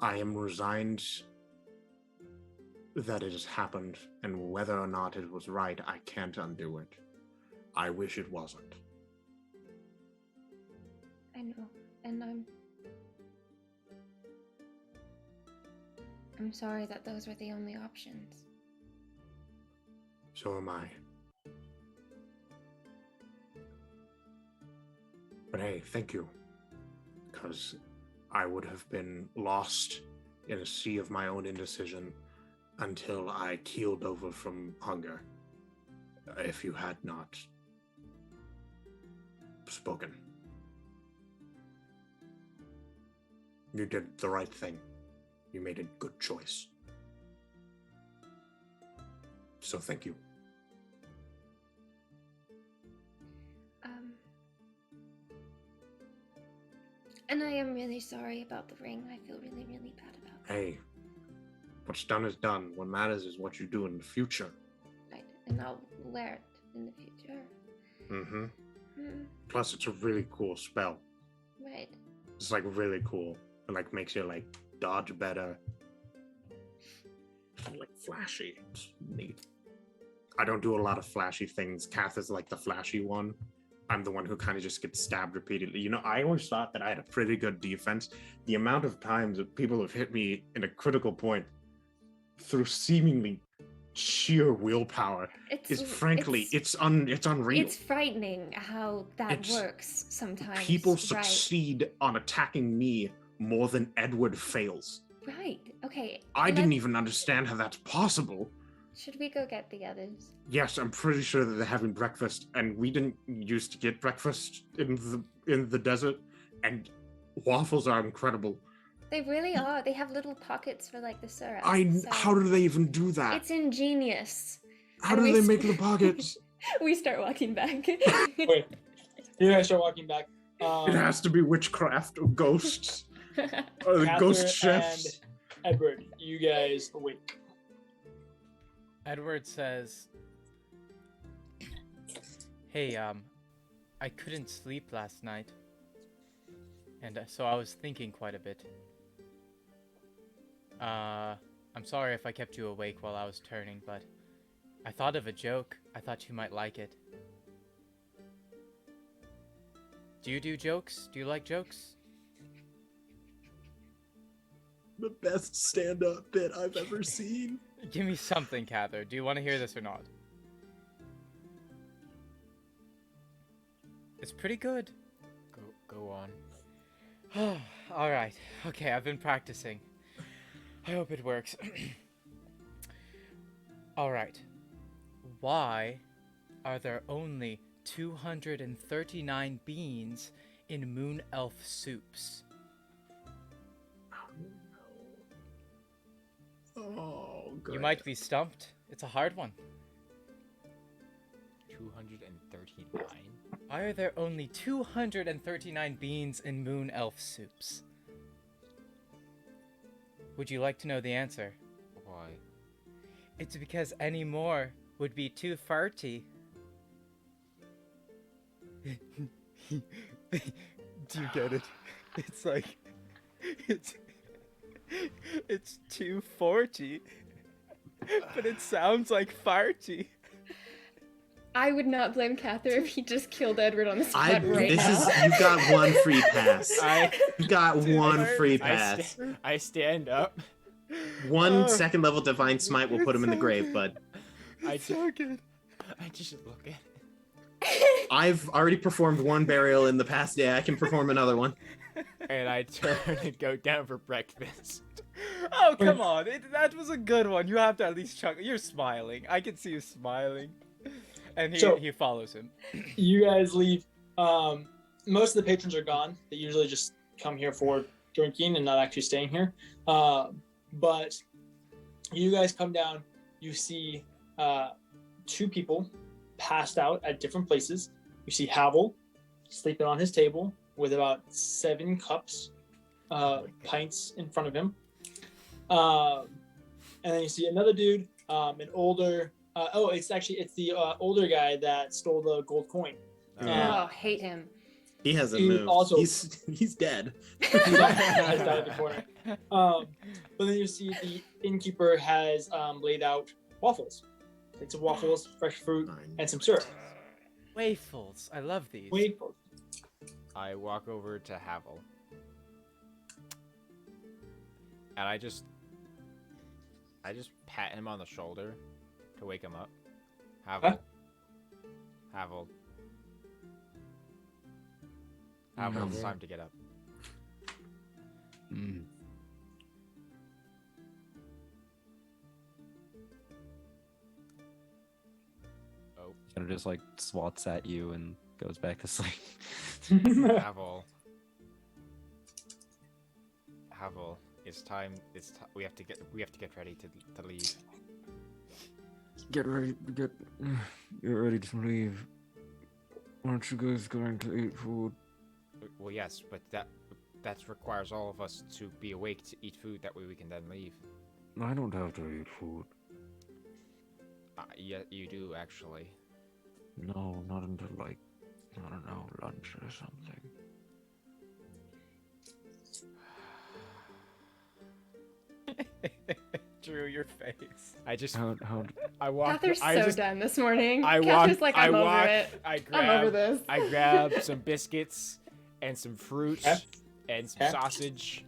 I am resigned that it has happened, and whether or not it was right, I can't undo it. I wish it wasn't. I know, and I'm sorry that those were the only options. So am I. But hey, thank you. Because I would have been lost in a sea of my own indecision until I keeled over from hunger, if you had not spoken. You did the right thing. You made a good choice. So thank you. And I am really sorry about the ring. I feel really, really bad about it. Hey, what's done is done. What matters is what you do in the future. Right. And I'll wear it in the future. Mm-hmm. Plus, it's a really cool spell. Right. It's like really cool. It like makes you like dodge better. Like flashy. It's neat. I don't do a lot of flashy things. Kath is like the flashy one. I'm the one who kind of just gets stabbed repeatedly. You know, I always thought that I had a pretty good defense. The amount of times that people have hit me in a critical point through seemingly sheer willpower is frankly it's unreal. It's frightening how that works sometimes. People succeed on attacking me more than Edward fails. Right. Okay. I didn't even understand how that's possible. Should we go get the others? Yes, I'm pretty sure that they're having breakfast, and we didn't used to get breakfast in the desert, and waffles are incredible. They really are. They have little pockets for like the syrup. How do they even do that? It's ingenious. How do they make the pockets? We start walking back. Wait, you guys start walking back. It has to be witchcraft or ghosts. Or the ghost chefs. And Edward, you guys awake. Edward says, "Hey, I couldn't sleep last night, and so I was thinking quite a bit. I'm sorry if I kept you awake while I was turning, but I thought of a joke. I thought you might like it. Do you do jokes? Do you like jokes?" The best stand-up bit I've ever seen. Give me something, Cather. Do you want to hear this or not? It's pretty good. Go on. All right. Okay, I've been practicing. I hope it works. All right. Why are there only 239 beans in Moon Elf soups? Oh, You might be stumped. It's a hard one. 239? Why are there only 239 beans in Moon Elf soups? Would you like to know the answer? Why? It's because any more would be too farty. Do you get it? It's like it's 240, but it sounds like farty. I would not blame Cather if he just killed Edward on the spot now. You got one free pass. You got one free pass. I stand up. One second level divine smite will put him in the grave, bud. so good. I just look at it. I've already performed one burial in the past day. I can perform another one. And I turn and go down for breakfast. Oh, come on. That was a good one. You have to at least chuckle. You're smiling. I can see you smiling. And he follows him. You guys leave. Most of the patrons are gone. They usually just come here for drinking and not actually staying here. But you guys come down. You see two people passed out at different places. You see Haval sleeping on his table with about 7 cups, pints in front of him. And then you see another dude, an older. It's the older guy that stole the gold coin. Oh, hate him. He hasn't moved. Also, he's dead. He's down at the corner. But then you see the innkeeper has laid out waffles. Plates of waffles, fresh fruit, and some syrup. Waffles. I love these. Waffles. I walk over to Haval. And I just pat him on the shoulder to wake him up. Haval. Haval. Haval, it's time to get up. Mm. Oh, Kind of just like swats at you and goes back to sleep. Haval. Haval, it's time. We have to get ready to leave. Get ready to leave. Aren't you guys going to eat food? Well, yes, but that requires all of us to be awake to eat food. That way we can then leave. I don't have to eat food. Yeah, you do actually. No, not until like, I don't know, lunch or something. Drew, your face. I just How I walk. Cather's I so just, done this morning. I walk. Cather's like, I I'm over walk. it. I I'm over grab. this. I grab some biscuits and some fruit Okay. and some Okay. sausage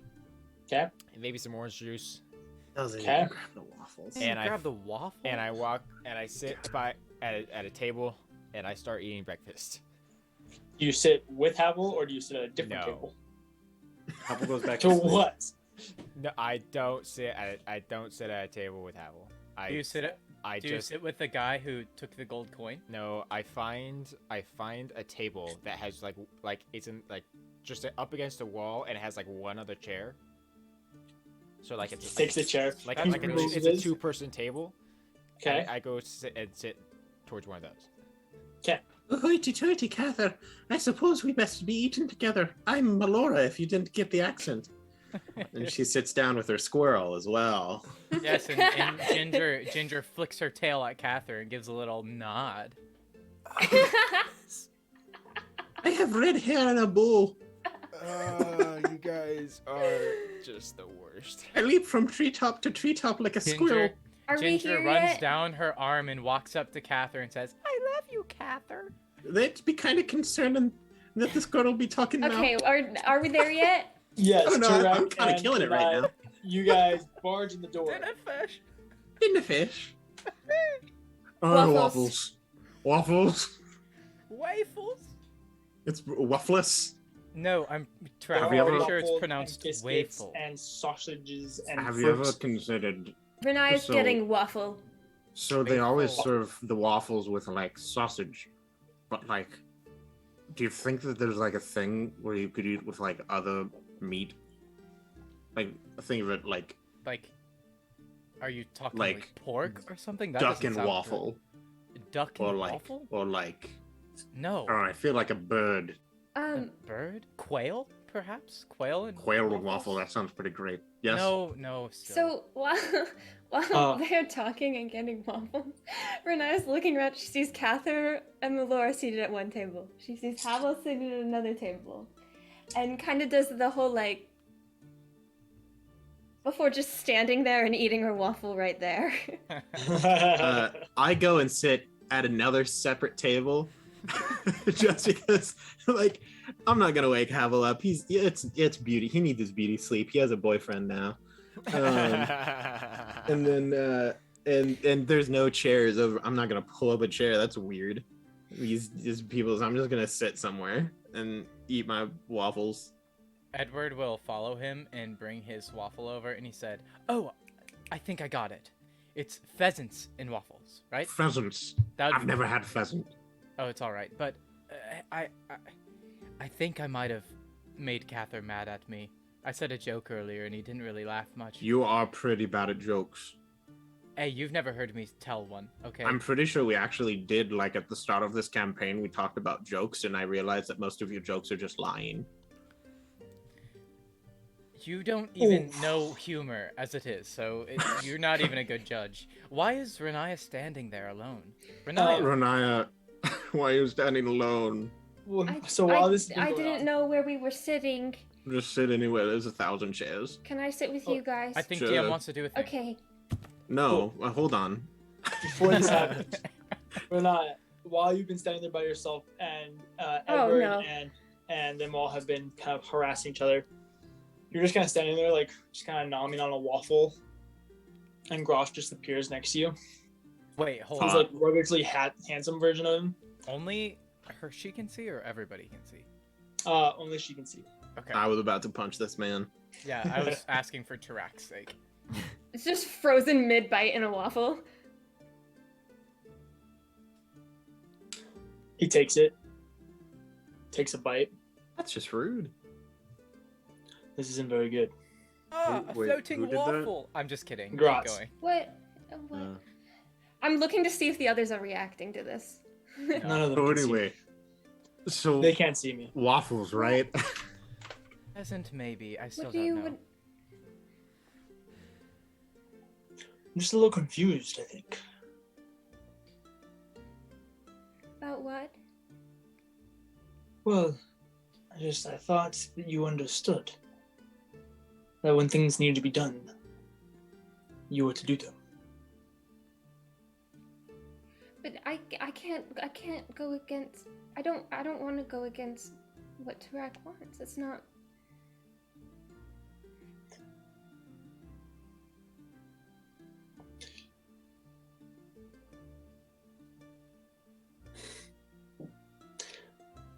Okay. and maybe some orange juice. Doesn't Okay. even grab the waffles. And I grab the waffle. and I walk and I sit at a table and I start eating breakfast. Do you sit with Havel or do you sit at a different No. table? Havel goes back To to sleep. what? No, I don't sit at a table with Havel. Do you sit with the guy who took the gold coin? No, I find a table that has like it's in like just up against the wall and it has like one other chair. So like it's Takes the chair. like That's it's a really- 2-person table. Okay. And I go sit towards one of those. Okay. Hoity-toity, Cather. I suppose we best be eating together. I'm Melora, if you didn't get the accent. And she sits down with her squirrel as well. Yes, and Ginger flicks her tail at Cather and gives a little nod. I have red hair and a bow. You guys are just the worst. I leap from treetop to treetop like a squirrel. Are we Ginger here runs yet? down her arm and walks up to Cather and says, "I love you, Cather." They'd be kind of concerning that the squirrel be talking now. Okay, are we there yet? Yes. Oh, no, Tarak I'm kinda and killing it right now. You guys barge in the door. fish. In the fish. Waffles. Waffles. Waffles? It's waffless. No, I'm There Have you are ever- pretty sure it's waffles and pronounced biscuits waffle. and sausages and Have you ever fruits. considered? Renae's So- getting waffle. So they always Waffle. serve the waffles with like sausage, but like, do you think that there's like a thing where you could eat with like other meat? Like, think of it like Like, are you talking Like, like pork or something? That duck doesn't and sound waffle, good. Duck or and like, waffle? or like, No. I don't know. I feel like a bird. A bird? Quail, perhaps? Quail and Quail with waffles? waffle. That sounds pretty great. Yes. No. So while they're talking and getting waffles, Renae's looking around. She sees Cather and Melora seated at one table. She sees Havel sitting at another table, and kind of does the whole like before just standing there and eating her waffle right there. I go and sit at another separate table just because, like, I'm not gonna wake Havel up. It's beauty. He needs his beauty sleep. He has a boyfriend now. And then and there's no chairs over. I'm not gonna pull up a chair. That's weird. These people. I'm just gonna sit somewhere and eat my waffles. Edward will follow him and bring his waffle over, and he said, "Oh, I think I got it. It's pheasants and waffles, right?" Pheasants. That would I've be never good. had pheasant. Oh, it's all right, but I think I might have made Cather mad at me. I said a joke earlier, and he didn't really laugh much. You are pretty bad at jokes. Hey, you've never heard me tell one, okay? I'm pretty sure we actually did, like, at the start of this campaign, we talked about jokes, and I realized that most of your jokes are just lying. You don't even know humor as it is, so you're not even a good judge. Why is Renaya standing there alone? Renaya, Renaya, why are you standing alone? So while this is I going didn't on- know where we were sitting. Just sit anywhere. There's 1,000 chairs. Can I sit with you guys? I think Sure. DM wants to do a thing. Okay. No, hold on. Before this happens, Renaya, while you've been standing there by yourself and Oh, Edward no. and them all have been kind of harassing each other, you're just kind of standing there, like, just kind of nomming on a waffle, and Grosh just appears next to you. Wait, hold He's on. like ruggedly handsome version of him. Only her she can see, or everybody can see? Only she can see. Okay. I was about to punch this man. Yeah, I was asking for Tarak's sake. It's just frozen mid-bite in a waffle. He takes it. Takes a bite. That's just rude. This isn't very good. Ah, a Wait, floating who did that? waffle. I'm just kidding. Keep Gratz. going. What? I'm looking to see if the others are reacting to this. None of them So can see me. anyway, so They can't see me. waffles, right? Peasant, maybe. I still What do don't you? know. What, I'm just a little confused, I think. about what? Well, I thought that you understood that when things needed to be done, you were to do them. But I can't go against. I don't want to go against what Tarak wants. It's not.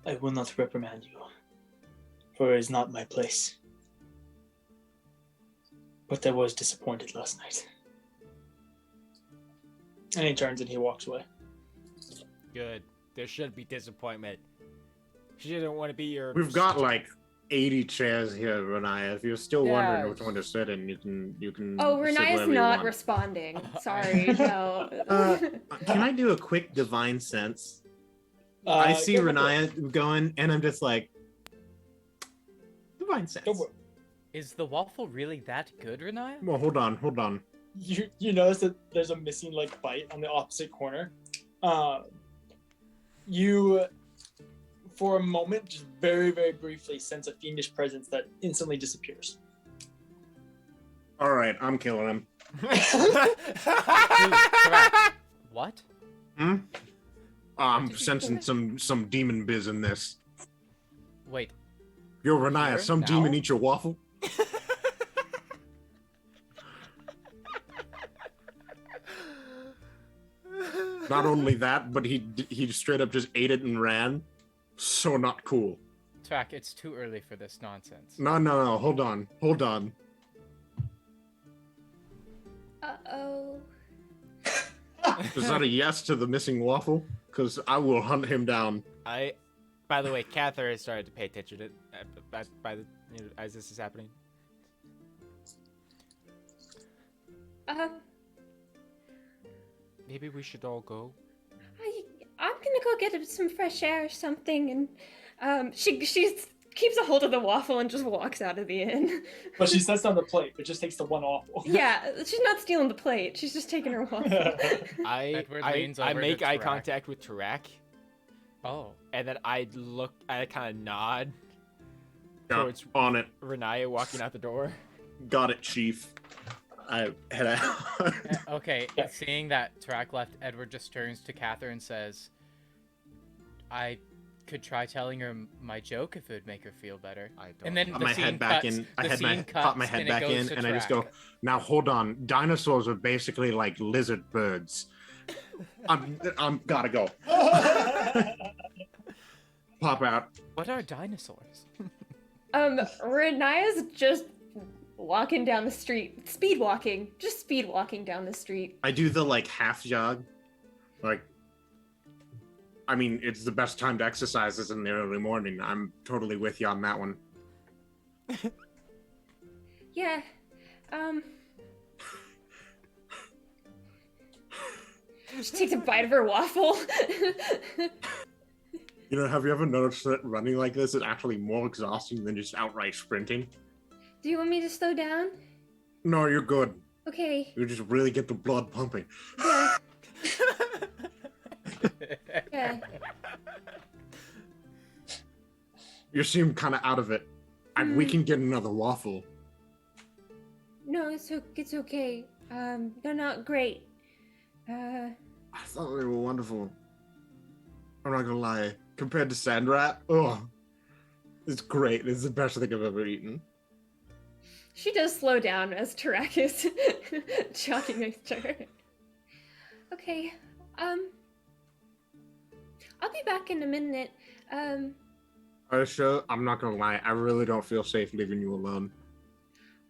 I will not reprimand you, for it is not my place. But I was disappointed last night. And he turns and he walks away. Good. There should be disappointment. She didn't want to be your. We've got like 80 chairs here, Renaya. If you're still wondering Yeah. which one to sit in, you can. Oh, sit Renaya's wherever you not want. responding. Sorry, no. Can I do a quick divine sense? I see go for it. Renaya going, and I'm just like, divine sense. Go for it. Is the waffle really that good, Renaya? Well, hold on. You notice that there's a missing like bite on the opposite corner. You, for a moment, just very, very briefly sense a fiendish presence that instantly disappears. All right, I'm killing him. Dude, Tarak. What? I'm sensing some demon biz in this. Wait. Yo, Renaya, Here? some Now? demon eat your waffle? Not only that, but he straight up just ate it and ran. So not cool. Tarak, it's too early for this nonsense. No. Hold on. Uh-oh. Is that a yes to the missing waffle? Because I will hunt him down. By the way, Cather has started to pay attention to as this is happening. Maybe we should all go. I'm gonna go get some fresh air or something, and she keeps a hold of the waffle and just walks out of the inn. But she sets down the plate, but just takes the one waffle. Yeah, she's not stealing the plate. She's just taking her waffle. Edward I leans over to make eye Tarak. contact with Tarak, Oh. and then I kind of nod Yeah, towards on it. Renaya walking out the door. Got it, Chief. I head out. Okay, seeing that Tarak left, Edward just turns to Cather and says, I could try telling her my joke if it would make her feel better. I don't. And then Pop the my scene head back cuts, in. I the had scene pop my cuts, head and back it goes in, to and I just Tarak. go. Now hold on. Dinosaurs are basically like lizard birds. I'm gotta go. Pop out. What are dinosaurs? Renaya's just walking down the street, speed walking down the street. I do the like half jog. Like, I mean, it's the best time to exercise is in the early morning. I'm totally with you on that one. Yeah, she takes a bite of her waffle. You know, have you ever noticed that running like this is actually more exhausting than just outright sprinting? Do you want me to slow down? No, you're good. Okay. You just really get the blood pumping. Yeah. Yeah. You seem kind of out of it. We can get another waffle. No, it's okay. They're not great. I thought they were wonderful. I'm not gonna lie. Compared to Sandrat, it's great. It's the best thing I've ever eaten. She does slow down as Tarak is jogging next to her. Okay, I'll be back in a minute. I'm not gonna lie. I really don't feel safe leaving you alone.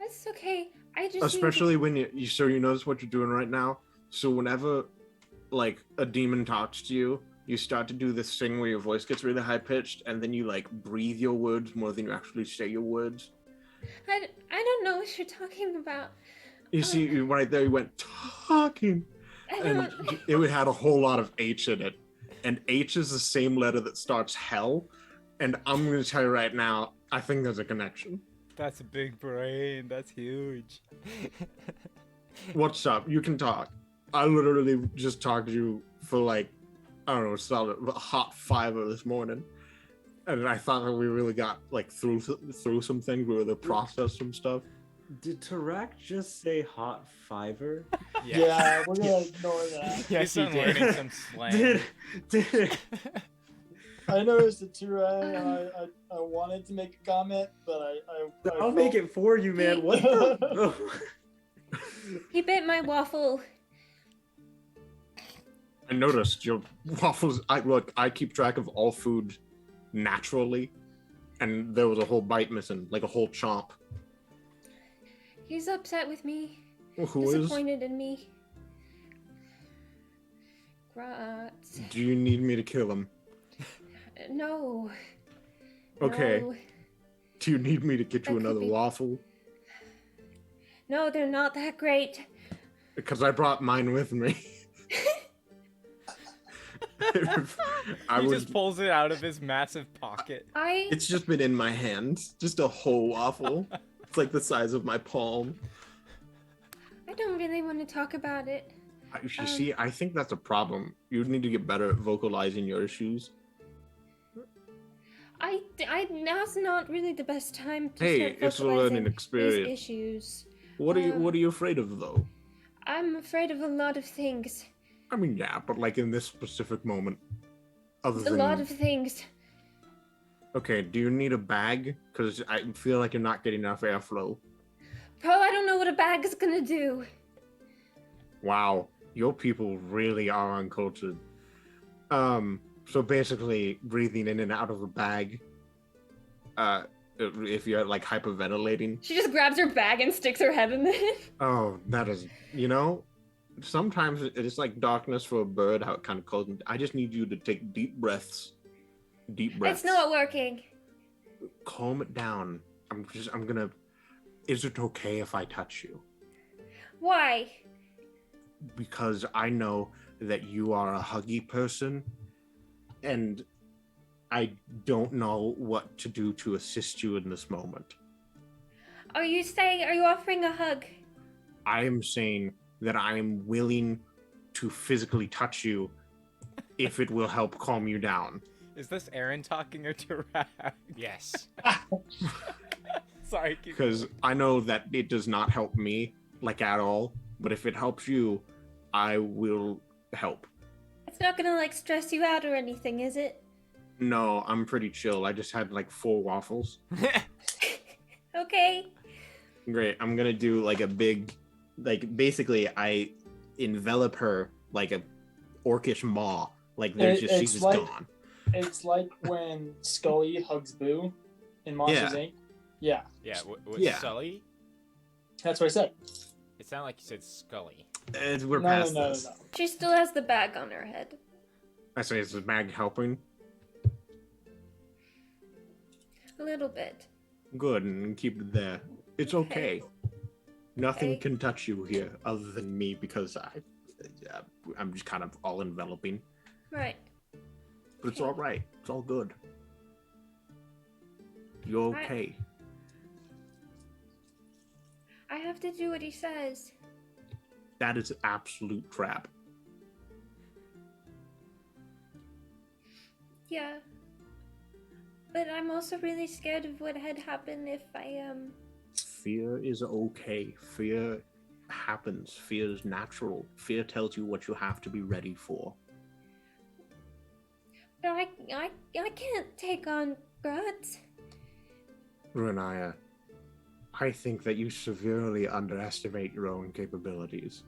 That's okay. I just Especially when you notice what you're doing right now. So whenever like a demon talks to you, you start to do this thing where your voice gets really high pitched, and then you like breathe your words more than you actually say your words. I don't know what you're talking about. You see, right there, you went talking, I and don't. it had a whole lot of H in it, and H is the same letter that starts hell. And I'm gonna tell you right now, I think there's a connection. That's a big brain. That's huge. What's up? You can talk. I literally just talked to you for like, I don't know, solid a hot fiver this morning, and I thought that we really got like through some things. We were able to process some stuff. Did Tarak just say hot fiver? Yeah, we're gonna ignore that. Yes, he I'm did. learning some slang. Did I noticed it too, Ryan, and I wanted to make a comment, but I I'll make it for you, man. What the? He bit my waffle. I noticed your waffles. I keep track of all food naturally, and there was a whole bite missing, like a whole chomp. He's upset with me. Who is? Disappointed in me. Gratz. Do you need me to kill him? No. Okay. No. Do you need me to get That you could another be- waffle? No, they're not that great. Because I brought mine with me. I He was. just pulls it out of his massive pocket. It's just been in my hand, just a whole waffle. It's like the size of my palm. I don't really want to talk about it. You see, I think that's a problem. You need to get better at vocalizing your issues. Now's not really the best time to Hey, start it's a vocalizing learning experience. these issues. What are you afraid of though? I'm afraid of a lot of things. I mean, yeah, but like in this specific moment, other A than lot of things. Okay, do you need a bag? Because I feel like you're not getting enough airflow. Bro, I don't know what a bag is gonna do. Wow, your people really are uncultured. So basically, breathing in and out of a bag. If you're like hyperventilating. She just grabs her bag and sticks her head in it. Oh, that is, sometimes it's like darkness for a bird, how it kind of calls. I just need you to take deep breaths. Deep breaths. It's not working. Calm it down. Is it okay if I touch you? Why? Because I know that you are a huggy person, and I don't know what to do to assist you in this moment. Are you offering a hug? I am saying that I am willing to physically touch you if it will help calm you down. Is this Aaron talking or Tarak? Yes. Sorry. Because I know that it does not help me, like at all, but if it helps you, I will help. It's not gonna stress you out or anything, is it? No, I'm pretty chill. I just had like 4 waffles. Okay. Great. I'm gonna do like a big, basically I envelop her like a orcish maw. Like she's just gone. It's like when Scully hugs Boo in Monsters Inc. Yeah. Yeah. Yeah. Sully? That's what I said. It sounded like you said Scully. We're past this. No. She still has the bag on her head. I say, is the bag helping? A little bit. Good, and keep it there. It's okay. Nothing Okay. can touch you here other than me because I'm just kind of all enveloping. Right. But it's all right. It's all good. You're Right. okay. I have to do what he says. That is absolute crap. Yeah. But I'm also really scared of what had happened if I Fear is okay. Fear happens. Fear is natural. Fear tells you what you have to be ready for. But I can't take on Gratz. Renaya, I think that you severely underestimate your own capabilities.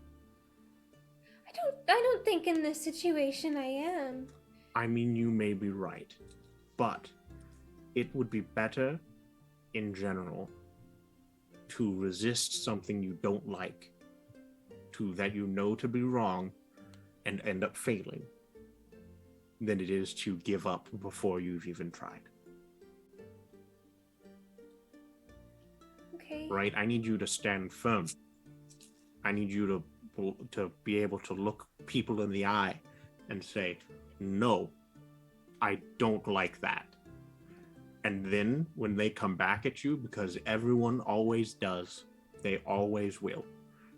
I don't think in this situation I am. I mean, you may be right, but it would be better in general to resist something you don't like, that you know to be wrong, and end up failing, than it is to give up before you've even tried. Okay. Right? I need you to stand firm. I need you to be able to look people in the eye and say, no, I don't like that. And then when they come back at you, because everyone always does, they always will.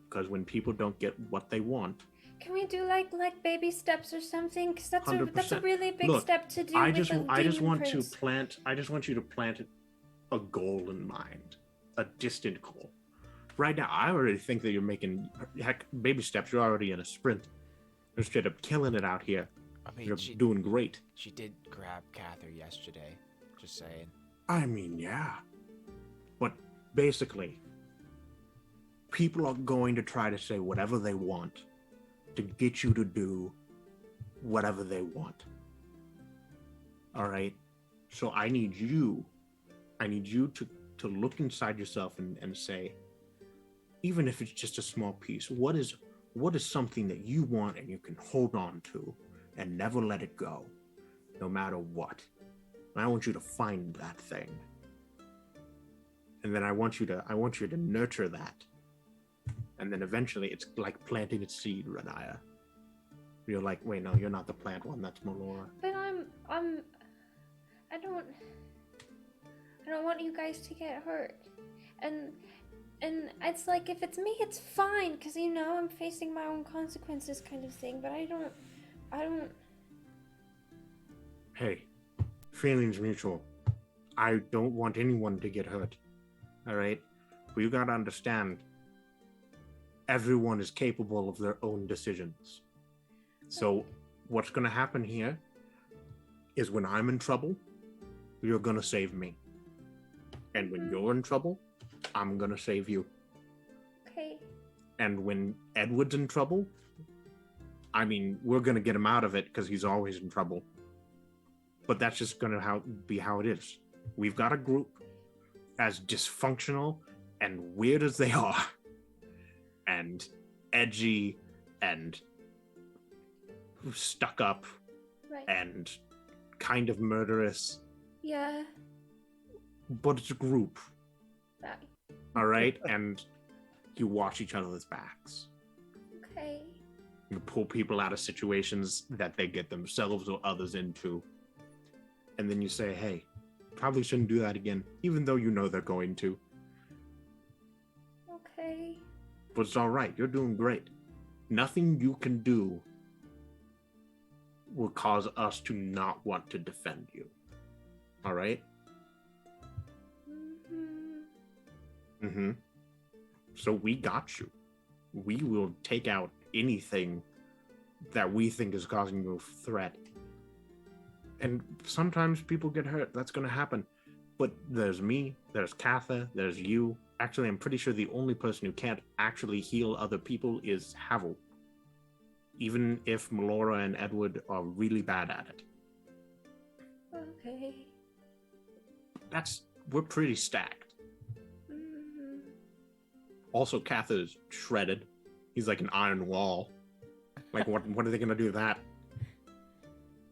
Because when people don't get what they want, Can we do like baby steps or something? Because that's a 100%. really big Look, step to do. I with just a I just demon want prince. you to plant a goal in mind, a distant goal. Right now, I already think that you're making baby steps. You're already in a sprint. You're straight up killing it out here. I mean, You're doing great. She did grab Cather yesterday. Just saying. I mean, yeah. But basically, people are going to try to say whatever they want to get you to do whatever they want. All right? So I need you to look inside yourself and say, even if it's just a small piece, what is something that you want and you can hold on to and never let it go, no matter what. And I want you to find that thing. And then I want you to nurture that. And then eventually it's like planting a seed, Renaya. You're like, wait, no, you're not the plant one, that's Melora. But I don't want you guys to get hurt. And it's like, if it's me, it's fine, because I'm facing my own consequences kind of thing, but I don't. Hey, feelings mutual. I don't want anyone to get hurt. All right? But you gotta understand, everyone is capable of their own decisions. So what's gonna happen here is when I'm in trouble, you're gonna save me. And when you're in trouble, I'm gonna save you. Okay. And when Edward's in trouble, I mean, we're gonna get him out of it because he's always in trouble. But that's just gonna be how it is. We've got a group, as dysfunctional and weird as they are, and edgy and stuck up, Right. and kind of murderous, Yeah. but it's a group. Right. All right? And you watch each other's backs. Okay. You pull people out of situations that they get themselves or others into. And then you say, hey, probably shouldn't do that again, even though you know they're going to. Okay. But it's all right. You're doing great. Nothing you can do will cause us to not want to defend you. All right? Mm-hmm. So we got you. We will take out anything that we think is causing you a threat. And sometimes people get hurt. That's going to happen. But there's me, there's Cather, there's you. Actually, I'm pretty sure the only person who can't actually heal other people is Haval. Even if Melora and Edward are really bad at it. Okay. We're pretty stacked. Mm-hmm. Also, Cather's shredded. He's like an iron wall. Like, what are they going to do with that?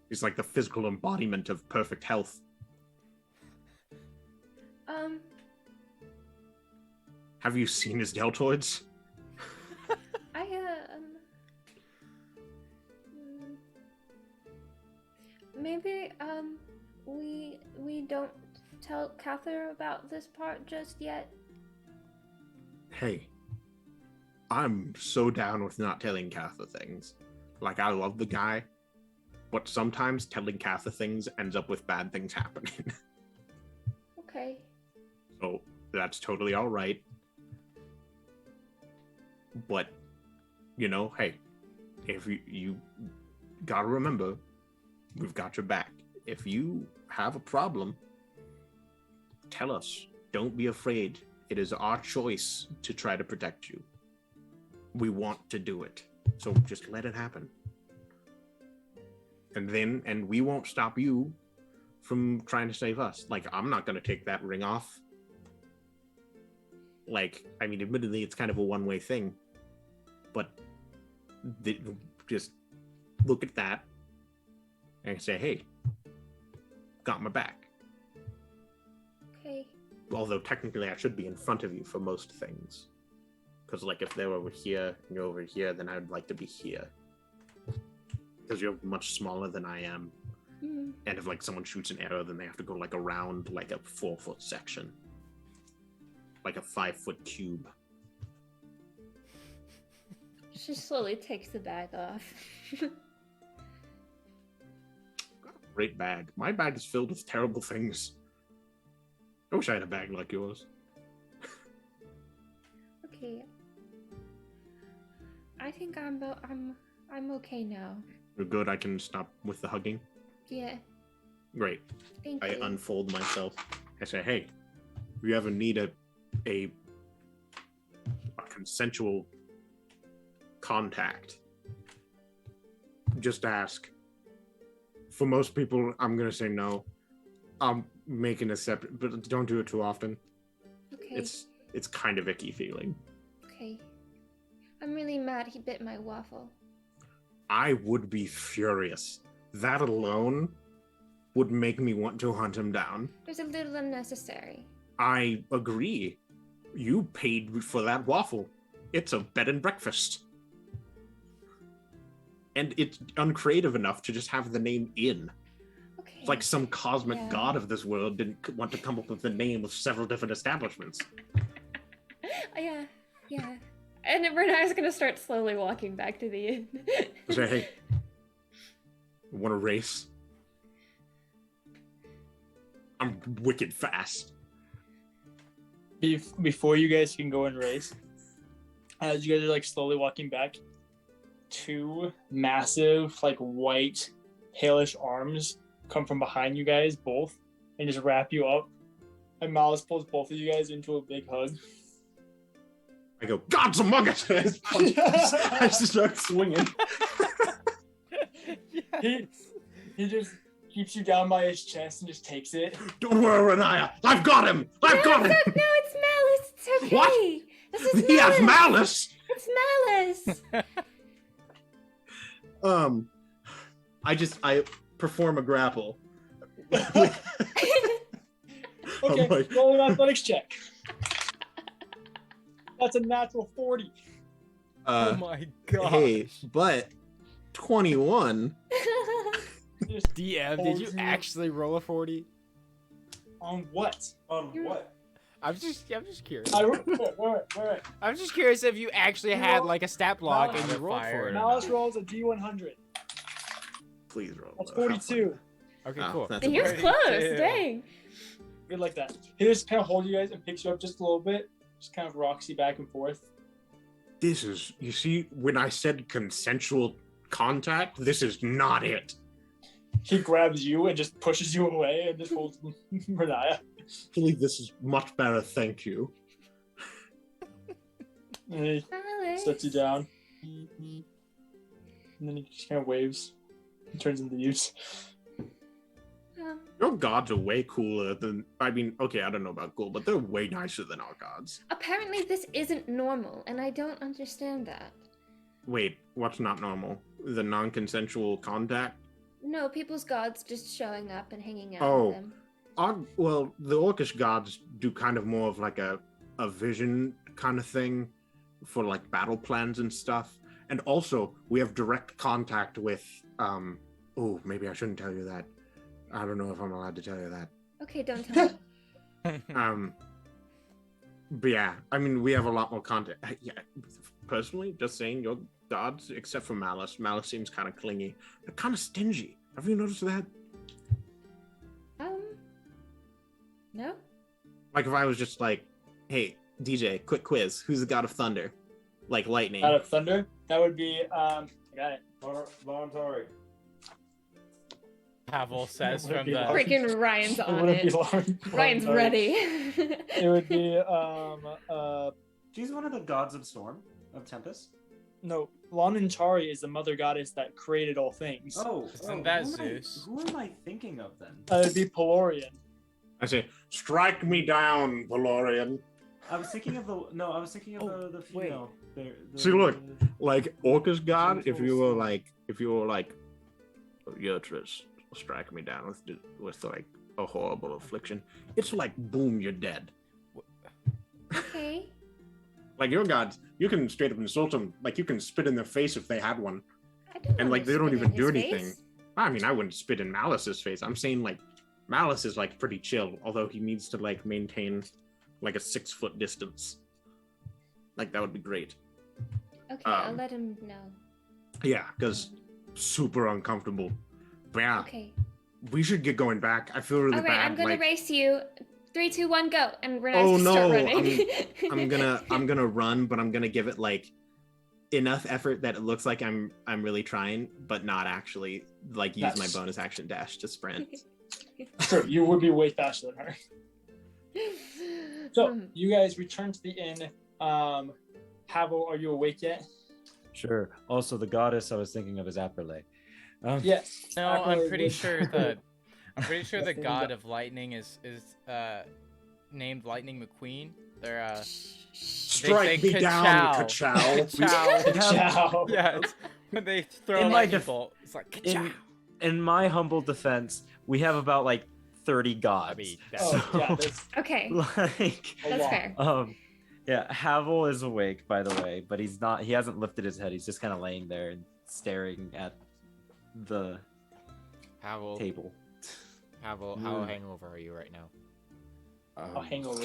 He's like the physical embodiment of perfect health. Have you seen his deltoids? Maybe we don't tell Cather about this part just yet. Hey, I'm so down with not telling Cather things. Like, I love the guy, but sometimes telling Cather things ends up with bad things happening. Okay. So that's totally all right. But, hey, if you gotta remember, we've got your back. If you have a problem, tell us. Don't be afraid. It is our choice to try to protect you. We want to do it. So just let it happen. And we won't stop you from trying to save us. Like, I'm not going to take that ring off. Like, I mean, admittedly, it's kind of a one-way thing, but just look at that and say, hey, got my back. Okay. Although technically I should be in front of you for most things. Because, like, if they're over here and you're over here, then I would like to be here. Because you're much smaller than I am. Mm. And if, like, someone shoots an arrow, then they have to go, like, around, like, a 4-foot section. Like a 5-foot cube. She slowly takes the bag off. Great bag. My bag is filled with terrible things. I wish I had a bag like yours. Okay. I think I'm okay now. You're good. I can stop with the hugging. Yeah. Great. Thank I you. unfold myself. I say, hey, if you ever need a consensual contact, just ask. For most people, I'm gonna say no. I'm making a separate, but don't do it too often. Okay. It's kind of icky feeling. Okay. I'm really mad he bit my waffle. I would be furious. That alone would make me want to hunt him down. It was a little unnecessary. I agree. You paid for that waffle. It's a bed and breakfast. And it's uncreative enough to just have the name in. Okay. It's like some cosmic god of this world didn't want to come up with the name of several different establishments. Yeah. And Renae's gonna start slowly walking back to the inn. Say, hey, want to race? I'm wicked fast. Before you guys can go and race, as you guys are like slowly walking back, two massive like white palish arms come from behind you guys both and just wrap you up, and Mallous pulls both of you guys into a big hug. I go, gods among us! I just start swinging. He just keeps you down by his chest and just takes it. Don't worry, Renaya. I've got him. I've got him. No, it's Mallous. It's okay. What? This is He Mallous. has malice. It's Mallous. I perform a grapple. Okay, like... roll an athletics check. That's a natural 40. Oh my god. Hey, but 21. DM, did you actually roll a 40? On what? On what? I'm just curious. Wait. I'm just curious if you actually had like a stat block and you Mallous rolled for it. Mallous rolls a D100. Please roll. That's 42. Okay, cool. He was close. Dang. Good like that. He just kind of holds you guys and picks you up just a little bit. Just kind of rocks you back and forth. This is, you see, when I said consensual contact, this is not it. He grabs you and just pushes you away and just holds Renaya. I believe this is much better, thank you. And he sets you down. And then he just kind of waves and turns into use. Your gods are way cooler than, I mean, okay, I don't know about cool, but they're way nicer than our gods. Apparently this isn't normal, and I don't understand that. Wait, what's not normal? The non-consensual contact? No, people's gods just showing up and hanging out Oh. with them. Well, the orcish gods do kind of more of like a vision kind of thing for like battle plans and stuff. And also, we have direct contact with, oh, maybe I shouldn't tell you that. I don't know if I'm allowed to tell you that. Okay, don't tell me. But yeah, I mean, we have a lot more contact. Yeah, personally, just saying, your gods, except for Mallous seems kind of clingy. They're kind of stingy. Have you noticed that? No? Like if I was just like, hey, DJ, quick quiz. Who's the god of thunder? Like lightning. Out of thunder? That would be, I got it. Voluntary. Haval says Would it from be the... Lauren? Freaking Ryan's It on wouldn't be it. Lauren. Ryan's Sorry. ready. It would be, She's one of the gods of storm, of tempest. no, Lananchari is the mother goddess that created all things. Isn't that who Zeus? Who am I thinking of then? It'd be Pelorian. I say, strike me down, Valorian. I was thinking of the no. I was thinking of the female. See, look, like Orca's god. If gentle you were soul. like, you're just strike me down with like a horrible affliction. It's like boom, you're dead. Okay. Like your gods, you can straight up insult them. Like you can spit in their face if they had one, I don't and like wanna they don't spit even in do his anything. face. I mean, I wouldn't spit in Mallus's face. I'm saying like Mallous is like pretty chill, although he needs to like maintain like a 6-foot distance. Like that would be great. Okay, I'll let him know. Yeah, because super uncomfortable. But yeah, Okay. we should get going back. I feel really All right, bad. I'm gonna like, race you. 3, 2, 1, go! And we're oh gonna start no, running. I'm gonna run, but I'm gonna give it like enough effort that it looks like I'm really trying, but not actually like use my That's- bonus action dash to sprint. Sure, you would be way faster than her. So you guys return to the inn. Havel, are you awake yet? Sure. Also, the goddess I was thinking of is Apperlay. Yes. No, I'm Apple pretty was- sure the the That's the god go- of lightning is named Lightning McQueen. They're Strike they me down, ka-chow. ka-chow. Ka-chow. Ciao. Yes. When they throw In a my lightning def- bolt, it's like ka-chow. In my humble defense, we have about like 30 gods. I mean, Oh, yeah, that's Okay, like, a that's lot. fair. yeah, Havel is awake, by the way, but he's not. He hasn't lifted his head. He's just kind of laying there and staring at the Havel, table. Havel, how hangover are you right now? A hangover.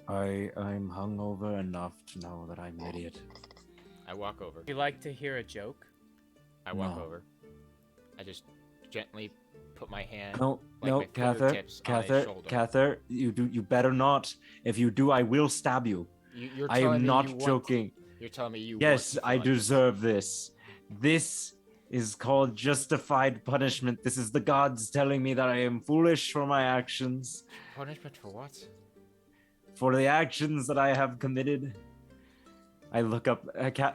I'm hungover enough to know that I'm an idiot. I walk over. You like to hear a joke? I walk No. over. I just gently put my hand. No, like no, my Cather, fingertips on his Cather, shoulder. Cather, you better not. If you do, I will stab you. You're I telling am me not you want- joking. You're telling me you. Yes, want to I feel like this. deserve this. This is called justified punishment. This is the gods telling me that I am foolish for my actions, Punishment for what? for the actions that I have committed. I look up,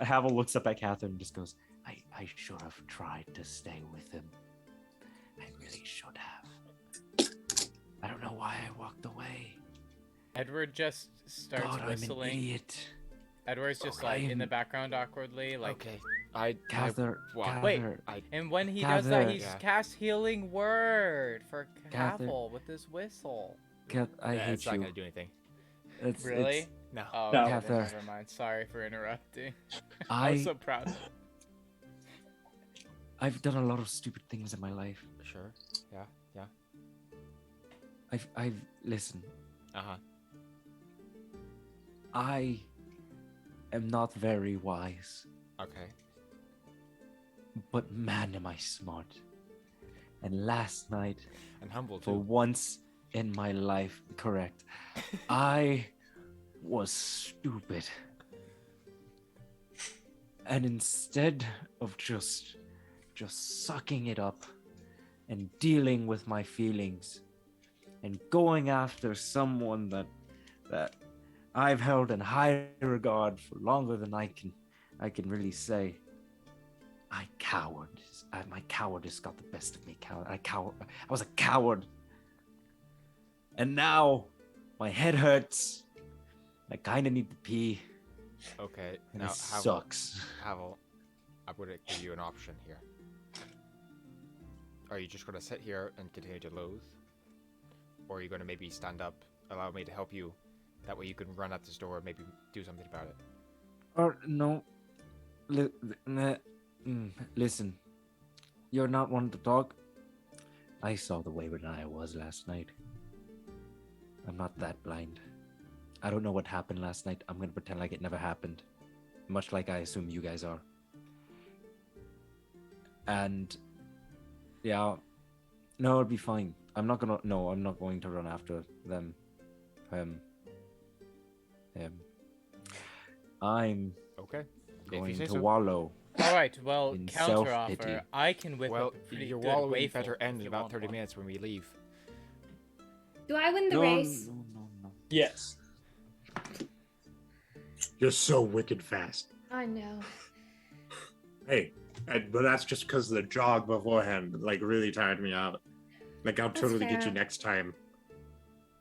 Havel looks up at Catherine and just goes, I should have tried to stay with him. I really should have. I don't know why I walked away. Edward just starts God, I'm an whistling. idiot. Edward's just Okay. like in the background awkwardly, like. Okay. I Cather, well, Wait. Cather, And when he does that, Cather. he Yeah. casts healing word for Cather. Havel with his whistle. I yeah, hate it's not you. gonna do anything. It's, Really? it's- No. Oh, No. okay, then Cather. never mind. Sorry for interrupting. I I, was so proud. I've done a lot of stupid things in my life. Sure. Yeah. Yeah. I've listen. Uh huh. I am not very wise, Okay. but man, am I smart. And last night, And humble for too. once in my life, correct, I was stupid. And instead of just sucking it up and dealing with my feelings and going after someone that I've held in high regard for longer than I can really say, my cowardice got the best of me. I was a coward. And now my head hurts. I kind of need to pee. Okay. And Now, it sucks. Havel, I'm gonna give you an option here. Are you just gonna sit here and continue to loathe, or are you gonna maybe stand up, allow me to help you? That way you can run out this door and maybe do something about it. Or no. Listen. You're not one to talk. I saw the wayward I was last night. I'm not that blind. I don't know what happened last night. I'm gonna pretend like it never happened. Much like I assume you guys are. And yeah. No, it'll be fine. I'm not going to run after them. I'm Okay. going say to so. wallow. All right. Well, In counter self-pity. offer. I can whip Well, up a pretty your good wallowing waffle better end if in you about want 30 one. minutes when we leave. Do I win the race? No. Yes. You're so wicked fast. I know. Hey, but that's just because the jog beforehand like really tired me out. Like I'll That's totally get fair. you next time.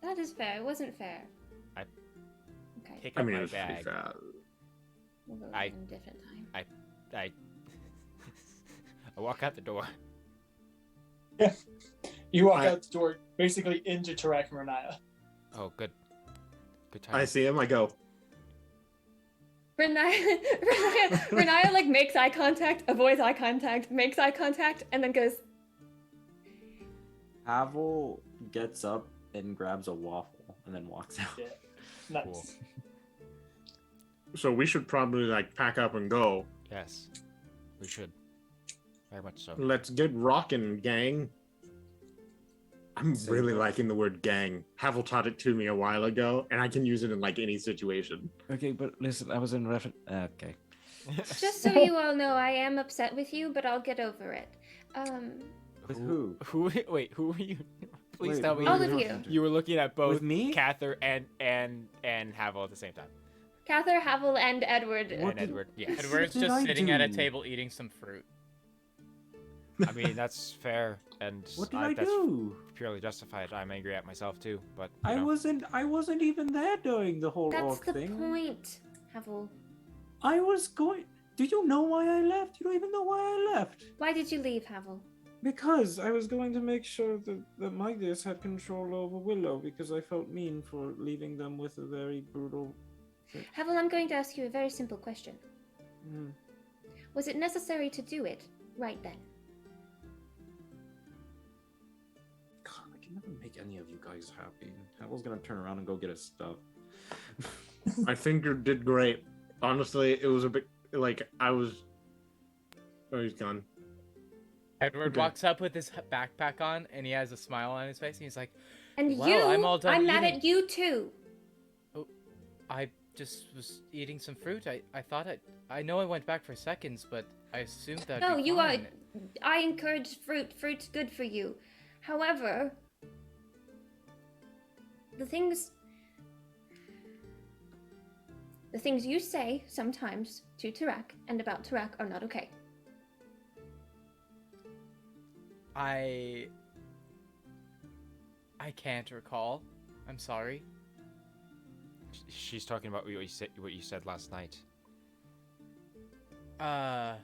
That is fair. It wasn't fair. I Okay. pick I up mean, it my was pretty bag. fast. We'll go I- in a different time. I I walk out the door. You walk I- out the door, basically into Tarak and Renaya. Oh, good. Good time. I see him. I go. Renaya like makes eye contact, avoids eye contact, makes eye contact, and then goes, Havel gets up and grabs a waffle and then walks out. Yeah. Nice. Cool. So we should probably like pack up and go. Yes, we should. Very much so. Let's get rocking, gang. I'm So really the- liking the word gang. Havel taught it to me a while ago, and I can use it in like any situation. Okay, but listen, I was in reference. Okay. just so you all know, I am upset with you, but I'll get over it. With who? Who? Wait, who were you? Please Wait, tell who me. are All of talking you. to? You were looking at both With me? Cather and Havel at the same time. Cather, Havel, and Edward. What And did- Edward, yeah. Edward's did just I sitting at a do? table eating some fruit. I mean, that's fair, and What did I that's do? purely justified. I'm angry at myself too, but you I know. wasn't even there during the whole That's orc the thing. point, Havel. I was going. Do you know why I left? You don't even know why I left. Why did you leave, Havel? Because I was going to make sure that Midas had control over Willow because I felt mean for leaving them with a very brutal. Havel, I'm going to ask you a very simple question. Hmm. Was it necessary to do it right then? God, I can never make any of you guys happy. Havel's gonna turn around and go get his stuff. I think you did great. Honestly, it was a bit like I was. Oh, he's gone. Edward Okay. walks up with his backpack on, and he has a smile on his face, and he's like, And Wow, you, I'm all done mad eating. at you too. I just was eating some fruit. I thought I know I went back for seconds, but I assumed that. No, you are. I encourage fruit. Fruit's good for you. However, the things you say sometimes to Tarak and about Tarak are not okay. I can't recall. I'm sorry. She's talking about what you said last night. Oh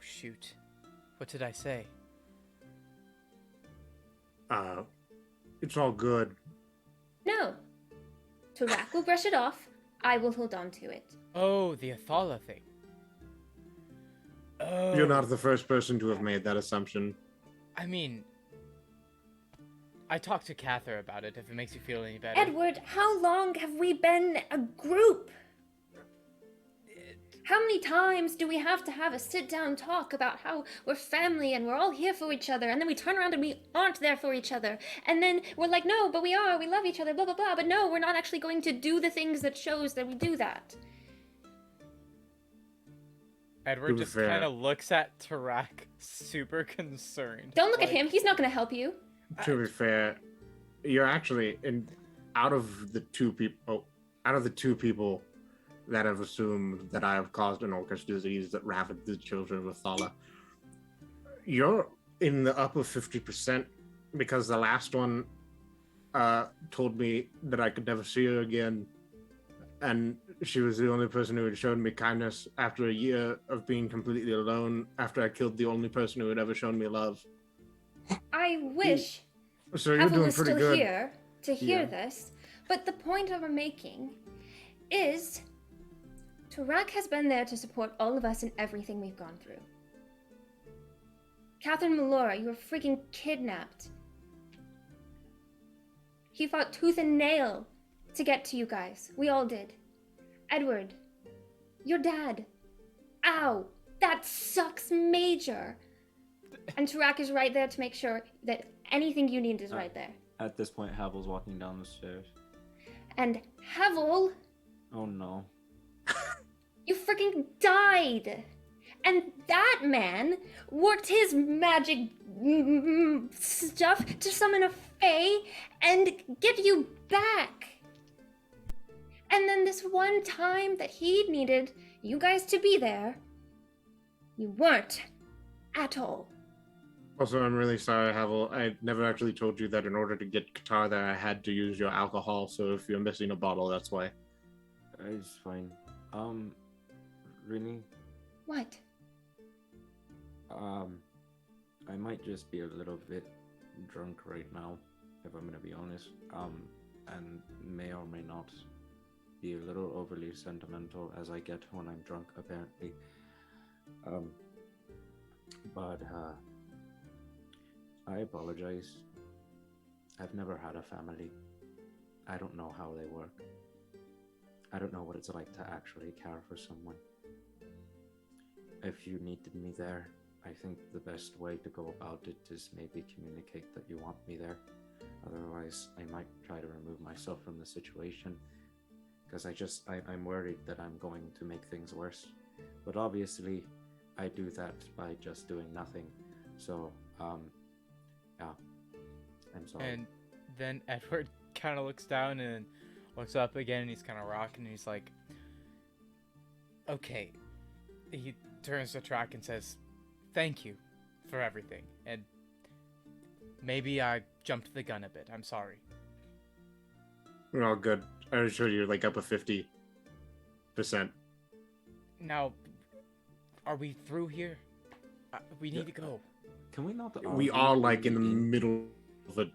shoot. What did I say? It's all good. No. Tarak will brush it off. I will hold on to it. Oh, the Athala thing. Oh. You're not the first person to have made that assumption. I mean, I talked to Cather about it. If it makes you feel any better. Edward, how long have we been a group? How many times do we have to have a sit-down talk about how we're family and we're all here for each other, and then we turn around and we aren't there for each other, and then we're like, no, but we are, we love each other, blah, blah, blah, but no, we're not actually going to do the things that shows that we do that. Edward To be just fair- kind of looks at Tarak, super concerned. Don't look at Like, him, he's not going to help you. To be fair, you're actually out of the two people that have assumed that I have caused an orcish disease that ravaged the children of Thala. You're in the upper 50% because the last one told me that I could never see her again, and she was the only person who had shown me kindness after a year of being completely alone after I killed the only person who had ever shown me love. I wish So you're Havel doing was pretty still good. here to hear Yeah. this, but the point I'm making is Tarak has been there to support all of us in everything we've gone through. Catherine Melora, you were freaking kidnapped. He fought tooth and nail to get to you guys. We all did. Edward, your dad. Ow, that sucks major. And Tarak is right there to make sure that anything you need is right there. At this point, Havel's walking down the stairs. And Havel, Oh no. you freaking died! And that man worked his magic stuff to summon a fae and get you back! And then this one time that he needed you guys to be there, you weren't at all. Also, I'm really sorry, Havel. I never actually told you that in order to get Qatar there, I had to use your alcohol. So if you're missing a bottle, that's why. It's fine. Rini, What? I might just be a little bit drunk right now, if I'm gonna be honest. And may or may not be a little overly sentimental as I get when I'm drunk, apparently. But I apologize. I've never had a family. I don't know how they work. I don't know what it's like to actually care for someone. If you needed me there, I think the best way to go about it is maybe communicate that you want me there. Otherwise, I might try to remove myself from the situation. Because I'm worried that I'm going to make things worse. But obviously, I do that by just doing nothing. So, yeah. I'm sorry. And then Edward kind of looks down and looks up again, and he's kind of rocking, and he's like, okay. He turns to Tarak and says, thank you for everything. And maybe I jumped the gun a bit. I'm sorry. We're all good. I assure you, like up a 50%. Now, are we through here? We need to go. Can we not? We are like in the middle of a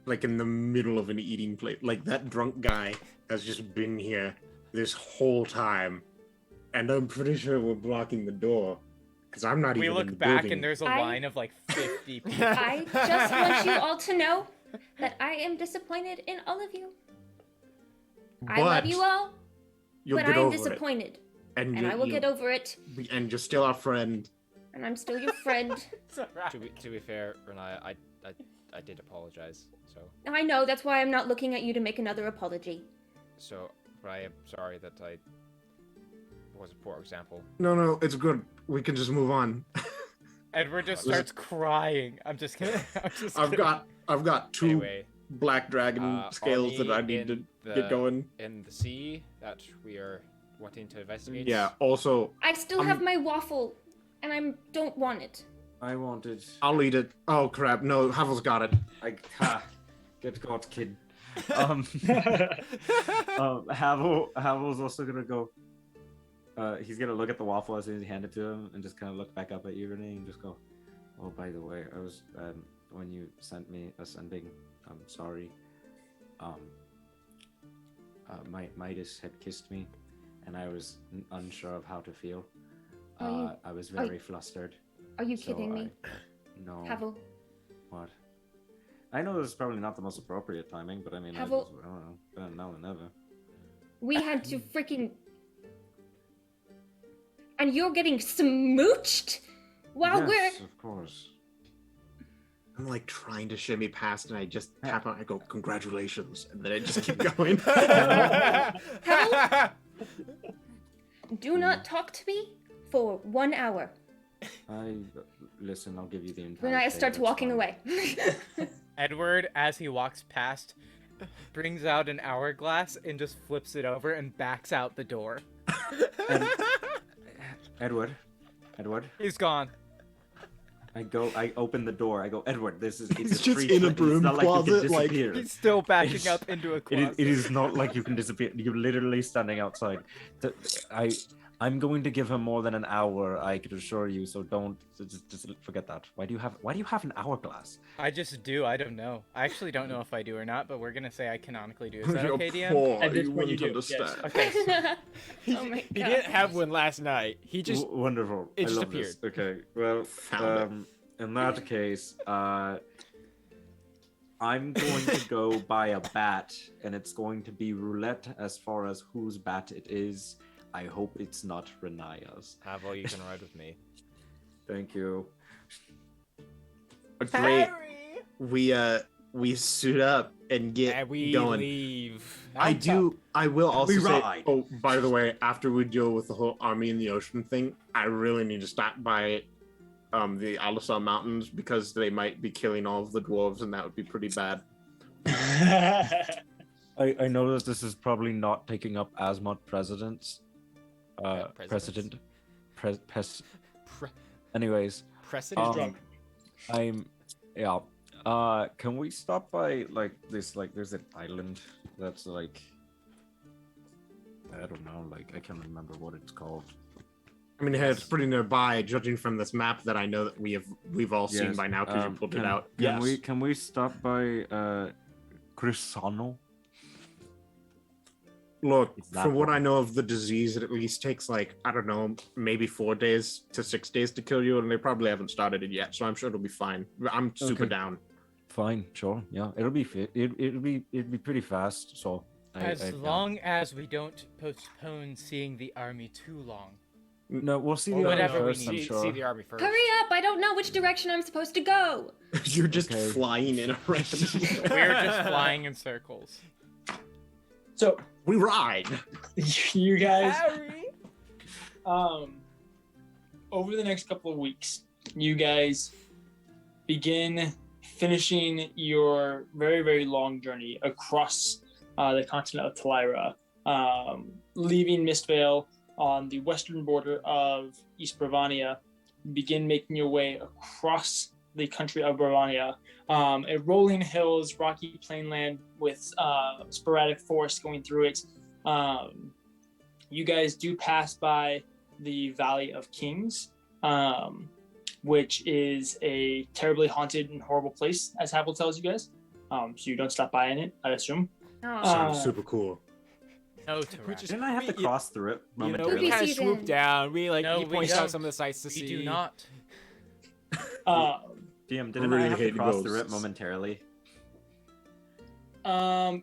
like in the middle of an eating plate. Like that drunk guy has just been here this whole time, and I'm pretty sure we're blocking the door because I'm not We even. We look back and there's a line of like 50 people. I just want you all to know that I am disappointed in all of you. I love you all, but I'm disappointed. And I will get over it. And you're still our friend. And I'm still your friend. To be fair, Renaya, I did apologize. So. I know, that's why I'm not looking at you to make another apology. So, but I am sorry that I was a poor example. No, it's good. We can just move on. Edward just starts crying. I'm just kidding. I've got two anyway, black dragon scales that I need to get going. In the sea that we are wanting to investigate. Yeah, also... I still have my waffle, and I don't want it. I want it. I'll eat it. Oh, crap. No, Havel's got it. Get got, kid. Havel's also gonna go... he's gonna look at the waffle as soon as you hand it to him, and just kind of look back up at you, Renee, and just go, oh, by the way, I was... when you sent me a sending, I'm sorry. Midas had kissed me, and I was unsure of how to feel. I was very flustered. Are you kidding me? No. Havel. What? I know this is probably not the most appropriate timing, but I mean, Havel, I don't know. Better now than never. We had to freaking... And you're getting smooched while yes, of course. I'm like trying to shimmy past, and I just tap on. I go, "Congratulations," and then I just keep going. Havel, do not talk to me for 1 hour. Listen. I'll give you the entire. Renaya starts walking away. Edward, as he walks past, brings out an hourglass and just flips it over and backs out the door. Edward. He's gone. I open the door. I go, Edward, it's He's a just free in a place. broom It's not closet, like you can disappear. He's still backing up into a closet. It is not like you can disappear. You're literally standing outside. I'm going to give him more than an hour, I can assure you, so don't just forget that. Why do you have an hourglass? I just do, I don't know. I actually don't know if I do or not, but we're gonna say I canonically do. Is that You're okay, DM? poor. At this You point, you wouldn't do, understand. yes. Okay. Oh my He god. didn't have one last night. He just Wonderful. It I just love this. appeared. Okay, well, Found in that case, I'm going to go buy a bat, and it's going to be roulette as far as whose bat it is. I hope it's not Renaya's. Havel, you can ride with me. Thank you. Great. We suit up and get And we going. leave. I will also We say, ride. oh, by the way, after we deal with the whole army in the ocean thing, I really need to stop by the Alisal Mountains because they might be killing all of the dwarves, and that would be pretty bad. I know that this is probably not taking up as much precedence. Precedence? Anyways, Precedent. Drunk. Yeah. Can we stop by like this? Like, there's an island that's like, I don't know. Like, I can't remember what it's called. I mean, it's pretty nearby, judging from this map that I know that we've all seen Yes, by now because you pulled it out. Can we stop by Crisano? Look, It's that from what one. I know of the disease, it at least takes like, I don't know, maybe 4 days to 6 days to kill you, and they probably haven't started it yet, so I'm sure it'll be fine. I'm super Okay. down. Fine, sure. Yeah, it'll be fit. It'll be pretty fast. So As long as we don't postpone seeing the army too long. No, we'll see Or the army whatever we first. need. I'm See sure. the army first. Hurry up! I don't know which direction I'm supposed to go. You're just Okay. flying in a random. We're just flying in circles. So We ride. you guys, over the next couple of weeks, you guys begin finishing your very, very long journey across the continent of Talira, leaving Mistvale on the western border of East Bravania, begin making your way across the country of Bravania, a rolling hills, rocky plainland with sporadic forests going through it. You guys do pass by the Valley of Kings, which is a terribly haunted and horrible place, as Haval tells you guys. So you don't stop by in it, I assume. Sounds super cool. No, Tarak. Didn't I have to cross through it You know, momentarily? we kind of season. swoop down. We like No, he we points out don't. some of the sights to see. We do not. DM, didn't really I have to hate cross through it ghosts. momentarily? You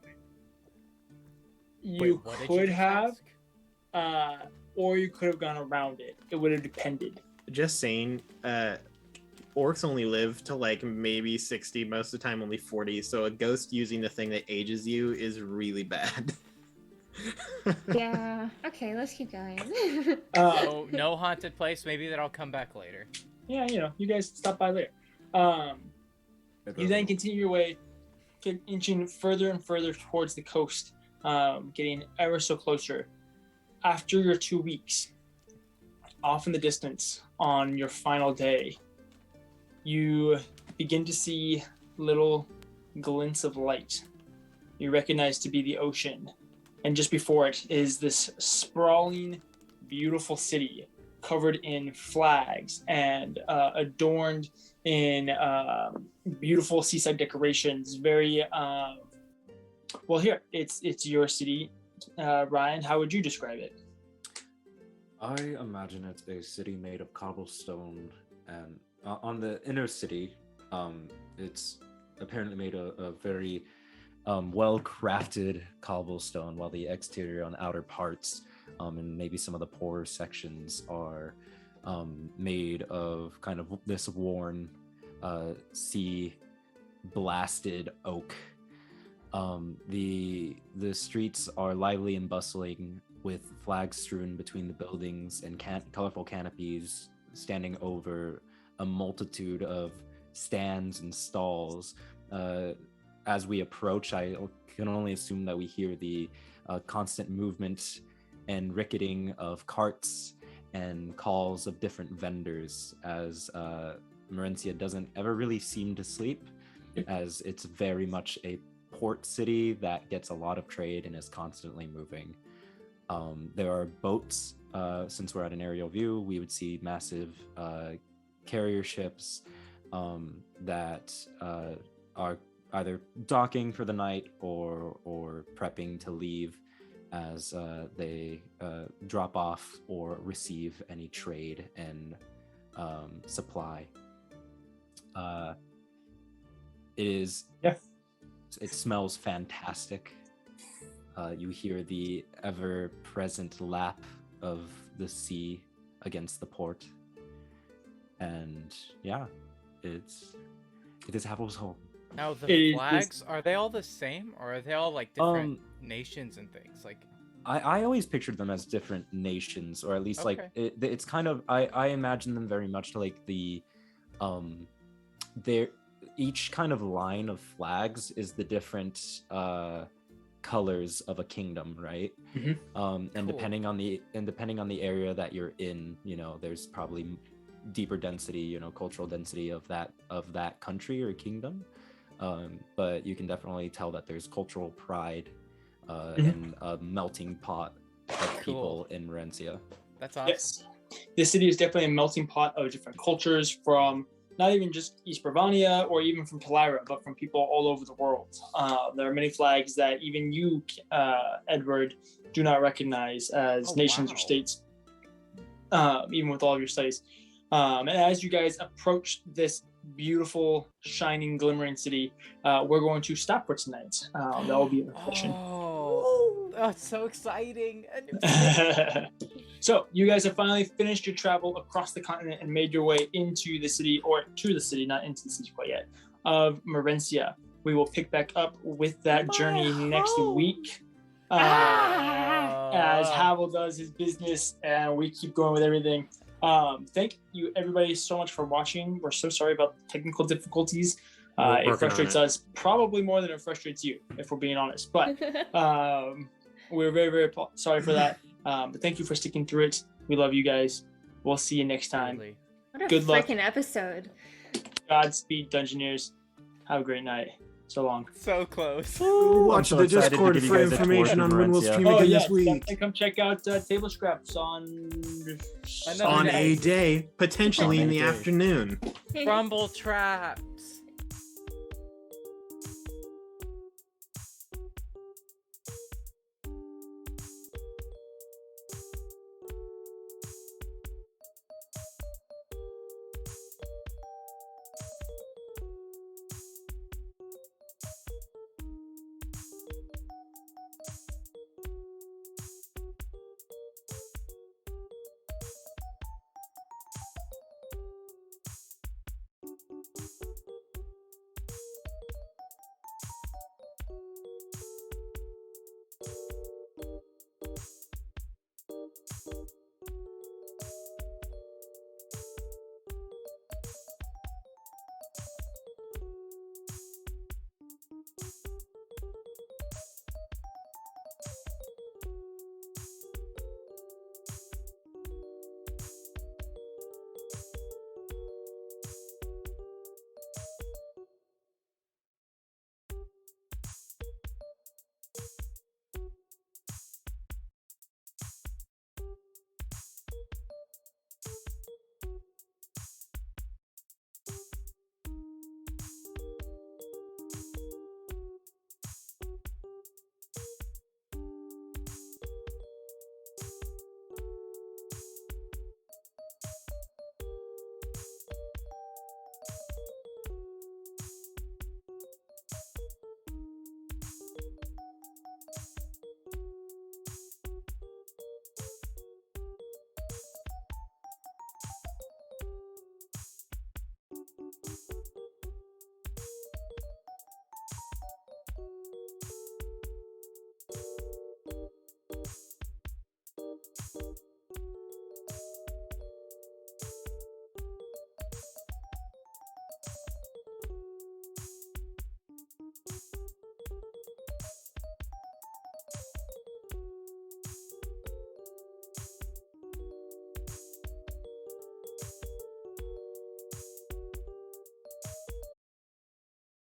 Wait, what did could just have, ask? or you could have gone around it. It would have depended. Just saying, orcs only live to like maybe 60, most of the time only 40. So a ghost using a thing that ages you is really bad. Yeah. Okay, let's keep going. Oh, no haunted place. Maybe that'll come back later. Yeah, you know, you guys stop by there. You then continue your way, inching further and further towards the coast, getting ever so closer. After your 2 weeks, off in the distance, on your final day, you begin to see little glints of light. You recognize to be the ocean, and just before it is this sprawling, beautiful city covered in flags and adorned in beautiful seaside decorations. Very well. Here, it's your city, Ryan. How would you describe it? I imagine it's a city made of cobblestone, and on the inner city, it's apparently made of very well-crafted cobblestone, while the exterior on outer parts and maybe some of the poorer sections are made of kind of this worn sea blasted oak. The streets are lively and bustling, with flags strewn between the buildings and colorful canopies standing over a multitude of stands and stalls. As we approach, I can only assume that we hear the constant movement and ricketing of carts and calls of different vendors, as Merencia doesn't ever really seem to sleep, as it's very much a port city that gets a lot of trade and is constantly moving. There are boats. Since we're at an aerial view, we would see massive carrier ships that are either docking for the night or prepping to leave as they drop off or receive any trade and supply. It smells fantastic. You hear the ever-present lap of the sea against the port, and yeah, it is Havel's home. Now the flags, are they all the same, or are they all like different nations and things? Like, I always pictured them as different nations, or at least like it's kind of I imagine them very much like the they're each kind of line of flags is the different colors of a kingdom, right? And Cool. depending on the area that you're in, you know, there's probably deeper density, cultural density of that country or kingdom. But you can definitely tell that there's cultural pride and a melting pot of people in Merencia. That's awesome. Yes, this city is definitely a melting pot of different cultures from not even just East Bravania or even from Talara, but from people all over the world. There are many flags that even you, Edward, do not recognize as nations or states, even with all of your studies. And as you guys approach this beautiful, shining, glimmering city, we're going to stop for tonight. That will be our session. Oh, that's so exciting. So you guys have finally finished your travel across the continent and made your way into the city, or to the city, not into the city quite yet, of Merencia. We will pick back up with that journey next week. As Haval does his business and we keep going with everything. Thank you everybody so much for watching. We're so sorry about the technical difficulties. It frustrates us probably more than it frustrates you, if we're being honest. But we're very, very sorry for that. But thank you for sticking through it. We love you guys. We'll see you next time. What a Good luck. freaking episode. Godspeed, Dungeoneers. Have a great night. So long. So close. Watch the Discord for information on when we'll stream again this week. Definitely come check out Table Scraps on a day, potentially in the afternoon. Rumble traps.